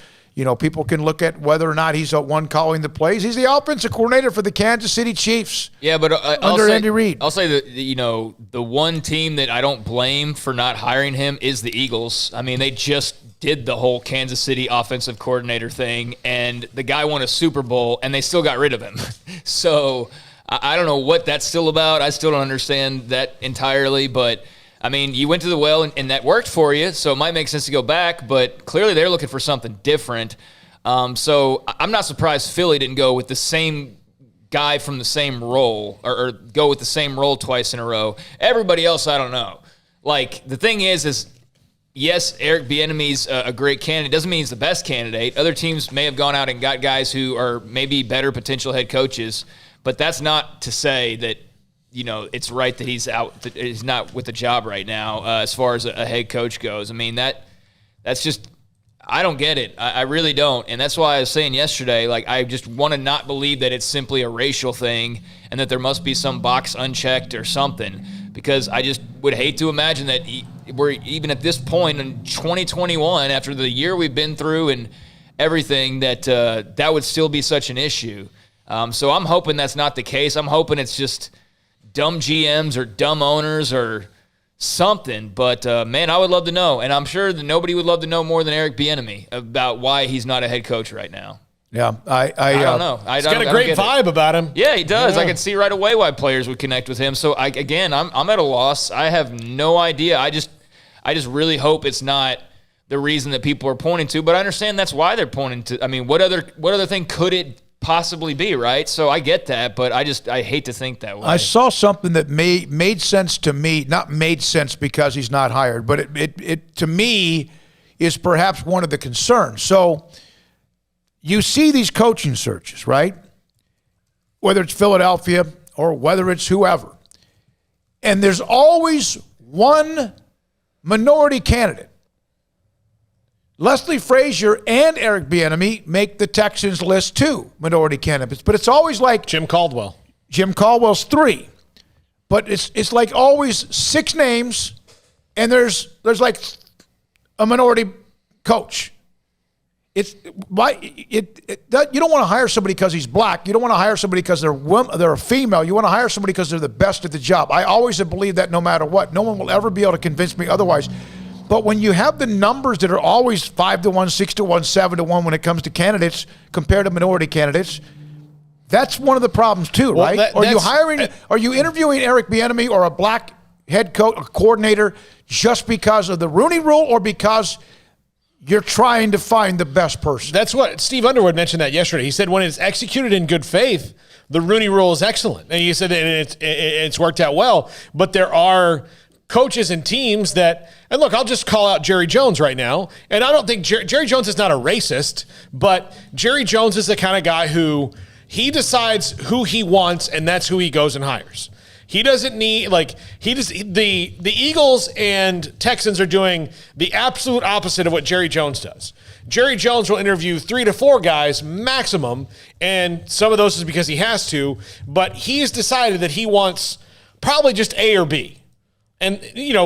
People can look at whether or not he's one calling the plays. He's the offensive coordinator for the Kansas City Chiefs. Yeah, but under Andy Reid. I'll say that the one team that I don't blame for not hiring him is the Eagles. I mean, they just did the whole Kansas City offensive coordinator thing, and the guy won a Super Bowl, and they still got rid of him. So I don't know what that's still about. I still don't understand that entirely, but I mean, you went to the well and that worked for you, so it might make sense to go back, but clearly they're looking for something different. So I'm not surprised Philly didn't go with the same guy from the same role or go with the same role twice in a row. Everybody else, I don't know. The thing is yes, Eric Bieniemy's a great candidate. Doesn't mean he's the best candidate. Other teams may have gone out and got guys who are maybe better potential head coaches, but that's not to say that it's right that he's out. That he's not with the job right now as far as a head coach goes. I mean, that's just I don't get it. I really don't. And that's why I was saying yesterday, I just want to not believe that it's simply a racial thing and that there must be some box unchecked or something, because I just would hate to imagine that we're even at this point in 2021, after the year we've been through and everything, that that would still be such an issue. So I'm hoping that's not the case. I'm hoping it's just dumb GMs or dumb owners or something. But, man, I would love to know. And I'm sure that nobody would love to know more than Eric Bieniemy about why he's not a head coach right now. Yeah, I don't know. He's got a great vibe about him. Yeah, he does. Yeah. I can see right away why players would connect with him. So, I'm at a loss. I have no idea. I just really hope it's not the reason that people are pointing to. But I understand that's why they're pointing to. I mean, what other thing could it possibly be, right? So I get that, but I hate to think that way. I saw something that made sense to me. Not made sense because he's not hired, but it to me is perhaps one of the concerns. So you see these coaching searches, right? Whether it's Philadelphia or whether it's whoever. And there's always one minority candidate. Leslie Frazier and Eric Bieniemy make the Texans list too, minority candidates. But it's always like Jim Caldwell. Jim Caldwell's 3. But it's like always 6 names, and there's like a minority coach. You don't want to hire somebody because he's black. You don't want to hire somebody because they're a female. You want to hire somebody because they're the best at the job. I always have believed that no matter what. No one will ever be able to convince me otherwise. But when you have the numbers that are always 5-1, 6-1, 7-1 when it comes to candidates compared to minority candidates, that's one of the problems too, right? Are you interviewing Eric Bieniemy or a black head coach, a coordinator, just because of the Rooney Rule or because you're trying to find the best person? That's what Steve Underwood mentioned that yesterday. He said when it's executed in good faith, the Rooney Rule is excellent. And he said that it's worked out well. But there are coaches and teams that, and look, I'll just call out Jerry Jones right now. And I don't think Jerry Jones is not a racist, but Jerry Jones is the kind of guy who he decides who he wants, and that's who he goes and hires. He doesn't need, the Eagles and Texans are doing the absolute opposite of what Jerry Jones does. Jerry Jones will interview 3 to 4 guys maximum, and some of those is because he has to, but he's decided that he wants probably just A or B. And,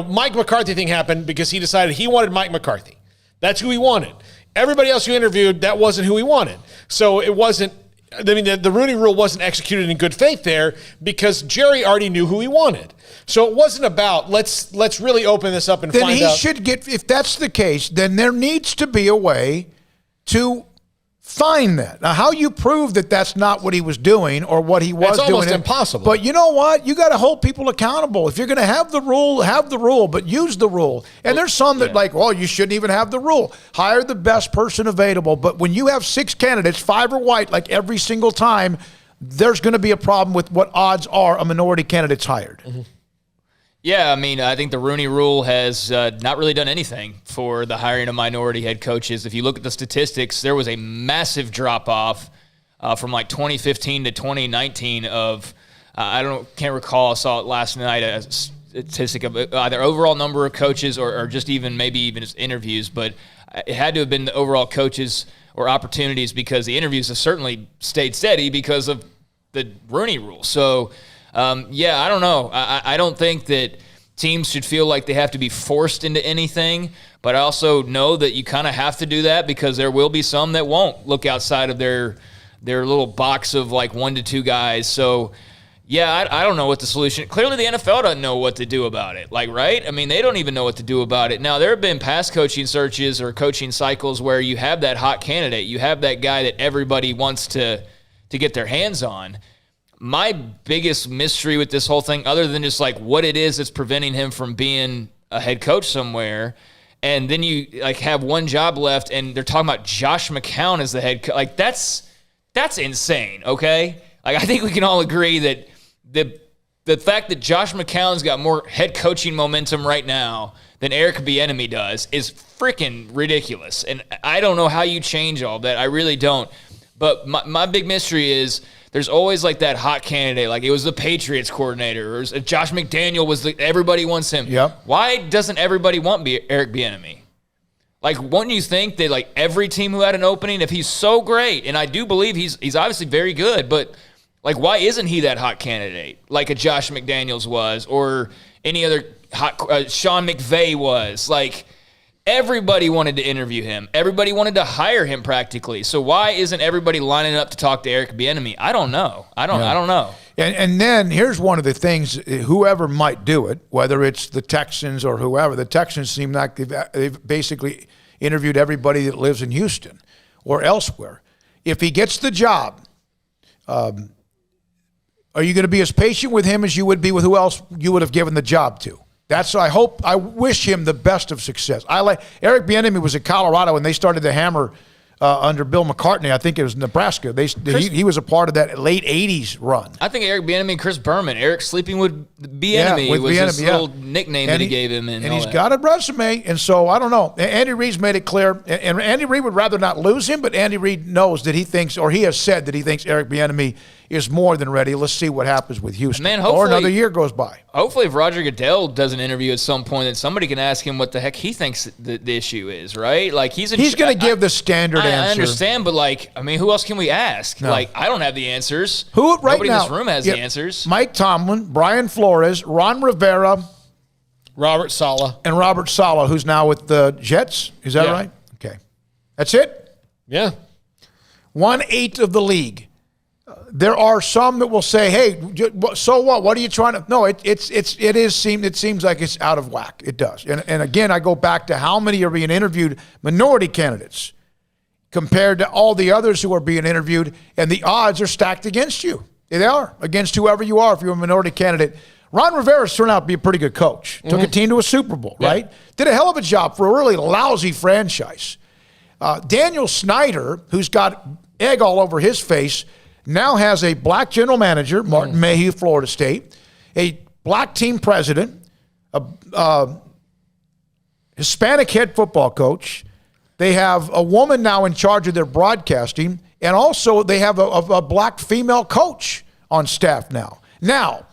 Mike McCarthy thing happened because he decided he wanted Mike McCarthy. That's who he wanted. Everybody else who interviewed, that wasn't who he wanted. So it wasn't, the Rooney Rule wasn't executed in good faith there because Jerry already knew who he wanted. So it wasn't about, let's really open this up and then find out. Then he should get, if that's the case, then there needs to be a way to find that. Now, how you prove that that's not what he was doing or what he was doing. It's almost impossible. But you know what? You got to hold people accountable. If you're going to have the rule, but use the rule. And there's some that you shouldn't even have the rule. Hire the best person available. But when you have 6 candidates, 5 are white, like every single time, there's going to be a problem with what odds are a minority candidate's hired. Mm-hmm. Yeah, I think the Rooney Rule has not really done anything for the hiring of minority head coaches. If you look at the statistics, there was a massive drop-off from 2015 to 2019 of, can't recall, I saw it last night, a statistic of either overall number of coaches or just even just interviews, but it had to have been the overall coaches or opportunities because the interviews have certainly stayed steady because of the Rooney Rule. So, I don't know. I don't think that teams should feel like they have to be forced into anything, but I also know that you kind of have to do that because there will be some that won't look outside of their little box of 1 to 2 guys. So, I don't know what the solution. Clearly, the NFL doesn't know what to do about it. Right? They don't even know what to do about it. Now, there have been past coaching searches or coaching cycles where you have that hot candidate. You have that guy that everybody wants to get their hands on. My biggest mystery with this whole thing, other than just what it is that's preventing him from being a head coach somewhere, and then you have one job left, and they're talking about Josh McCown as the head coach. That's insane. Okay, I think we can all agree that the fact that Josh McCown's got more head coaching momentum right now than Eric Bieniemy does is freaking ridiculous, and I don't know how you change all that. I really don't. But my big mystery is, there's always that hot candidate, it was the Patriots coordinator, or Josh McDaniel was everybody wants him. Yep. Why doesn't everybody want Eric Bieniemy? Wouldn't you think that every team who had an opening, if he's so great, and I do believe he's obviously very good, but why isn't he that hot candidate like a Josh McDaniels was, or any other hot Sean McVay was? Everybody wanted to interview him. Everybody wanted to hire him practically. So why isn't everybody lining up to talk to Eric Bieniemy? I don't know. I don't know. And then here's one of the things, whoever might do it, whether it's the Texans or whoever, the Texans seem like they've basically interviewed everybody that lives in Houston or elsewhere. If he gets the job, are you going to be as patient with him as you would be with who else you would have given the job to? I wish him the best of success. Eric Bieniemy was at Colorado and they started to hammer under Bill McCartney. I think it was Nebraska. He was a part of that late 80s run. I think Eric Bieniemy and Chris Berman. Eric sleeping with Bieniemy was his little nickname that he gave him. And he's got a resume, and so I don't know. Andy Reid's made it clear, and Andy Reid would rather not lose him, but Andy Reid knows that he thinks, or he has said that he thinks Eric Bieniemy is more than ready. Let's see what happens with Houston. Man, or another year goes by. Hopefully, if Roger Goodell does an interview at some point, that somebody can ask him what the heck he thinks the issue is, right? Like he's going to give the standard answer. I understand, but who else can we ask? No. Like, I don't have the answers. Nobody in this room has the answers. Mike Tomlin, Brian Flores, Ron Rivera, Robert Saleh, who's now with the Jets. Is that right? Okay, that's it. Yeah, 1/8 of the league. There are some that will say, "Hey, so what? What are you trying to?" No, it seems like it's out of whack. It does, and again, I go back to how many are being interviewed, minority candidates, compared to all the others who are being interviewed, and the odds are stacked against you. They are against whoever you are if you're a minority candidate. Ron Rivera's turned out to be a pretty good coach. Took a team to a Super Bowl, right? Did a hell of a job for a really lousy franchise. Daniel Snyder, who's got egg all over his face, now has a black general manager, Martin Mayhew, Florida State, a black team president, a Hispanic head football coach. They have a woman now in charge of their broadcasting, and also they have a black female coach on staff now. Now,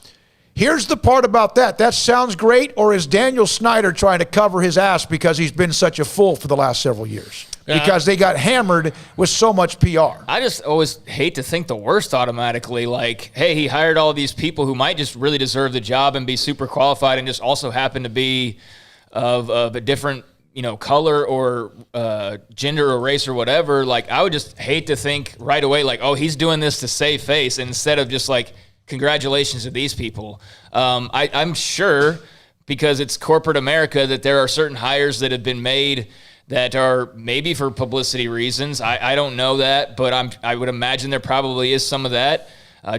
here's the part about that. That sounds great, or is Daniel Snyder trying to cover his ass because he's been such a fool for the last several years? Because they got hammered with so much PR. I just always hate to think the worst automatically. Like, hey, he hired all these people who might just really deserve the job and be super qualified and just also happen to be of a different, color or gender or race or whatever. Like, I would just hate to think right away, like, oh, he's doing this to save face, instead of just like, congratulations to these people. I'm sure, because it's corporate America, that there are certain hires that have been made that are maybe for publicity reasons. I don't know that, but I would imagine there probably is some of that,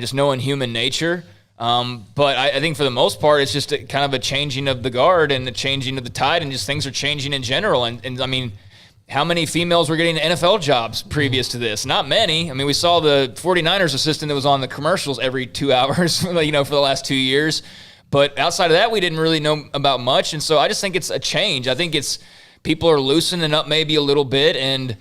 just knowing human nature. But I think for the most part, it's just kind of a changing of the guard and the changing of the tide, and just things are changing in general. And I mean, how many females were getting NFL jobs previous to this? Not many. I mean, we saw the 49ers assistant that was on the commercials every 2 hours, for the last 2 years. But outside of that, we didn't really know about much. And so I just think it's a change. I think people are loosening up maybe a little bit, and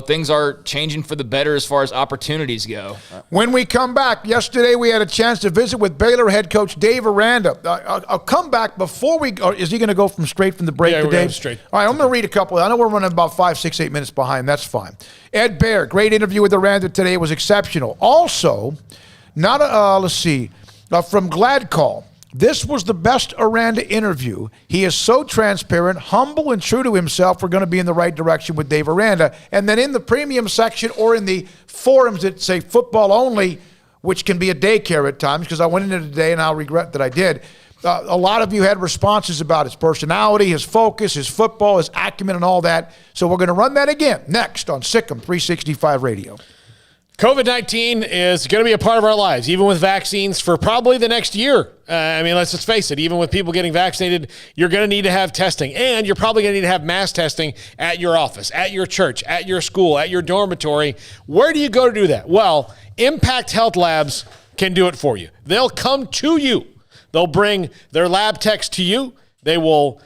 things are changing for the better as far as opportunities go. When we come back, yesterday we had a chance to visit with Baylor head coach Dave Aranda. I'll come back before or is he going to go straight from the break to Dave? Straight. All right, I'm going to read a couple. I know we're running about 5, 6, 8 minutes behind. That's fine. Ed Baer, great interview with Aranda today. It was exceptional. Also, from Glad Call. This was the best Aranda interview. He is so transparent, humble, and true to himself. We're going to be in the right direction with Dave Aranda. And then in the premium section or in the forums that say football only, which can be a daycare at times, because I went into it today and I'll regret that I did. A lot of you had responses about his personality, his focus, his football, his acumen, and all that. So we're going to run that again next on SicEm365 Radio. COVID-19 is going to be a part of our lives, even with vaccines, for probably the next year. Let's just face it, even with people getting vaccinated, you're going to need to have testing, and you're probably going to need to have mass testing at your office, at your church, at your school, at your dormitory. Where do you go to do that? Well, Impact Health Labs can do it for you. They'll come to you. They'll bring their lab techs to you. They will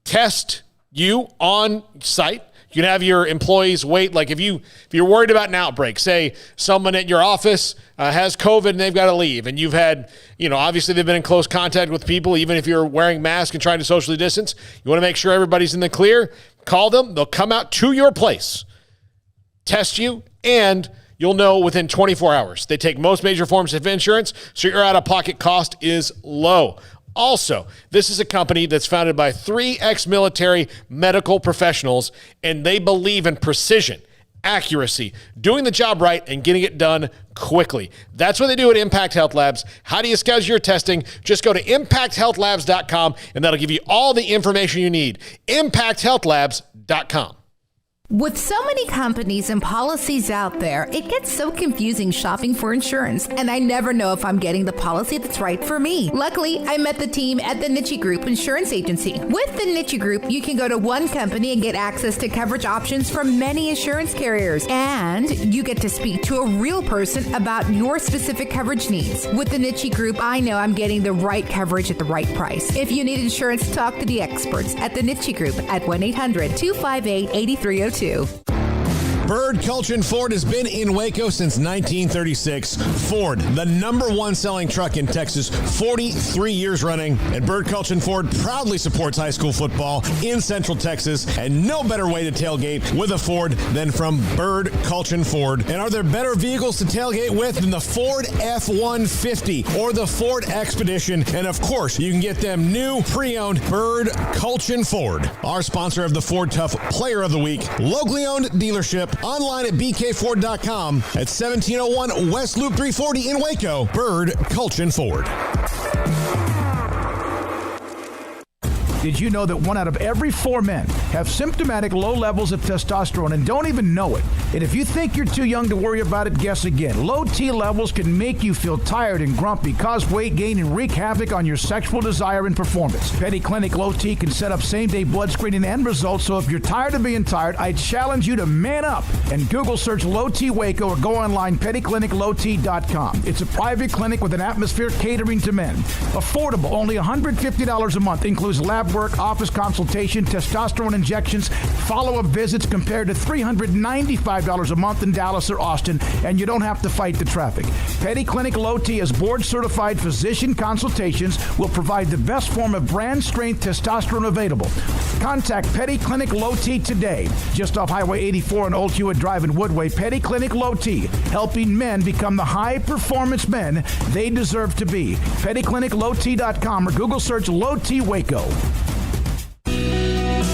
test you on site. You can have your employees wait. Like if you're worried about an outbreak, say someone at your office has COVID and they've got to leave, and you've had, obviously they've been in close contact with people, even if you're wearing masks and trying to socially distance, you want to make sure everybody's in the clear. Call them. They'll come out to your place, test you, and you'll know within 24 hours. They take most major forms of insurance, so your out-of-pocket cost is low. Also, this is a company that's founded by 3 ex-military medical professionals, and they believe in precision, accuracy, doing the job right, and getting it done quickly. That's what they do at Impact Health Labs. How do you schedule your testing? Just go to impacthealthlabs.com, and that'll give you all the information you need. impacthealthlabs.com. With so many companies and policies out there, it gets so confusing shopping for insurance, and I never know if I'm getting the policy that's right for me. Luckily, I met the team at the Niche Group Insurance Agency. With the Niche Group, you can go to one company and get access to coverage options from many insurance carriers, and you get to speak to a real person about your specific coverage needs. With the Niche Group, I know I'm getting the right coverage at the right price. If you need insurance, talk to the experts at the Niche Group at 1-800-258-8302. Bird Culchin Ford has been in Waco since 1936. Ford, the #1 selling truck in Texas, 43 years running. And Bird Culchin Ford proudly supports high school football in Central Texas. And no better way to tailgate with a Ford than from Bird Culchin Ford. And are there better vehicles to tailgate with than the Ford F-150 or the Ford Expedition? And of course, you can get them new, pre-owned Bird Culchin Ford. Our sponsor of the Ford Tough Player of the Week, locally owned dealership. Online at bkford.com at 1701 West Loop 340 in Waco. Bird Culchin Ford. Did you know that 1 out of every 4 men have symptomatic low levels of testosterone and don't even know it? And if you think you're too young to worry about it, guess again. Low T levels can make you feel tired and grumpy, cause weight gain, and wreak havoc on your sexual desire and performance. Petty Clinic Low T can set up same-day blood screening and results, so if you're tired of being tired, I challenge you to man up and Google search Low T Waco or go online pettycliniclowt.com. It's a private clinic with an atmosphere catering to men. Affordable, only $150 a month, includes lab work, office consultation, testosterone injections, follow-up visits compared to $395 a month in Dallas or Austin, and you don't have to fight the traffic. Petty Clinic Low T as board-certified physician consultations will provide the best form of brand-strength testosterone available. Contact Petty Clinic Low T today, just off Highway 84 and Old Hewitt Drive in Woodway. Petty Clinic Low T, helping men become the high-performance men they deserve to be. PettyClinicLowT.com or Google search Low T Waco.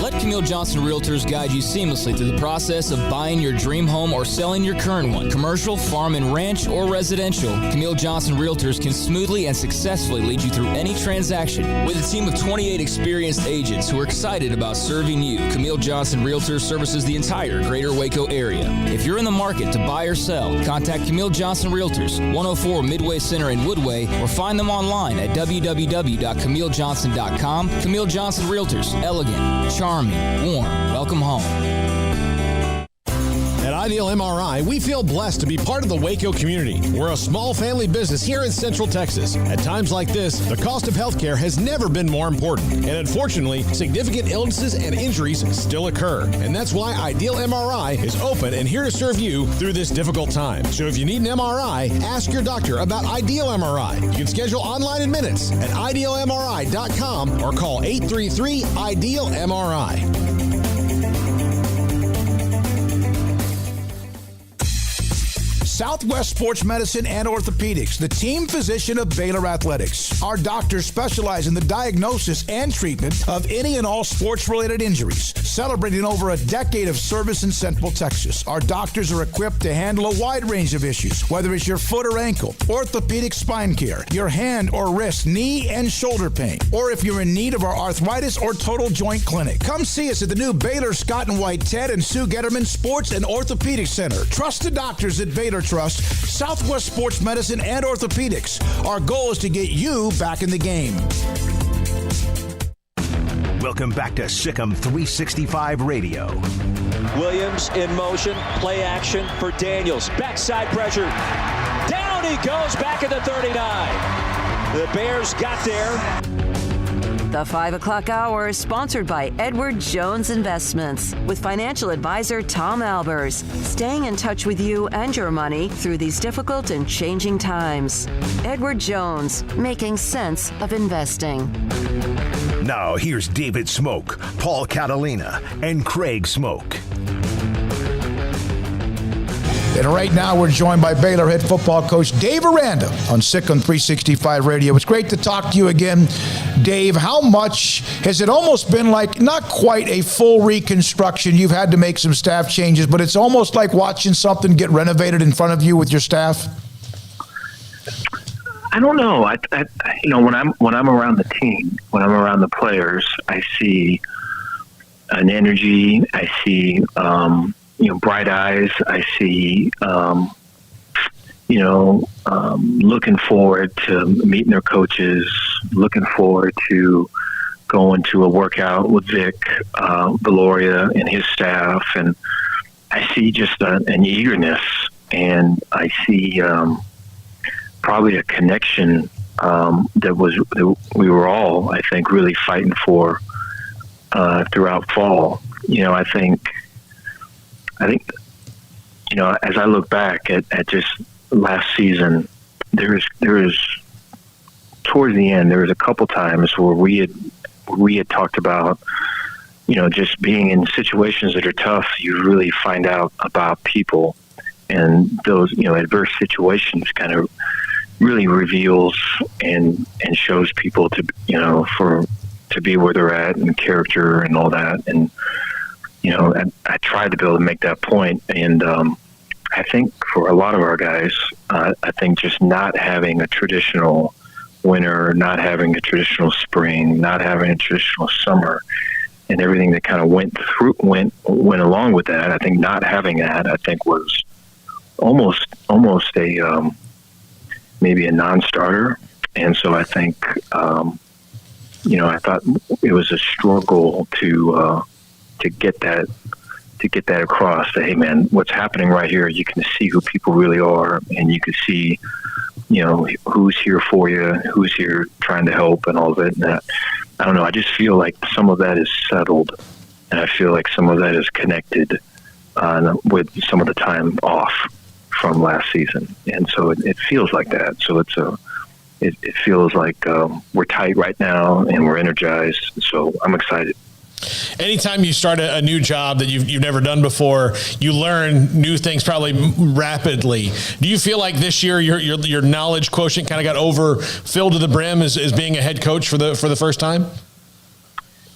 Let Camille Johnson Realtors guide you seamlessly through the process of buying your dream home or selling your current one. Commercial, farm and ranch, or residential, Camille Johnson Realtors can smoothly and successfully lead you through any transaction. With a team of 28 experienced agents who are excited about serving you, Camille Johnson Realtors services the entire greater Waco area. If you're in the market to buy or sell, contact Camille Johnson Realtors, 104 Midway Center in Woodway, or find them online at www.camillejohnson.com. Camille Johnson Realtors, elegant, charming, warm. Welcome home. At Ideal MRI, we feel blessed to be part of the Waco community. We're a small family business here in Central Texas. At times like this, the cost of healthcare has never been more important. And unfortunately, significant illnesses and injuries still occur. And that's why Ideal MRI is open and here to serve you through this difficult time. So if you need an MRI, ask your doctor about Ideal MRI. You can schedule online in minutes at idealmri.com or call 833-IDEAL-MRI. Southwest Sports Medicine and Orthopedics, the team physician of Baylor Athletics. Our doctors specialize in the diagnosis and treatment of any and all sports-related injuries. Celebrating over a decade of service in Central Texas, our doctors are equipped to handle a wide range of issues, whether it's your foot or ankle, orthopedic spine care, your hand or wrist, knee and shoulder pain, or if you're in need of our arthritis or total joint clinic. Come see us at the new Baylor Scott and White Ted and Sue Getterman Sports and Orthopedic Center. Trusted doctors at Baylor Trust, Southwest Sports Medicine and Orthopedics. Our goal is to get you back in the game. Welcome back to SicEm365 Radio. Williams in motion, play action for Daniels. Backside pressure. Down he goes, back at the 39. The Bears got there. The 5 o'clock hour is sponsored by Edward Jones Investments with financial advisor Tom Albers, staying in touch with you and your money through these difficult and changing times. Edward Jones, making sense of investing. Now here's David Smoak, Paul Catalina, and Craig Smoak. And right now we're joined by Baylor head football coach Dave Aranda on SicEm365 Radio. It's great to talk to you again. Dave, how much has it almost been like not quite a full reconstruction? You've had to make some staff changes, but it's almost like watching something get renovated in front of you with your staff. I don't know. I when I'm around the team, when I'm around the players, I see an energy. I see bright eyes. I see looking forward to meeting their coaches, looking forward to going to a workout with Vic Valoria and his staff, and I see just an eagerness, and I see probably a connection that we were all, I think, really fighting for throughout fall. I think as I look back at just last season, there is towards the end, there was a couple times where we had talked about, just being in situations that are tough. You really find out about people, and those, adverse situations kind of really reveals and shows people to be where they're at, and character and all that. And, I tried to be able to make that point. And, I think for a lot of our guys, I think just not having a traditional winter, not having a traditional spring, not having a traditional summer, and everything that kind of went along with that, I think not having that, I think was almost a maybe a non-starter. And so I think I thought it was a struggle to get that across. That, hey man, what's happening right here? You can see who people really are, and you can see, who's here for you, who's here trying to help, and all of it. And I don't know. I just feel like some of that is settled, and I feel like some of that is connected with some of the time off from last season, and so it feels like that. So it feels like we're tight right now, and we're energized. So I'm excited. Anytime you start a new job that you've never done before, you learn new things probably rapidly. Do you feel like this year your knowledge quotient kind of got filled to the brim as being a head coach for the first time?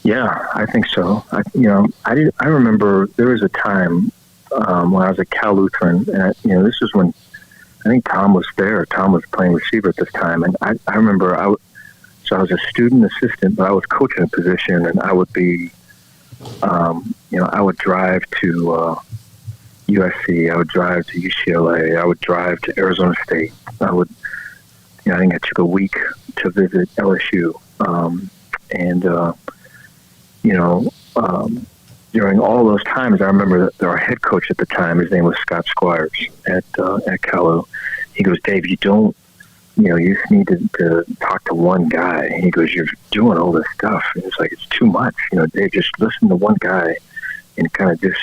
Yeah, I think so. I remember there was a time when I was at Cal Lutheran, and this is when I think Tom was there. Tom was playing receiver at this time, and I remember I was a student assistant, but I was coaching a position, and I would be, I would drive to USC, I would drive to UCLA, I would drive to Arizona State. I think I took a week to visit LSU, during all those times, I remember that our head coach at the time, his name was Scott Squires at Cal. He goes, Dave, you just need to talk to one guy. And he goes, you're doing all this stuff. And it's like, it's too much. Dave, just listen to one guy and kind of just,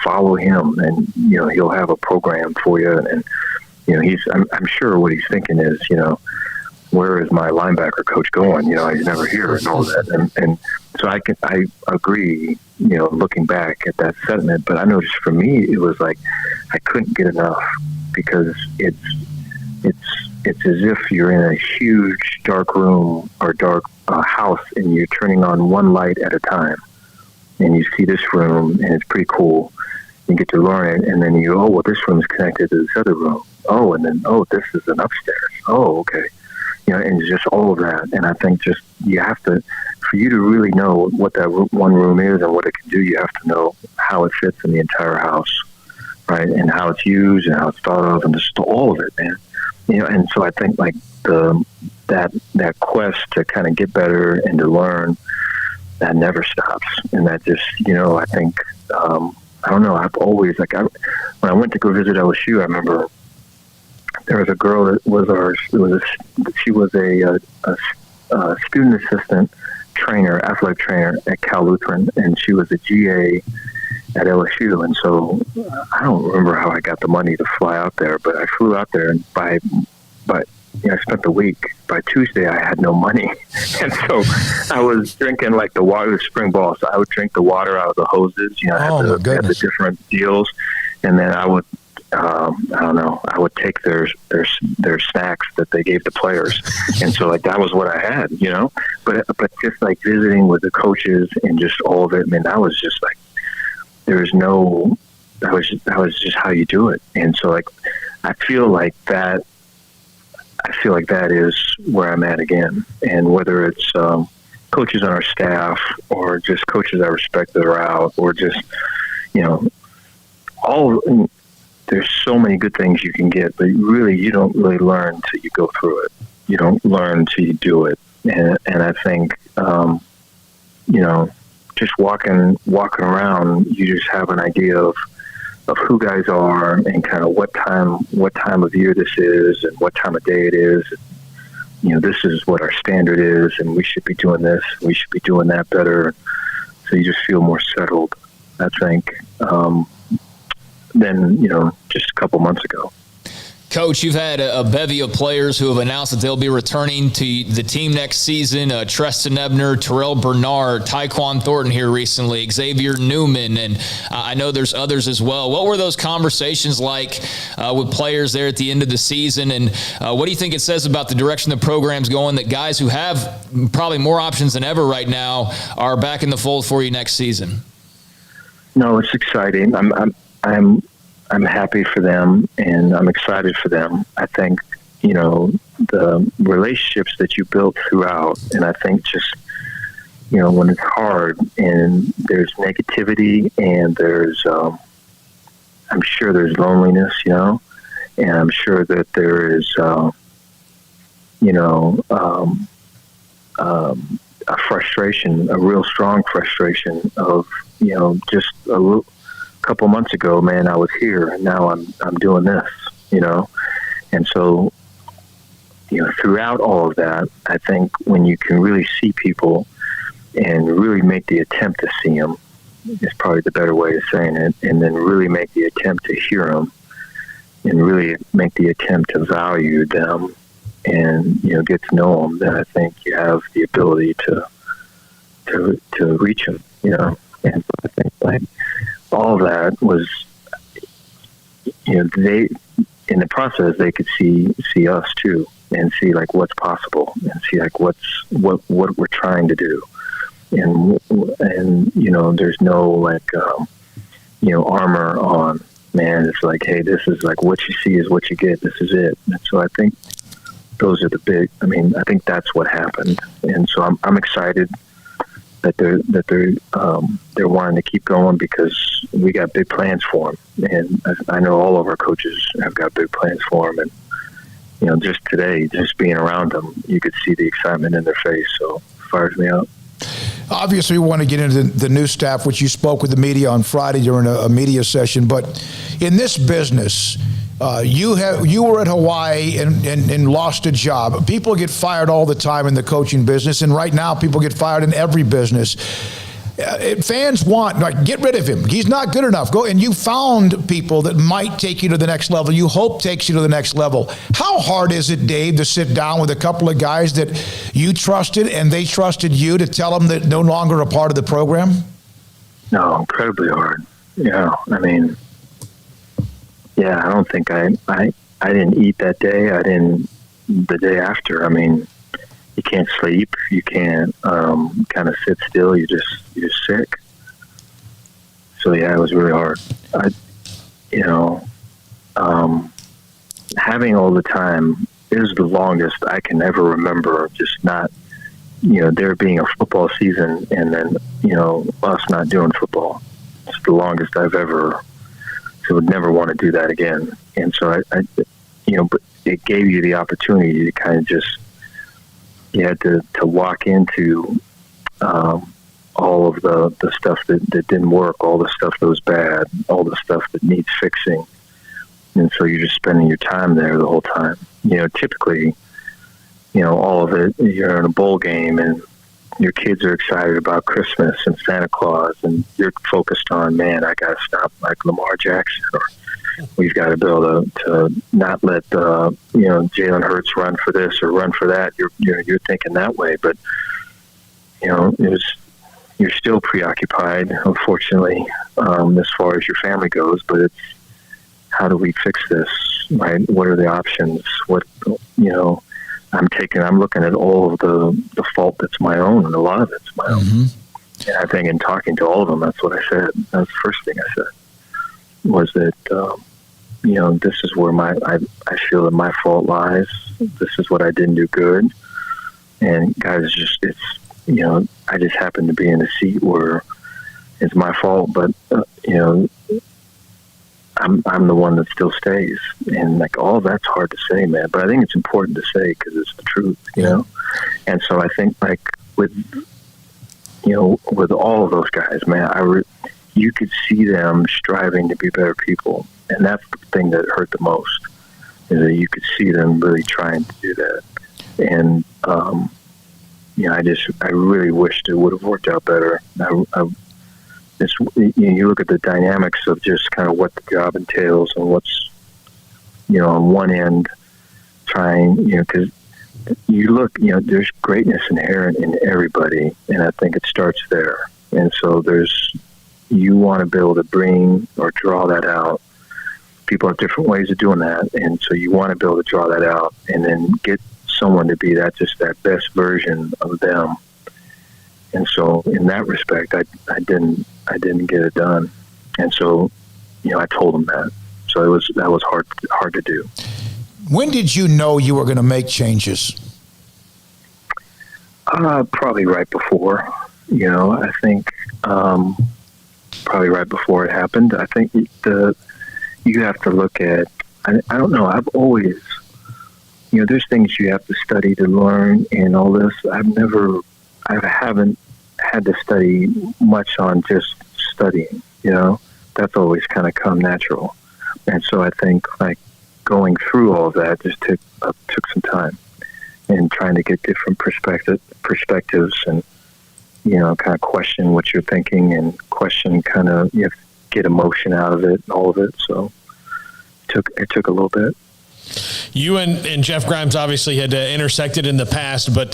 follow him, and, he'll have a program for you. And I'm sure what he's thinking is, where is my linebacker coach going? He's never here and all that. And so I agree, looking back at that sentiment, but I know just for me, it was like, I couldn't get enough, because it's as if you're in a huge dark room or dark house, and you're turning on one light at a time, and you see this room, and it's pretty cool. You get to learn it, and then you go, oh, well, this room's connected to this other room. Oh, and then, oh, this is an upstairs. Oh, okay. And it's just all of that. And I think just you have to, for you to really know what that one room is and what it can do, you have to know how it fits in the entire house, right? And how it's used and how it's thought of, and just all of it, man. And so I think like that quest to kind of get better and to learn, that never stops. And that just, I think, I don't know, I've always, when I went to go visit LSU, I remember there was a girl that was she was a student assistant trainer, athletic trainer at Cal Lutheran, and she was a GA at LSU. And so I don't remember how I got the money to fly out there, but I flew out there, and I spent the week. By Tuesday, I had no money. And so I was drinking like the water, the spring ball. So I would drink the water out of the hoses, I had the different deals. And then I would I don't know, I would take their snacks that they gave the players. And so like, that was what I had, you know, but just like visiting with the coaches and just all of it, man, that was just like, that was just how you do it. And so like, I feel like that is where I'm at again. And whether it's coaches on our staff or just coaches I respect that are out, or just, you know, there's so many good things you can get, but really you don't really learn till you go through it. You don't learn till you do it. And I think, you know, just walking around, you just have an idea of who guys are and kind of what time of year this is and what time of day it is. You know, this is what our standard is, and we should be doing this, we should be doing that better. So you just feel more settled, I think, than, you know, just a couple months ago. Coach, you've had a bevy of players who have announced that they'll be returning to the team next season. Treston Ebner, Terrell Bernard, Tyquan Thornton here recently, Xavier Newman, and I know there's others as well. What were those conversations like with players there at the end of the season, and what do you think it says about the direction the program's going, that guys who have probably more options than ever right now are back in the fold for you next season? No, it's exciting. I'm happy for them, and I'm excited for them. I think, you know, the relationships that you build throughout, and I think just, you know, when it's hard and there's negativity and there's, I'm sure there's loneliness, you know, and I'm sure that there is, you know, a frustration, a real strong frustration of, you know, just a couple months ago, man, I was here, and now I'm doing this, you know. And so, you know, throughout all of that, I think when you can really see people and really make the attempt to see them is probably the better way of saying it, and then really make the attempt to hear them and really make the attempt to value them and, you know, get to know them, then I think you have the ability to reach them, you know. And I think like all of that was, you know, they, in the process, they could see us too, and see like what's possible, and see like what we're trying to do, and you know, there's no like you know, armor on, man. It's like, hey, this is like what you see is what you get. This is it. And so I think those are the big. I mean, I think that's what happened, and so I'm excited that they're wanting to keep going, because we got big plans for them, and I know all of our coaches have got big plans for them. And you know, just today, just being around them, you could see the excitement in their face. So it fires me up. Obviously, we want to get into the new staff, which you spoke with the media on Friday during a media session. But in this business, you were at Hawaii and lost a job. People get fired all the time in the coaching business, and right now people get fired in every business. Fans want, like, get rid of him. He's not good enough. Go, and you found people that might take you to the next level. You hope takes you to the next level. How hard is it, Dave, to sit down with a couple of guys that you trusted and they trusted you to tell them that no longer a part of the program? No, incredibly hard. Yeah, I mean, yeah, I don't think I didn't eat that day. I didn't the day after. I mean, you can't sleep. You can't kind of sit still. You're just sick. So yeah, it was really hard. Having all the time is the longest I can ever remember. Just not, you know, there being a football season and then, you know, us not doing football. It's the longest I've ever. So would never want to do that again. And so I you know, but it gave you the opportunity to kind of just. You had to walk into all of the stuff that didn't work, all the stuff that was bad, all the stuff that needs fixing. And so you're just spending your time there the whole time. You know, typically, you know, all of it, you're in a bowl game and your kids are excited about Christmas and Santa Claus, and you're focused on, man, I got to stop like Lamar Jackson, or we've got to be able to not let you know, Jalen Hurts run for this or run for that. You're thinking that way, but you know, you're still preoccupied, unfortunately, as far as your family goes. But it's how do we fix this, right? What are the options? What, you know, I'm looking at all of the fault that's my own, and a lot of it's my own. And I think in talking to all of them, that's what I said. That's the first thing I said, was that, you know, this is where I feel that my fault lies. This is what I didn't do good. And guys, it's, you know, I just happen to be in a seat where it's my fault, but, you know, I'm the one that still stays. And like, all that's hard to say, man, but I think it's important to say because it's the truth, you know? And so I think like with all of those guys, man, you could see them striving to be better people. And that's the thing that hurt the most, is that you could see them really trying to do that. And, you know, I really wished it would have worked out better. You look at the dynamics of just kind of what the job entails and what's, you know, on one end trying, you know, because you look, you know, there's greatness inherent in everybody, and I think it starts there. And so you want to be able to bring or draw that out. People have different ways of doing that, and so you want to be able to draw that out and then get someone to be that best version of them. And so in that respect, I didn't get it done. And so, you know, I told them that. So that was hard to do. When did you know you were going to make changes? Probably right before, you know, I think, probably right before it happened. I think you have to look at, I don't know, I've always, you know, there's things you have to study to learn and all this. I haven't had to study much on just studying, you know, that's always kind of come natural. And so I think like going through all of that just took some time, and trying to get different perspectives and, you know, kind of question what you're thinking and question kind of, you have to get emotion out of it and all of it. So it took a little bit. You and Jeff Grimes obviously had intersected in the past, but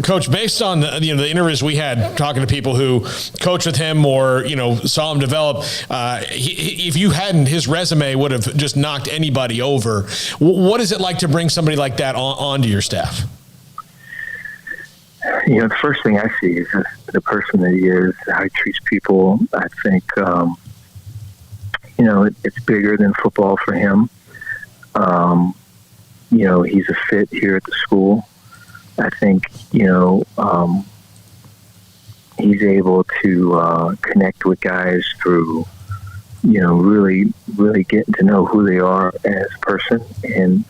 Coach, based on the interviews we had talking to people who coached with him or, you know, saw him develop, if you hadn't, his resume would have just knocked anybody over. What is it like to bring somebody like that onto your staff? You know, the first thing I see is the person that he is, how he treats people. I think, you know, it's bigger than football for him. You know, he's a fit here at the school. I think, you know, he's able to connect with guys through, you know, really, really getting to know who they are as a person, and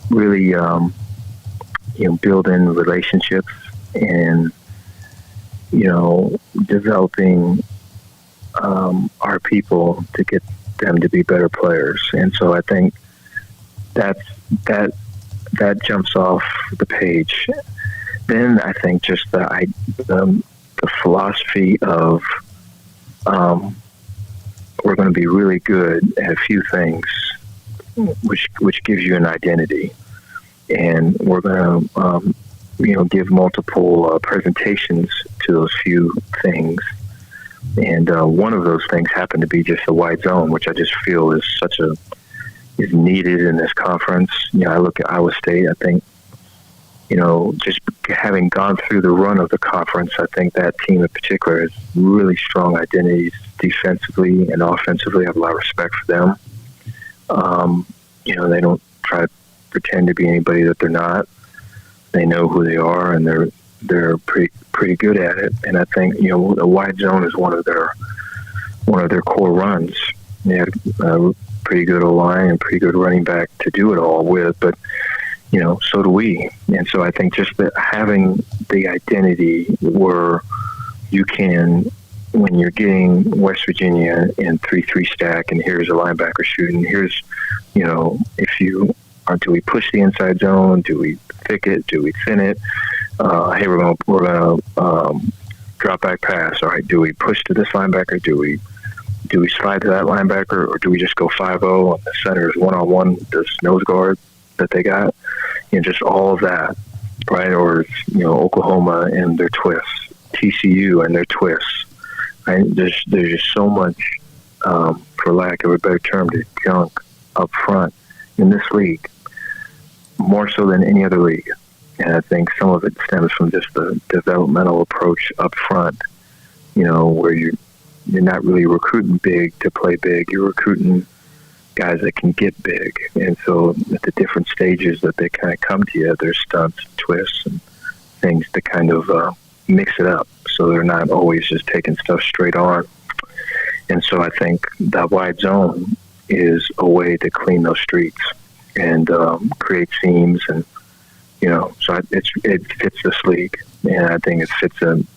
really, you know, building relationships and, you know, developing our people to get them to be better players. And so I think that jumps off the page. Then I think just the philosophy of we're going to be really good at a few things, which gives you an identity, and we're going to you know, give multiple presentations to those few things. And one of those things happened to be just a wide zone, which I just feel is is needed in this conference. You know, I look at Iowa State, I think, you know, just having gone through the run of the conference, I think that team in particular has really strong identities defensively and offensively. I have a lot of respect for them. You know, they don't try to pretend to be anybody that they're not. They know who they are, and they're pretty good at it. And I think, you know, the wide zone is one of their core runs. They had a pretty good O-line and pretty good running back to do it all with, but, you know, so do we. And so I think just that having the identity where you can, when you're getting West Virginia in 3-3 stack, and here's a linebacker shooting, here's, you know, do we push the inside zone? Do we thick it? Do we thin it? Hey, we're gonna drop back pass. All right, do we push to this linebacker? Do we slide to that linebacker, or do we just go 5-0 on the center's one-on-one, this nose guard that they got? You know, just all of that, right? Or, you know, Oklahoma and their twists, TCU and their twists. Right? There's just so much, for lack of a better term, to junk up front in this league, more so than any other league. And I think some of it stems from just the developmental approach up front, where you're not really recruiting big to play big. You're recruiting guys that can get big. And so at the different stages that they kind of come to you, there's stunts, twists, and things to kind of mix it up. So they're not always just taking stuff straight on. And so I think that wide zone is a way to clean those streets and create seams. And, so it fits this league. And I think it fits an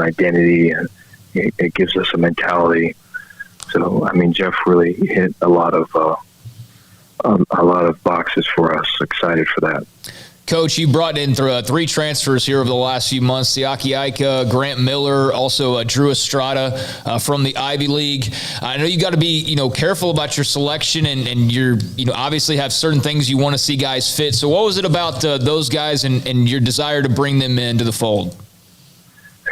identity, and it gives us a mentality. So, I mean, Jeff really hit a lot of boxes for us. Excited for that. Coach, you brought in 3 transfers here over the last few months: Siaki Ika, Grant Miller, also Drew Estrada from the Ivy League. I know you got to be, careful about your selection, and you're, obviously have certain things you want to see guys fit. So what was it about those guys and your desire to bring them into the fold?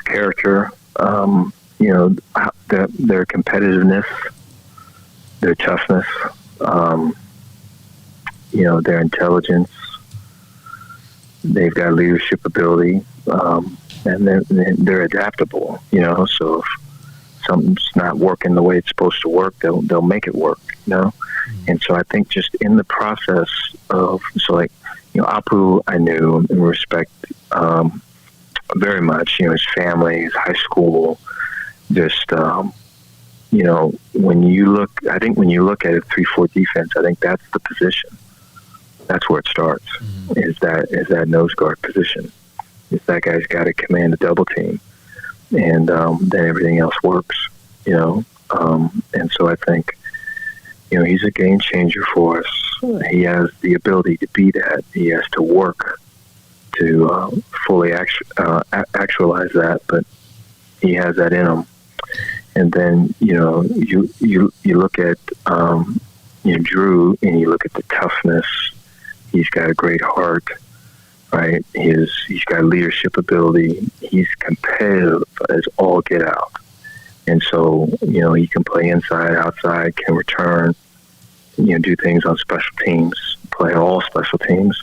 Character, their competitiveness, their toughness, their intelligence. They've got leadership ability, and they're adaptable. So if something's not working the way it's supposed to work, they'll make it work. And so I think just in the process of Apu, I knew and respect very much. His family, his high school, just when you look at a 3-4 defense, I think that's the position. That's where it starts. Is that nose guard position? Is that guy's got to command a double team, and then everything else works. And so I think he's a game changer for us. He has the ability to be that. He has to work to fully actualize that, but he has that in him. And then you look at Drew, and you look at the toughness. He's got a great heart, right? He's got leadership ability. He's competitive as all get out. And so, he can play inside, outside, can return, do things on special teams, play all special teams,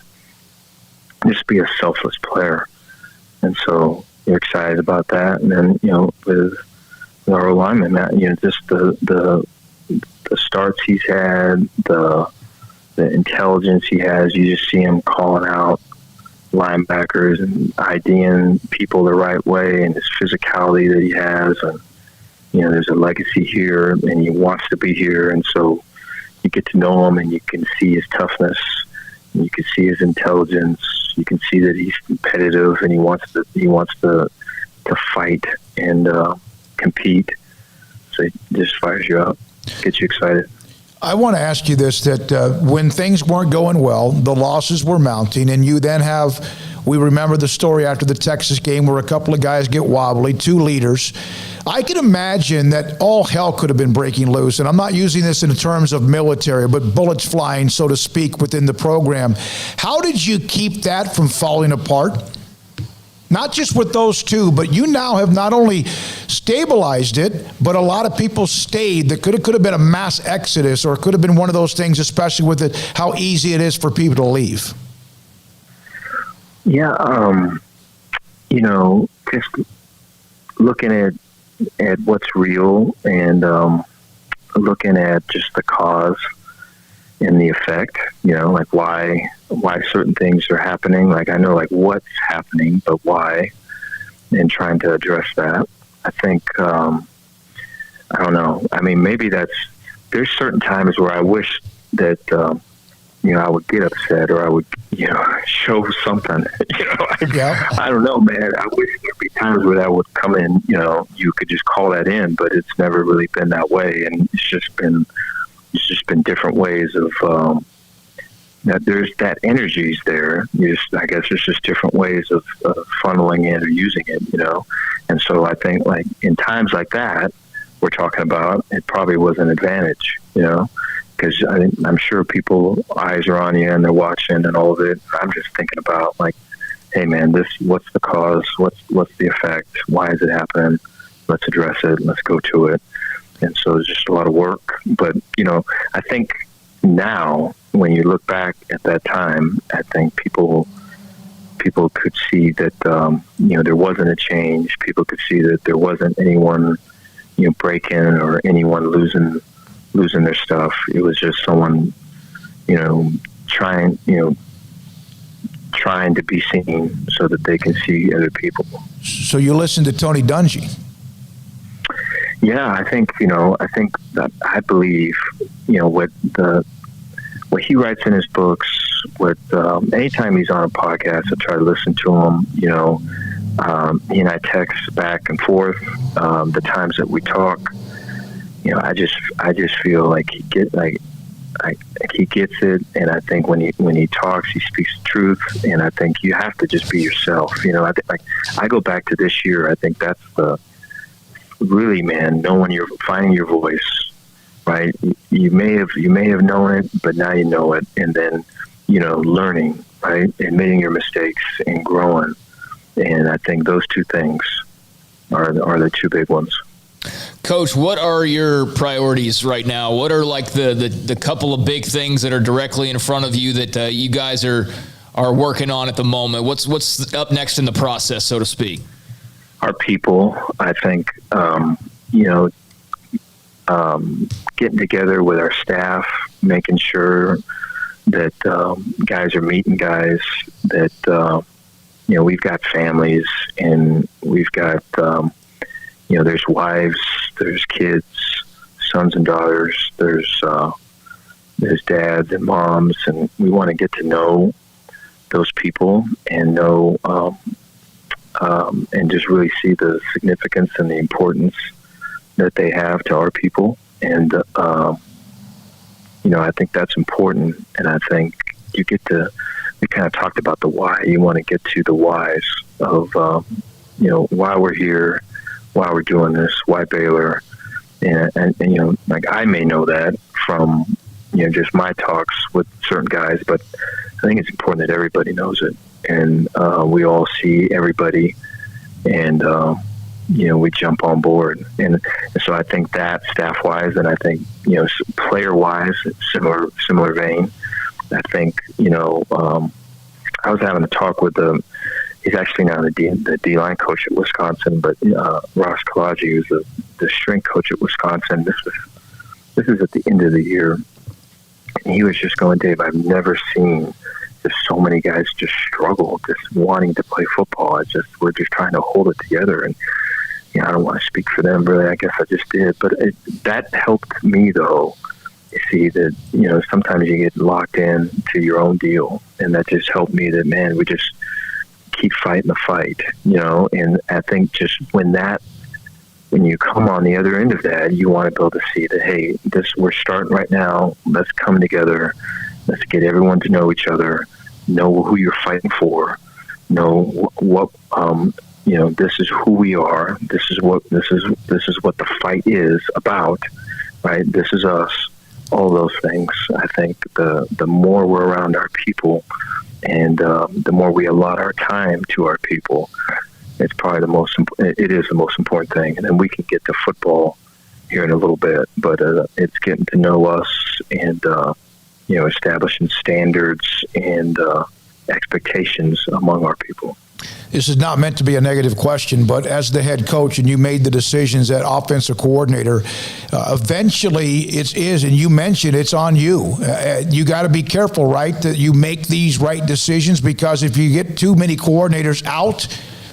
just be a selfless player. And so you're excited about that. And then, with our alignment, just the starts he's had, the intelligence he has, you just see him calling out linebackers and IDing people the right way, and his physicality that he has. And, there's a legacy here, and he wants to be here. And so you get to know him, and you can see his toughness, and you can see his intelligence. You can see that he's competitive, and he wants to fight and compete. So it just fires you up, gets you excited. I want to ask you this, that when things weren't going well, the losses were mounting, and you then we remember the story after the Texas game where a couple of guys get wobbly, 2 leaders. I can imagine that all hell could have been breaking loose, and I'm not using this in terms of military, but bullets flying, so to speak, within the program. How did you keep that from falling apart? Not just with those 2, but you now have not only stabilized it, but a lot of people stayed. That could have been a mass exodus, or it could have been one of those things, especially with how easy it is for people to leave. Yeah, just looking at what's real, and looking at just the cause and the effect, like why certain things are happening. Like, I know what's happening, but why, and trying to address that. I think, I don't know. I mean, maybe there's certain times where I wish that, I would get upset, or I would, show something, I don't know, man. I wish there'd be times where that would come in, you could just call that in, but it's never really been that way. And it's just been different ways of, that there's that energy's there. I guess it's just different ways of funneling it or using it, And so I think in times like that we're talking about, it probably was an advantage, because I'm sure people eyes are on you and they're watching and all of it. I'm just thinking about hey man, what's the cause? What's the effect? Why is it happening? Let's address it. Let's go to it. And so it's just a lot of work. But, I think now, when you look back at that time, I think people could see that there wasn't a change. People could see that there wasn't anyone breaking or anyone losing their stuff. It was just someone trying to be seen so that they can see other people. So you listen to Tony Dungy? Yeah, I think that I believe what he writes in his books. Anytime he's on a podcast, I try to listen to him. He and I text back and forth. The times that we talk, I just feel like he gets it, and I think when he talks, he speaks the truth, and I think you have to just be yourself. I go back to this year. I think that's really, man, finding your voice, right? You may have known it, but now you know it, and then learning, right, admitting your mistakes and growing. And I think those two things are the two big ones. Coach, what are your priorities right now? What are like the couple of big things that are directly in front of you that you guys are working on at the moment? What's up next in the process, so to speak? Our people, I think, getting together with our staff, making sure that guys are meeting guys, that we've got families, and we've got there's wives, there's kids, sons and daughters, there's dads and moms, and we want to get to know those people and know and just really see the significance and the importance that they have to our people. And I think that's important, and I think we kind of talked about the why. You want to get to the whys of why we're here, why we're doing this, why Baylor, and like I may know that from just my talks with certain guys, but I think it's important that everybody knows it, and we all see everybody, and we jump on board. And so I think that staff-wise, and I think player-wise, similar vein. I think I was having a talk with he's actually now the D-line coach at Wisconsin, but Ross Kalaji, who's the strength coach at Wisconsin. This is at the end of the year, and he was just going, Dave, I've never seen just so many guys just struggle, just wanting to play football. We're just trying to hold it together, and I don't want to speak for them, really. I guess I just did, but that helped me, though. You see that sometimes you get locked in to your own deal, and that just helped me. That, man, we just keep fighting the fight, And I think just when you come on the other end of that, you want to be able to see that, hey, we're starting right now. Let's come together. Let's get everyone to know each other, know who you're fighting for, know what this is who we are. This is what the fight is about, right? This is us. All those things. I think the more we're around our people, and the more we allot our time to our people, it's probably it is the most important thing. And then we can get to football here in a little bit, but it's getting to know us and establishing standards and expectations among our people. This is not meant to be a negative question, but as the head coach and you made the decisions as offensive coordinator, eventually it is, and you mentioned it's on you. You got to be careful, right, that you make these right decisions, because if you get too many coordinators out,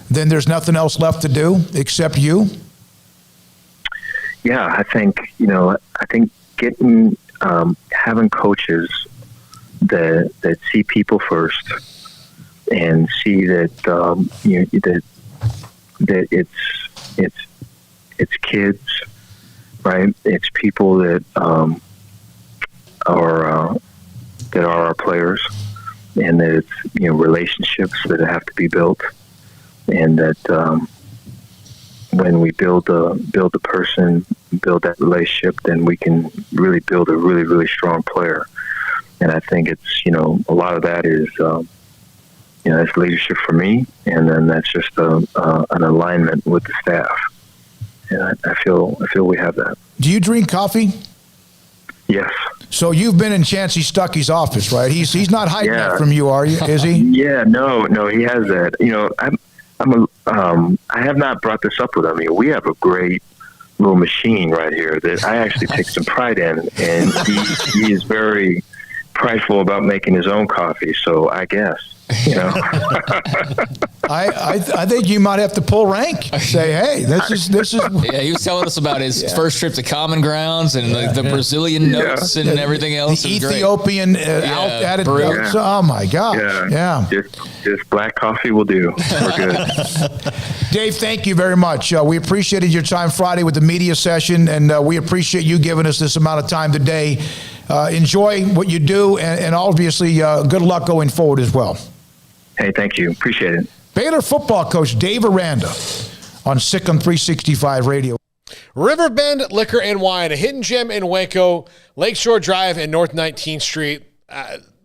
then there's nothing else left to do except you. Yeah, I think getting having coaches that see people first, and see that that it's kids, right? It's people that are our players, and that it's relationships that have to be built, and that when we build the person, build that relationship, then we can really build a really, really strong player. And I think it's a lot of that is. That's leadership for me, and then that's just an alignment with the staff. And I feel we have that. Do you drink coffee? Yes. So you've been in Chancey Stuckey's office, right? He's not hiding that from you, are you? Is he? Yeah, no, he has that. You know, I have not brought this up with him. We have a great little machine right here that I actually take some pride in, and he is very prideful about making his own coffee. So I guess, you know, I think you might have to pull rank. Say, hey, this is. Yeah, he was telling us about his first trip to Common Grounds and the Brazilian notes and everything else. The Ethiopian added notes. Oh my God! Yeah. Just black coffee will do. We're good. Dave, thank you very much. We appreciated your time Friday with the media session, and we appreciate you giving us this amount of time today. Enjoy what you do, and obviously good luck going forward as well. Hey, thank you. Appreciate it. Baylor football coach Dave Aranda on SicEm365 Radio. Riverbend Liquor and Wine, a hidden gem in Waco, Lakeshore Drive and North 19th Street.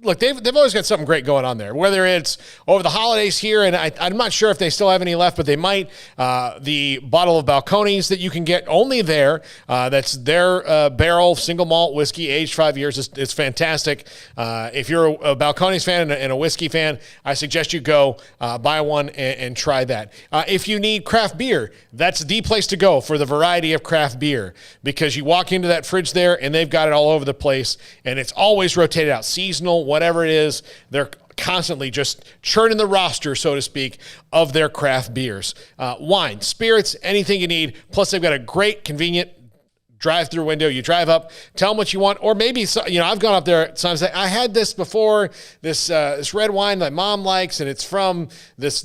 Look, they've always got something great going on there, whether it's over the holidays here, and I'm not sure if they still have any left, but they might. The bottle of Balcones that you can get only there, that's their barrel single malt whiskey, aged 5 years. It's fantastic. If you're a Balcones fan and a whiskey fan, I suggest you go buy one and try that. If you need craft beer, that's the place to go for the variety of craft beer, because you walk into that fridge there and they've got it all over the place, and it's always rotated out, seasonal, whatever it is. They're constantly just churning the roster, so to speak, of their craft beers. Wine, spirits, anything you need. Plus, they've got a great, convenient drive-through window. You drive up, tell them what you want, or maybe, I've gone up there sometimes. I had this before, this red wine my mom likes, and it's from this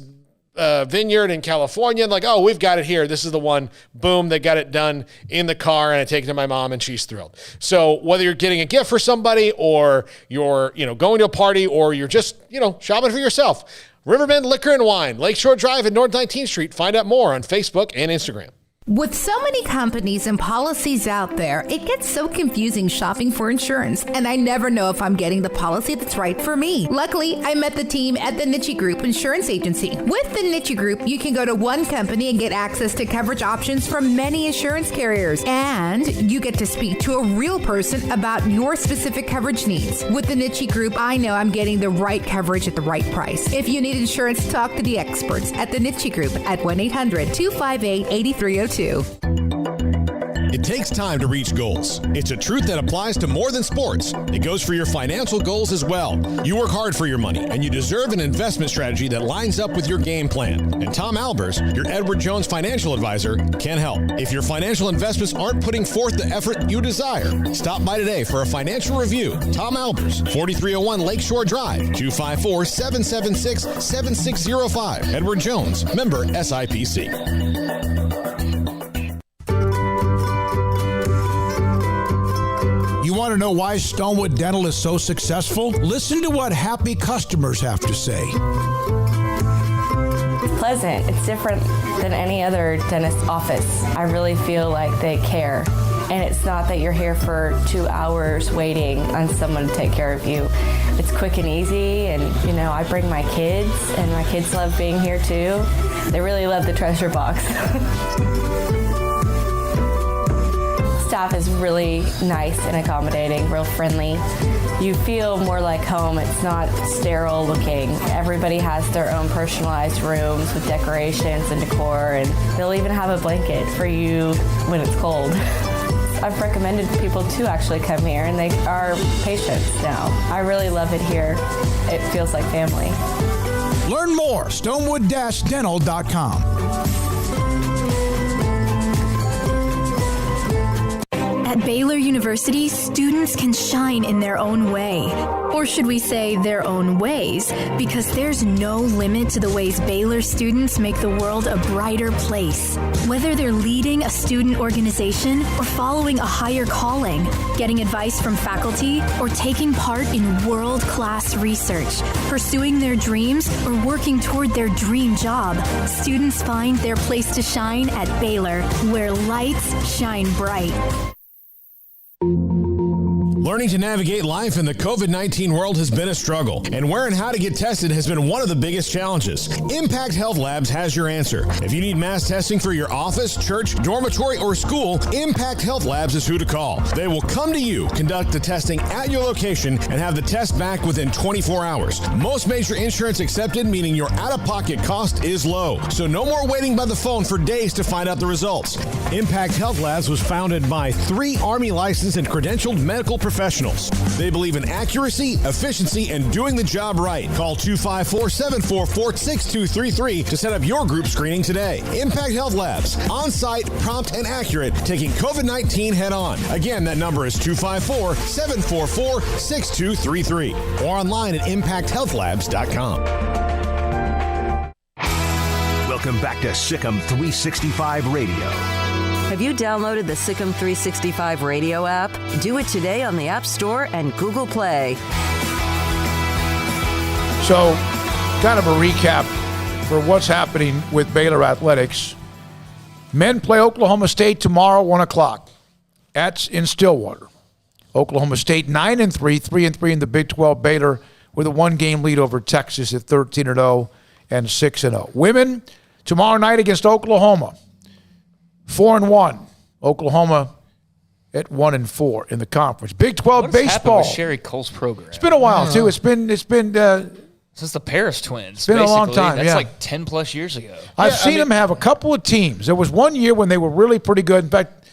vineyard in California. Like, oh, we've got it here. This is the one. Boom, they got it done in the car, and I take it to my mom, and she's thrilled. So whether you're getting a gift for somebody, or you're, going to a party, or you're just, shopping for yourself, Riverbend Liquor and Wine, Lakeshore Drive and North 19th Street. Find out more on Facebook and Instagram. With so many companies and policies out there, it gets so confusing shopping for insurance, and I never know if I'm getting the policy that's right for me. Luckily, I met the team at the Niche Group Insurance Agency. With the Niche Group, you can go to one company and get access to coverage options from many insurance carriers, and you get to speak to a real person about your specific coverage needs. With the Niche Group, I know I'm getting the right coverage at the right price. If you need insurance, talk to the experts at the Niche Group at 1-800-258-8302. It takes time to reach goals. It's a truth that applies to more than sports. It goes for your financial goals as well. You work hard for your money, and you deserve an investment strategy that lines up with your game plan. And Tom Albers, your Edward Jones financial advisor, can help. If your financial investments aren't putting forth the effort you desire, stop by today for a financial review. Tom Albers, 4301 Lakeshore Drive, 254-776-7605. Edward Jones, member SIPC. You want to know why Stonewood Dental is so successful? Listen to what happy customers have to say. It's pleasant. It's different than any other dentist office. I really feel like they care. And it's not that you're here for 2 hours waiting on someone to take care of you. It's quick and easy, and I bring my kids, and my kids love being here too. They really love the treasure box. Staff is really nice and accommodating, real friendly. You feel more like home. It's not sterile looking. Everybody has their own personalized rooms with decorations and decor, and they'll even have a blanket for you when it's cold. I've recommended people to actually come here, and they are patients now. I really love it here. It feels like family. Learn more, stonewood-dental.com. At Baylor University, students can shine in their own way. Or should we say their own ways? Because there's no limit to the ways Baylor students make the world a brighter place. Whether they're leading a student organization or following a higher calling, getting advice from faculty, or taking part in world-class research, pursuing their dreams, or working toward their dream job, students find their place to shine at Baylor, where lights shine bright. Learning to navigate life in the COVID-19 world has been a struggle, and where and how to get tested has been one of the biggest challenges. Impact Health Labs has your answer. If you need mass testing for your office, church, dormitory, or school, Impact Health Labs is who to call. They will come to you, conduct the testing at your location, and have the test back within 24 hours. Most major insurance accepted, meaning your out-of-pocket cost is low. So no more waiting by the phone for days to find out the results. Impact Health Labs was founded by 3 Army licensed and credentialed medical professionals. They believe in accuracy, efficiency, and doing the job right. Call 254-744-6233 to set up your group screening today. Impact Health Labs, on-site, prompt, and accurate, taking COVID-19 head-on. Again, that number is 254-744-6233 or online at impacthealthlabs.com. Welcome back to SicEm365 Radio. Have you downloaded the Sic'Em365 Radio app? Do it today on the App Store and Google Play. So, kind of a recap for what's happening with Baylor Athletics. Men play Oklahoma State tomorrow, 1 o'clock. That's in Stillwater. Oklahoma State 9-3, 3-3 in the Big 12. Baylor with a 1-game lead over Texas at 13-0 and 6-0. Women tomorrow night against Oklahoma. 4-1. Oklahoma at 1-4 in the conference. Big 12 What's baseball. happened with Sherry Cole's program? It's been a while too. It's been since the Paris twins. It's been a long time. That's yeah. like 10 plus years ago. I've seen them have a couple of teams. There was one year when they were really pretty good. In fact,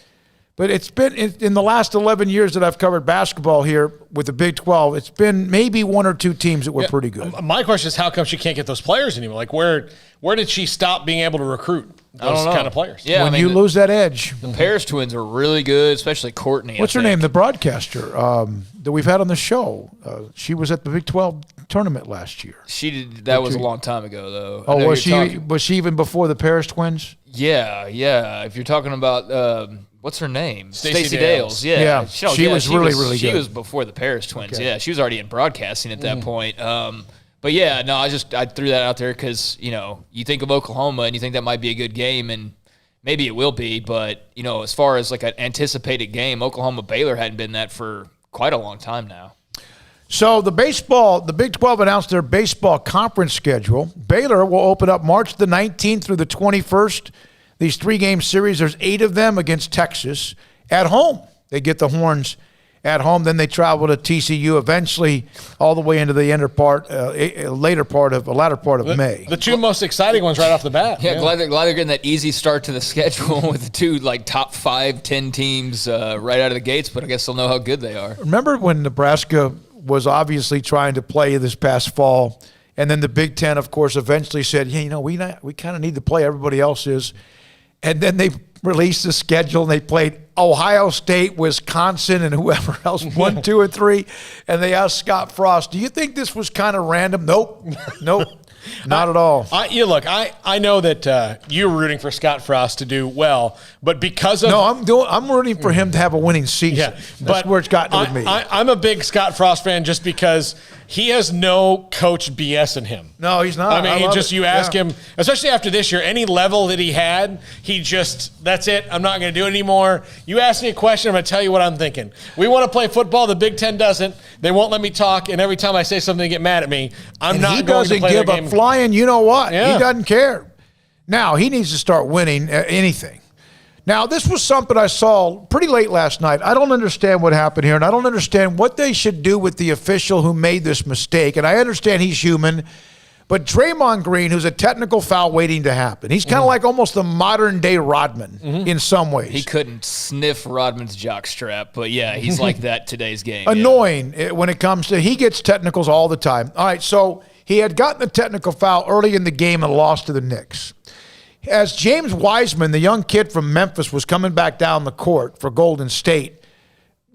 but it's been in the last 11 years that I've covered basketball here with the Big 12, it's been maybe 1 or 2 teams that were pretty good. My question is, how come she can't get those players anymore? Like, where did she stop being able to recruit those kind of players? Yeah, when you lose that edge. The Paris twins are really good, especially Courtney. What's her name? The broadcaster that we've had on the show. She was at the Big 12 tournament last year. She did. That was a long time ago, though. Oh, was she? Was she even before the Paris twins? Yeah. If you're talking about what's her name? Stacey Dales. Yeah. She was really good. She was before the Paris twins. Okay. Yeah, she was already in broadcasting at that point. But yeah, no, I threw that out there because you think of Oklahoma and you think that might be a good game, and maybe it will be. But as far as like an anticipated game, Oklahoma Baylor hadn't been that for quite a long time now. So the Big 12 announced their baseball conference schedule. Baylor will open up March the 19th through the 21st. These 3-game series, there's 8 of them against Texas at home. They get the Horns at home. Then they travel to TCU eventually all the way into the latter part of May. The 2 most exciting ones right off the bat. Yeah, glad they're getting that easy start to the schedule with the 2 top 5-10 teams right out of the gates. But I guess they'll know how good they are. Remember when Nebraska was obviously trying to play this past fall, and then the Big Ten, of course, eventually said, we kind of need to play, everybody else is. And then they released the schedule, and they played Ohio State, Wisconsin, and whoever else, 1, 2, and 3. And they asked Scott Frost, do you think this was kind of random? Nope, not at all. I know that you're rooting for Scott Frost to do well, but because of I'm rooting for him to have a winning season. Yeah, that's where it's gotten with me. I'm a big Scott Frost fan just because he has no coach BS in him. No, he's not. I mean, you ask him, especially after this year, any level that he had, that's it. I'm not going to do it anymore. You ask me a question, I'm going to tell you what I'm thinking. We want to play football. The Big Ten doesn't. They won't let me talk, and every time I say something, they get mad at me. I'm not going to play their game. He doesn't give a flying you-know-what. Yeah. He doesn't care. Now, he needs to start winning anything. Now, this was something I saw pretty late last night. I don't understand what happened here, and I don't understand what they should do with the official who made this mistake. And I understand he's human, but Draymond Green, who's a technical foul waiting to happen, he's kind of like almost the modern-day Rodman in some ways. He couldn't sniff Rodman's jockstrap, but yeah, he's like that today's game. Annoying when it comes to – he gets technicals all the time. All right, so he had gotten a technical foul early in the game and lost to the Knicks. As James Wiseman, the young kid from Memphis, was coming back down the court for Golden State,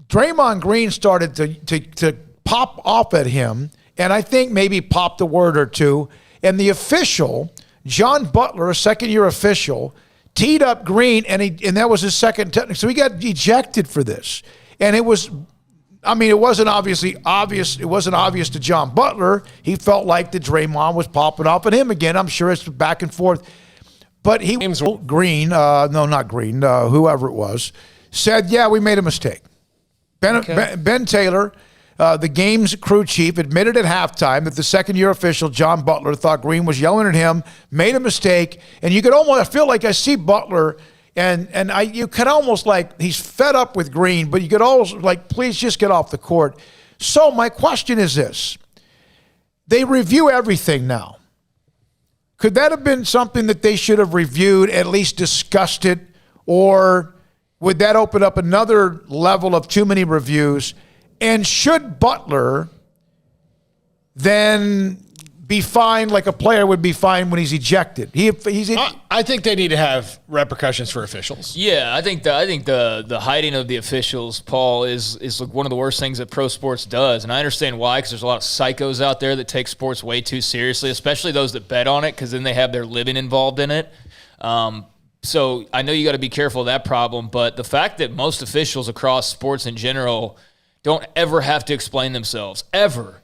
Draymond Green started to pop off at him, and I think maybe popped a word or two. And the official, John Butler, a second-year official, teed up Green, and that was his second technical. So he got ejected for this. And it wasn't obvious. It wasn't obvious to John Butler. He felt like the Draymond was popping off at him again. I'm sure it's back and forth. But whoever it was, said, yeah, we made a mistake. Ben Taylor, the game's crew chief, admitted at halftime that the second-year official, John Butler, thought Green was yelling at him, made a mistake, and you could almost, I feel like I see Butler, and you could almost like, he's fed up with Green, but you could almost like, please just get off the court. So my question is this. They review everything now. Could that have been something that they should have reviewed, at least discussed it, or would that open up another level of too many reviews? And should Butler then be fined like a player would be fined when he's ejected? I think they need to have repercussions for officials. Yeah, I think the hiding of the officials, Paul, is like one of the worst things that pro sports does, and I understand why, because there's a lot of psychos out there that take sports way too seriously, especially those that bet on it, because then they have their living involved in it. So I know you got to be careful of that problem, but the fact that most officials across sports in general don't ever have to explain themselves, ever,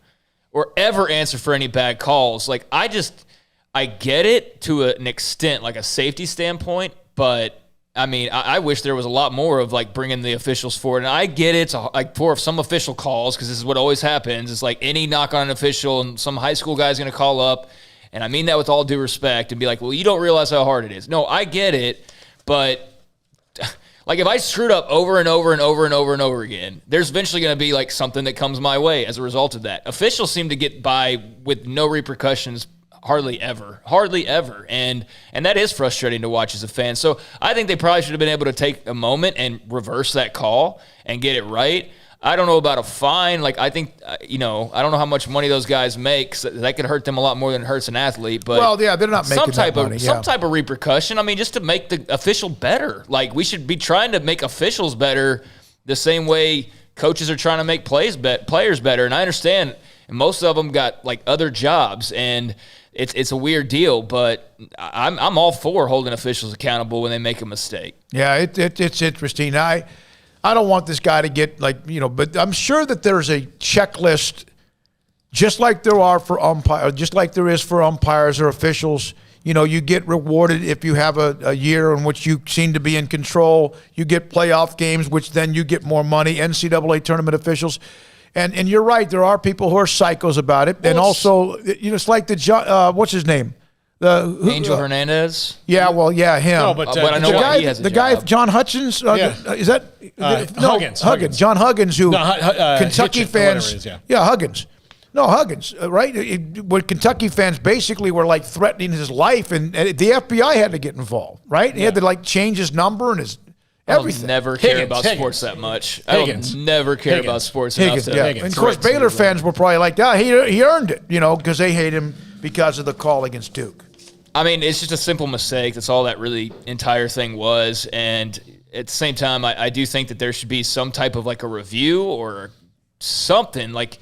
or ever answer for any bad calls. Like, I get it to an extent, like a safety standpoint, but I mean, I wish there was a lot more of like bringing the officials forward. And I get it, like for some official calls, because this is what always happens. It's like any knock on an official and some high school guy's going to call up. And I mean that with all due respect and be like, well, you don't realize how hard it is. No, I get it, but like if I screwed up over and over and over and over and over again, there's eventually going to be like something that comes my way as a result of that. Officials seem to get by with no repercussions hardly ever. And that is frustrating to watch as a fan. So I think they probably should have been able to take a moment and reverse that call and get it right. I don't know about a fine. Like, I think, I don't know how much money those guys make. So that could hurt them a lot more than it hurts an athlete. But well, yeah, they're not making that money. Some type of repercussion. I mean, just to make the official better. Like, we should be trying to make officials better the same way coaches are trying to make players better. And I understand most of them got like other jobs, and it's a weird deal. But I'm all for holding officials accountable when they make a mistake. Yeah, it's interesting. I don't want this guy to get but I'm sure that there's a checklist, just like there is for umpires or officials. You get rewarded if you have a year in which you seem to be in control. You get playoff games, which then you get more money. NCAA tournament officials, and you're right. There are people who are psychos about it, and also it's like the what's his name. Angel Hernandez? Yeah, well, yeah, him. No, but I know why he has a the job. guy, John Hutchins, is that? Huggins. John Huggins, who Kentucky Hitchens, fans. is, yeah. Yeah, Huggins. No, Huggins, right? When Kentucky fans basically were like threatening his life, and the FBI had to get involved, right? He had to like change his number and his everything. I don't never care about sports that much. I don't never care about sports enough to And of course, Baylor fans were probably like, he earned it, because they hate him because of the call against Duke. I mean, it's just a simple mistake. That's all that really entire thing was. And at the same time, I do think that there should be some type of like a review or something. Like,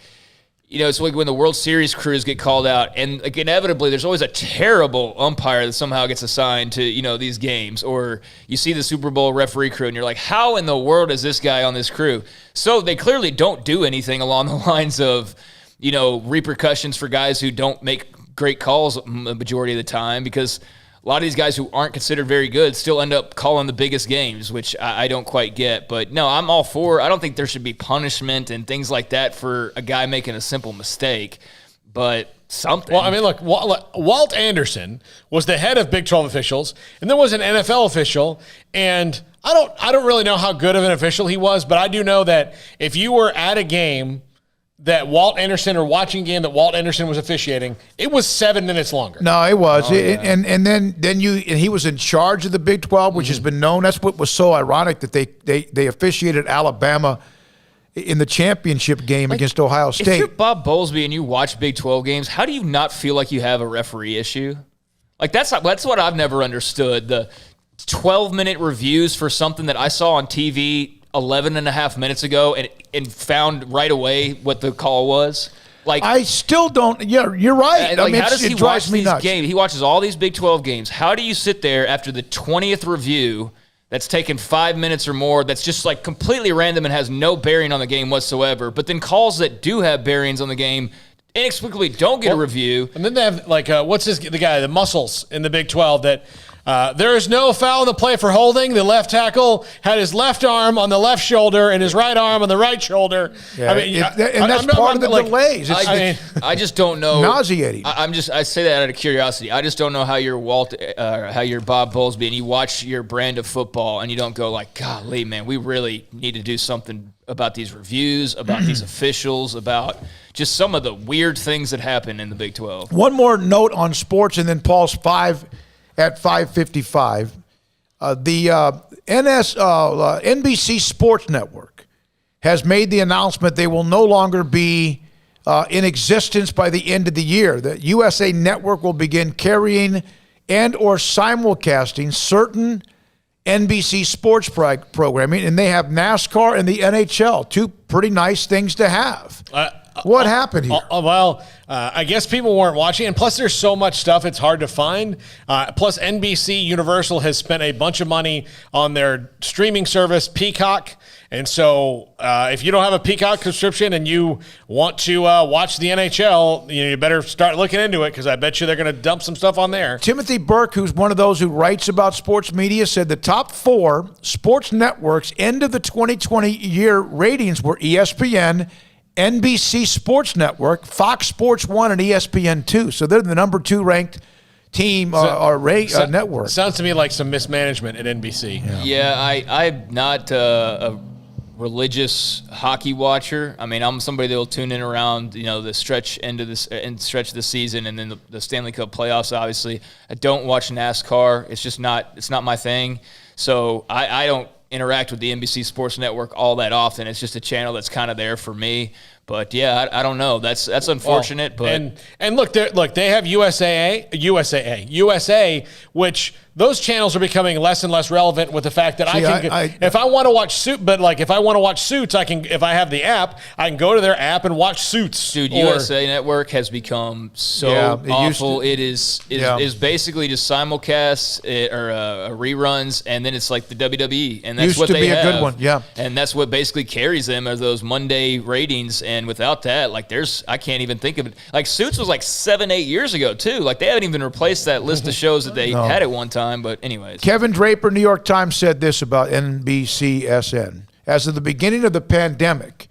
it's like when the World Series crews get called out, and like inevitably there's always a terrible umpire that somehow gets assigned to, these games. Or you see the Super Bowl referee crew and you're like, how in the world is this guy on this crew? So they clearly don't do anything along the lines of, repercussions for guys who don't make great calls the majority of the time, because a lot of these guys who aren't considered very good still end up calling the biggest games, which I don't quite get. But no, I'm all for, I don't think there should be punishment and things like that for a guy making a simple mistake, but something. Well, I mean, look, Walt Anderson was the head of Big 12 officials, and there was an NFL official, and I don't really know how good of an official he was, but I do know that if you were at a game that Walt Anderson, or watching a game that Walt Anderson was officiating, it was 7 minutes longer. No, it was. And then he was in charge of the Big 12, which has been known. That's what was so ironic, that they officiated Alabama in the championship game against Ohio State. If you're Bob Bowlesby and you watch Big 12 games, how do you not feel like you have a referee issue? Like, that's what I've never understood. The 12-minute reviews for something that I saw on TV 11 and a half minutes ago and found right away what the call was. Like, I still don't. Yeah, you're right. Like, how does he watch these games? He watches all these Big 12 games. How do you sit there after the 20th review that's taken 5 minutes or more, that's just like completely random and has no bearing on the game whatsoever, but then calls that do have bearings on the game inexplicably don't get a review? And then they have like the guy, the Muscles in the Big 12 that There is no foul in the play for holding. The left tackle had his left arm on the left shoulder and his right arm on the right shoulder. Yeah, that's part of the delays. I just don't know. Nauseating. I say that out of curiosity. I just don't know how you're how you're Bob Bowlesby and you watch your brand of football and you don't go like, golly, man, we really need to do something about these reviews, about these officials, about just some of the weird things that happen in the Big 12. One more note on sports, and then Paul's 5 at 5:55. The NBC Sports Network has made the announcement they will no longer be in existence by the end of the year. The USA Network will begin carrying and or simulcasting certain NBC sports programming, and they have NASCAR and the NHL, two pretty nice things to have. What happened here? I guess people weren't watching, and plus there's so much stuff it's hard to find. Plus NBC Universal has spent a bunch of money on their streaming service, Peacock. And so if you don't have a Peacock subscription and you want to watch the NHL, you better start looking into it because I bet you they're going to dump some stuff on there. Timothy Burke, who's one of those who writes about sports media, said the top 4 sports networks end of the 2020 year ratings were ESPN, NBC Sports Network, Fox Sports 1, and ESPN2. So they're the number 2 ranked team network. Sounds to me like some mismanagement at NBC. I'm not a religious hockey watcher. I mean, I'm somebody that will tune in around the stretch of the season and then the Stanley Cup playoffs. Obviously, I don't watch NASCAR. It's just not my thing. So I don't interact with the NBC Sports Network all that often. It's just a channel that's kind of there for me. But yeah, I don't know. That's unfortunate. But look, they have USA, which those channels are becoming less and less relevant with the fact that if I want to watch Suits, if I have the app, I can go to their app and watch Suits. Dude, USA Network has become so awful. It is basically just simulcasts or reruns, and then it's like the WWE, and that's what they have. Used to be a good one, yeah. And that's what basically carries them are those Monday ratings. And without that, I can't even think of it. Like Suits was like 7-8 years ago too. Like they haven't even replaced that list of shows that they had at one time. But anyways, Kevin Draper, New York Times, said this about NBCSN: as of the beginning of the pandemic,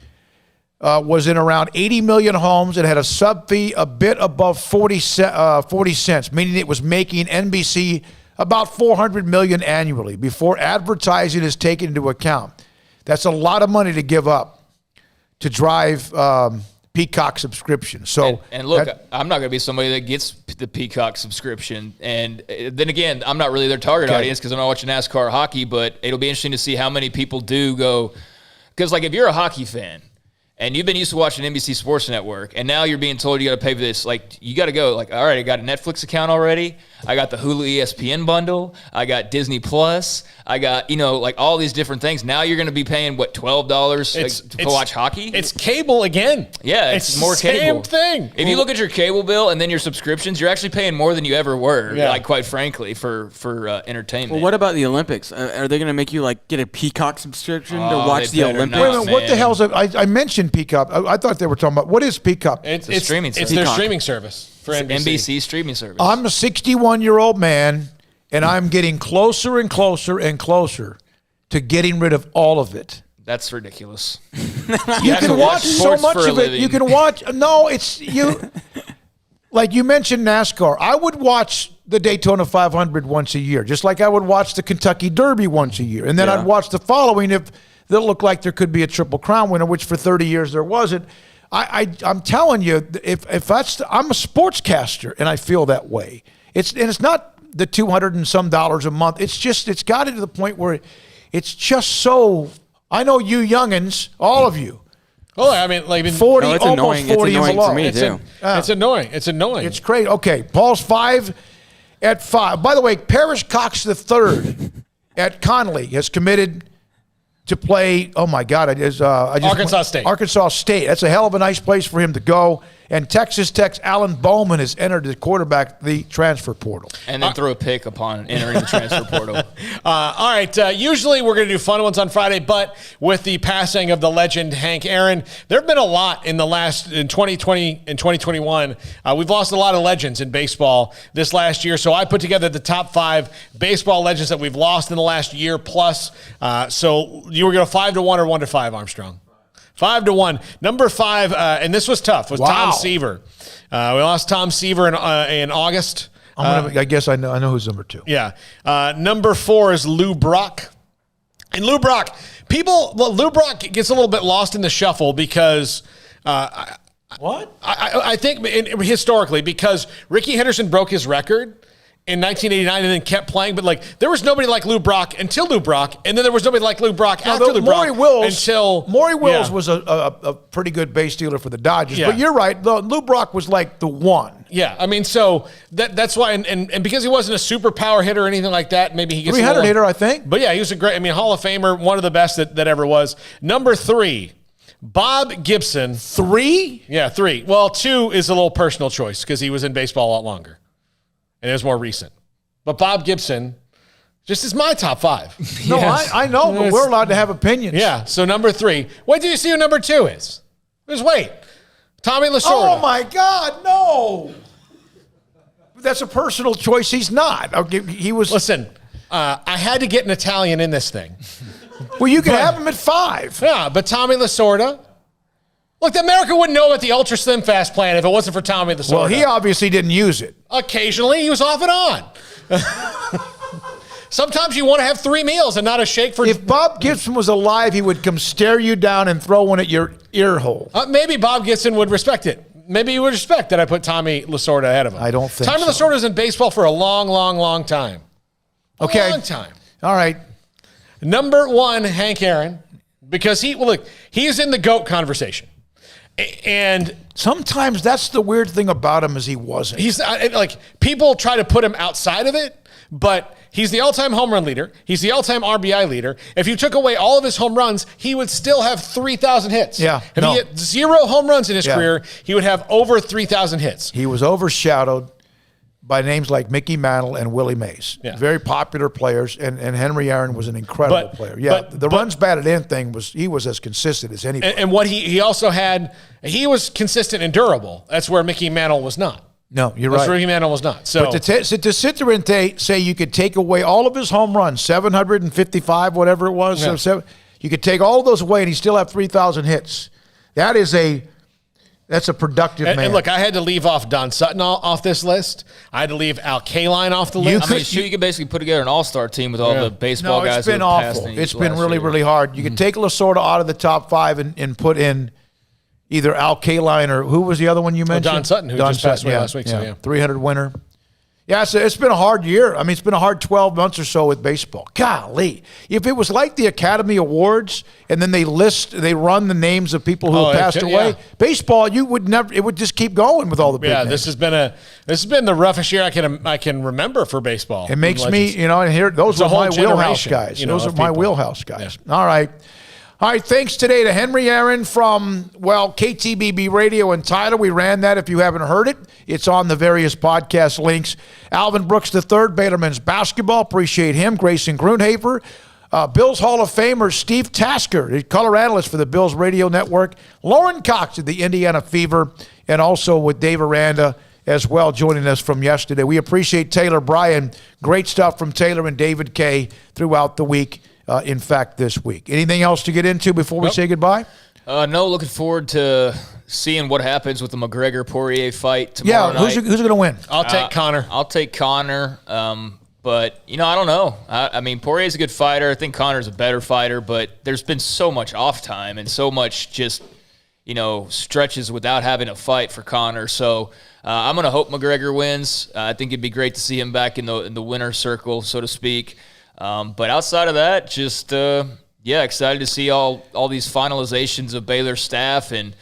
was in around 80 million homes. It had a sub fee a bit above 40 cents, meaning it was making NBC about $400 million annually before advertising is taken into account. That's a lot of money to give up to drive Peacock subscription. So and look, I'm not going to be somebody that gets the Peacock subscription. And then again, I'm not really their target audience because I'm not watching NASCAR hockey, but it'll be interesting to see how many people do go. Because if you're a hockey fan and you've been used to watching NBC Sports Network and now you're being told you got to pay for this, you got to go all right, I got a Netflix account already. I got the Hulu ESPN bundle. I got Disney Plus. I got, all these different things. Now you're going to be paying, $12 to watch hockey? It's cable again. Yeah, it's more cable. Same thing. If you look at your cable bill and then your subscriptions, you're actually paying more than you ever were, quite frankly, for entertainment. Well, what about the Olympics? Are they going to make you, get a Peacock subscription to watch the Olympics? Wait a minute, what the hell is it? I mentioned Peacock. I thought they were talking about, what is Peacock? It's streaming service. It's their streaming service. For NBC streaming service. I'm a 61-year-old man, and I'm getting closer and closer and closer to getting rid of all of it. That's ridiculous. You can watch so much of it. You can watch. No, it's you. Like you mentioned NASCAR. I would watch the Daytona 500 once a year, just like I would watch the Kentucky Derby once a year, and then I'd watch the following if that looked like there could be a Triple Crown winner, which for 30 years there wasn't. I'm telling you, if that's I'm a sportscaster and I feel that way. It's not the $200 and some a month. It's got it to the point where it's just so. I know you youngins, all of you. Well, I mean, 40, almost annoying. 40 it's annoying for me too. It's annoying. It's annoying. It's crazy. Okay, Paul's 5 at 5. By the way, Parrish Cox III at Conley has committed to play. Oh my God! Arkansas State. Arkansas State. That's a hell of a nice place for him to go. And Texas Tech's Alan Bowman has entered the quarterback, the transfer portal. And then throw a pick upon entering the transfer portal. All right. Usually we're going to do fun ones on Friday, but with the passing of the legend Hank Aaron, there have been a lot in 2020 and 2021. We've lost a lot of legends in baseball this last year. So I put together the top 5 baseball legends that we've lost in the last year plus. So you were going to 5 to 1 or 1 to 5, Armstrong? 5 to 1. Number 5, and this was tough, was Tom Seaver. We lost Tom Seaver in August. I guess I know who's number 2. Yeah. Number 4 is Lou Brock. And Lou Brock, Lou Brock gets a little bit lost in the shuffle because I think historically, because Rickey Henderson broke his record in 1989 and then kept playing, but there was nobody like Lou Brock until Lou Brock, and then there was nobody like Lou Brock after Lou Brock Maury Wills was a pretty good base stealer for the Dodgers. Yeah. But you're right, Lou Brock was like the one. Yeah, I mean, so that's why, and because he wasn't a super power hitter or anything like that, maybe he gets 300 hitter, I think. But yeah, he was a great, Hall of Famer, one of the best that ever was. Number 3, Bob Gibson. 3? Yeah, 3. Well, 2 is a little personal choice because he was in baseball a lot longer. And it was more recent. But Bob Gibson just is my top 5. No, yes. I know, but we're allowed to have opinions. Yeah, so number 3. Wait till you see who number 2 is. Just wait. Tommy Lasorda. Oh, my God, no. That's a personal choice. He's not. He was. Listen, I had to get an Italian in this thing. Well, you can have him at 5. Yeah, but Tommy Lasorda. Look, America wouldn't know about the Ultra Slim Fast plan if it wasn't for Tommy Lasorda. Well, he obviously didn't use it. Occasionally, he was off and on. Sometimes you want to have 3 meals and not a shake for... If Bob Gibson was alive, he would come stare you down and throw one at your ear hole. Maybe Bob Gibson would respect it. Maybe he would respect that I put Tommy Lasorda ahead of him. I don't think Tommy Lasorda was in baseball for a long, long, long time. Okay. Long time. All right. Number 1, Hank Aaron, because he's in the GOAT conversation. And sometimes that's the weird thing about him is he wasn't. He's people try to put him outside of it, but he's the all-time home run leader. He's the all-time RBI leader. If you took away all of his home runs, he would still have 3,000 hits. Yeah. If he had 0 home runs in his career, he would have over 3,000 hits. He was overshadowed by names like Mickey Mantle and Willie Mays. Yeah. Very popular players, and Henry Aaron was an incredible player. Yeah, the runs batted in thing he was as consistent as anybody. And what he also had, he was consistent and durable. That's where Mickey Mantle was not. No, you're right. That's where Mickey Mantle was not. So but to sit there and say you could take away all of his home runs, 755, whatever it was, you could take all of those away and he still have 3,000 hits. That's a productive man. And look, I had to leave off Don Sutton off this list. I had to leave Al Kaline off the list. You could basically put together an all-star team with all the baseball guys. It's been awful. It's been really, really hard. You could take Lasorda out of the top 5 and put in either Al Kaline or who was the other one you mentioned? Don Sutton, who just passed away last week. Yeah. 300 winner. Yeah, so it's been a hard year. I mean, it's been a hard 12 months or so with baseball. Golly. If it was like the Academy Awards and then they run the names of people who have passed away, baseball, it would just keep going with all the big names. This has been the roughest year I can remember for baseball. It makes me, and here, those are my wheelhouse guys. Those are my wheelhouse guys. Yeah. All right. All right, thanks today to Henry Aaron from, KTBB Radio and Tyler. We ran that. If you haven't heard it, it's on the various podcast links. Alvin Brooks III, Baylor men's basketball. Appreciate him. Grayson Grunhaver. Bills Hall of Famer Steve Tasker, the color analyst for the Bills Radio Network. Lauren Cox of the Indiana Fever, and also with Dave Aranda as well joining us from yesterday. We appreciate Taylor Bryan. Great stuff from Taylor and David K. throughout the week. In fact, this week. Anything else to get into before we say goodbye? No, looking forward to seeing what happens with the McGregor-Poirier fight tomorrow night. Who's going to win? I'll take Conor. I'll take Conor, but, I don't know. I mean, Poirier's a good fighter. I think Conor's a better fighter, but there's been so much off time and so much just, stretches without having a fight for Conor. So I'm going to hope McGregor wins. I think it'd be great to see him back in the winner's circle, so to speak. But outside of that, just excited to see all these finalizations of Baylor staff, and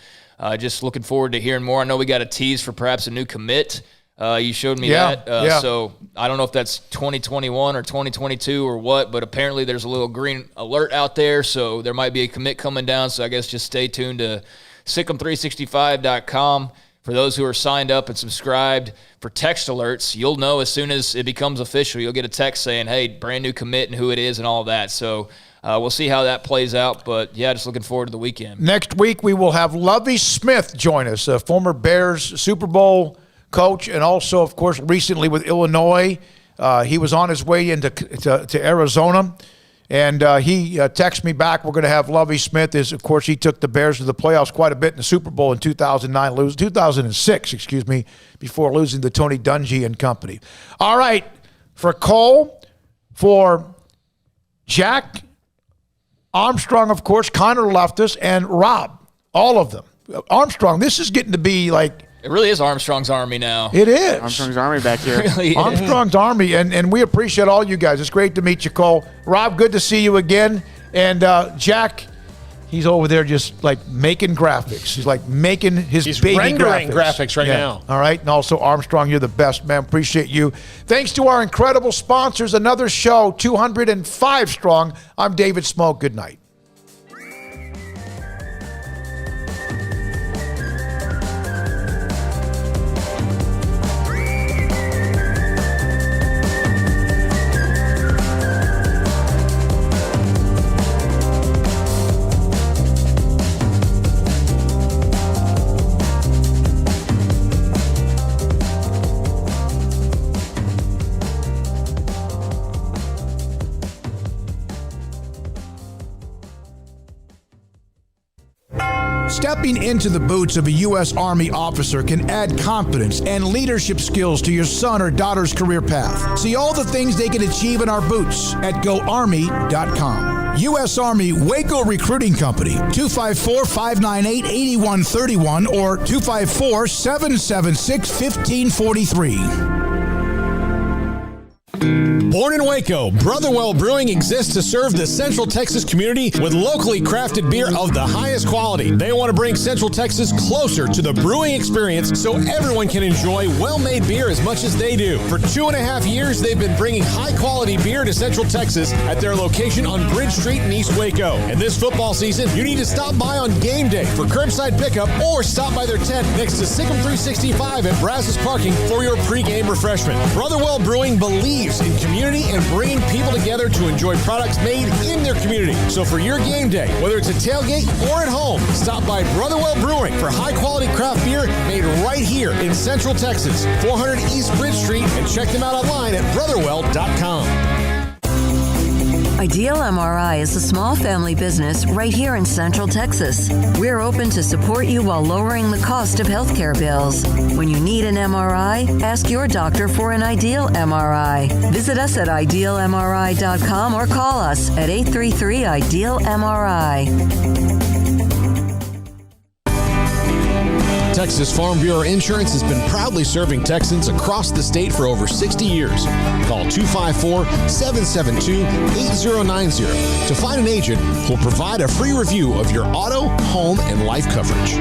just looking forward to hearing more. I know we got a tease for perhaps a new commit. You showed me that. So I don't know if that's 2021 or 2022 or what, but apparently there's a little green alert out there, so there might be a commit coming down. So I guess just stay tuned to SicEm365.com for those who are signed up and subscribed for text alerts, you'll know as soon as it becomes official. You'll get a text saying, hey, brand new commit and who it is and all of that. So we'll see how that plays out. But, yeah, just looking forward to the weekend. Next week we will have Lovie Smith join us, a former Bears Super Bowl coach, and also, of course, recently with Illinois. He was on his way into to Arizona, and he texted me back. We're going to have Lovie Smith. Of course, he took the Bears to the playoffs quite a bit in the Super Bowl in 2006, before losing to Tony Dungy and company. All right, for Cole, for Jack Armstrong, of course, Connor left us, and Rob, all of them. Armstrong, this is getting to be like... It really is Armstrong's Army now. It is. Armstrong's Army back here. It really is. Armstrong's Army, and we appreciate all you guys. It's great to meet you, Cole. Rob, good to see you again. And Jack, he's over there just like making graphics. He's like making his baby rendering graphics right now. All right. And also, Armstrong, you're the best, man. Appreciate you. Thanks to our incredible sponsors. Another show, 205 strong. I'm David Smoak. Good night. Stepping into the boots of a U.S. Army officer can add confidence and leadership skills to your son or daughter's career path. See all the things they can achieve in our boots at GoArmy.com. U.S. Army Waco Recruiting Company, 254-598-8131 or 254-776-1543. Born in Waco, Brotherwell Brewing exists to serve the Central Texas community with locally crafted beer of the highest quality. They want to bring Central Texas closer to the brewing experience so everyone can enjoy well-made beer as much as they do. For 2.5 years, they've been bringing high-quality beer to Central Texas at their location on Bridge Street in East Waco. And this football season, you need to stop by on game day for curbside pickup or stop by their tent next to SicEm365 at Brazos Parking for your pregame refreshment. Brotherwell Brewing believes in community and bringing people together to enjoy products made in their community. So for your game day, whether it's a tailgate or at home, stop by Brotherwell Brewing for high-quality craft beer made right here in Central Texas, 400 East Bridge Street, and check them out online at brotherwell.com. Ideal MRI is a small family business right here in Central Texas. We're open to support you while lowering the cost of healthcare bills. When you need an MRI, ask your doctor for an Ideal MRI. Visit us at idealmri.com or call us at 833-IDEAL-MRI. Texas Farm Bureau Insurance has been proudly serving Texans across the state for over 60 years. Call 254-772-8090 to find an agent who will provide a free review of your auto, home, and life coverage.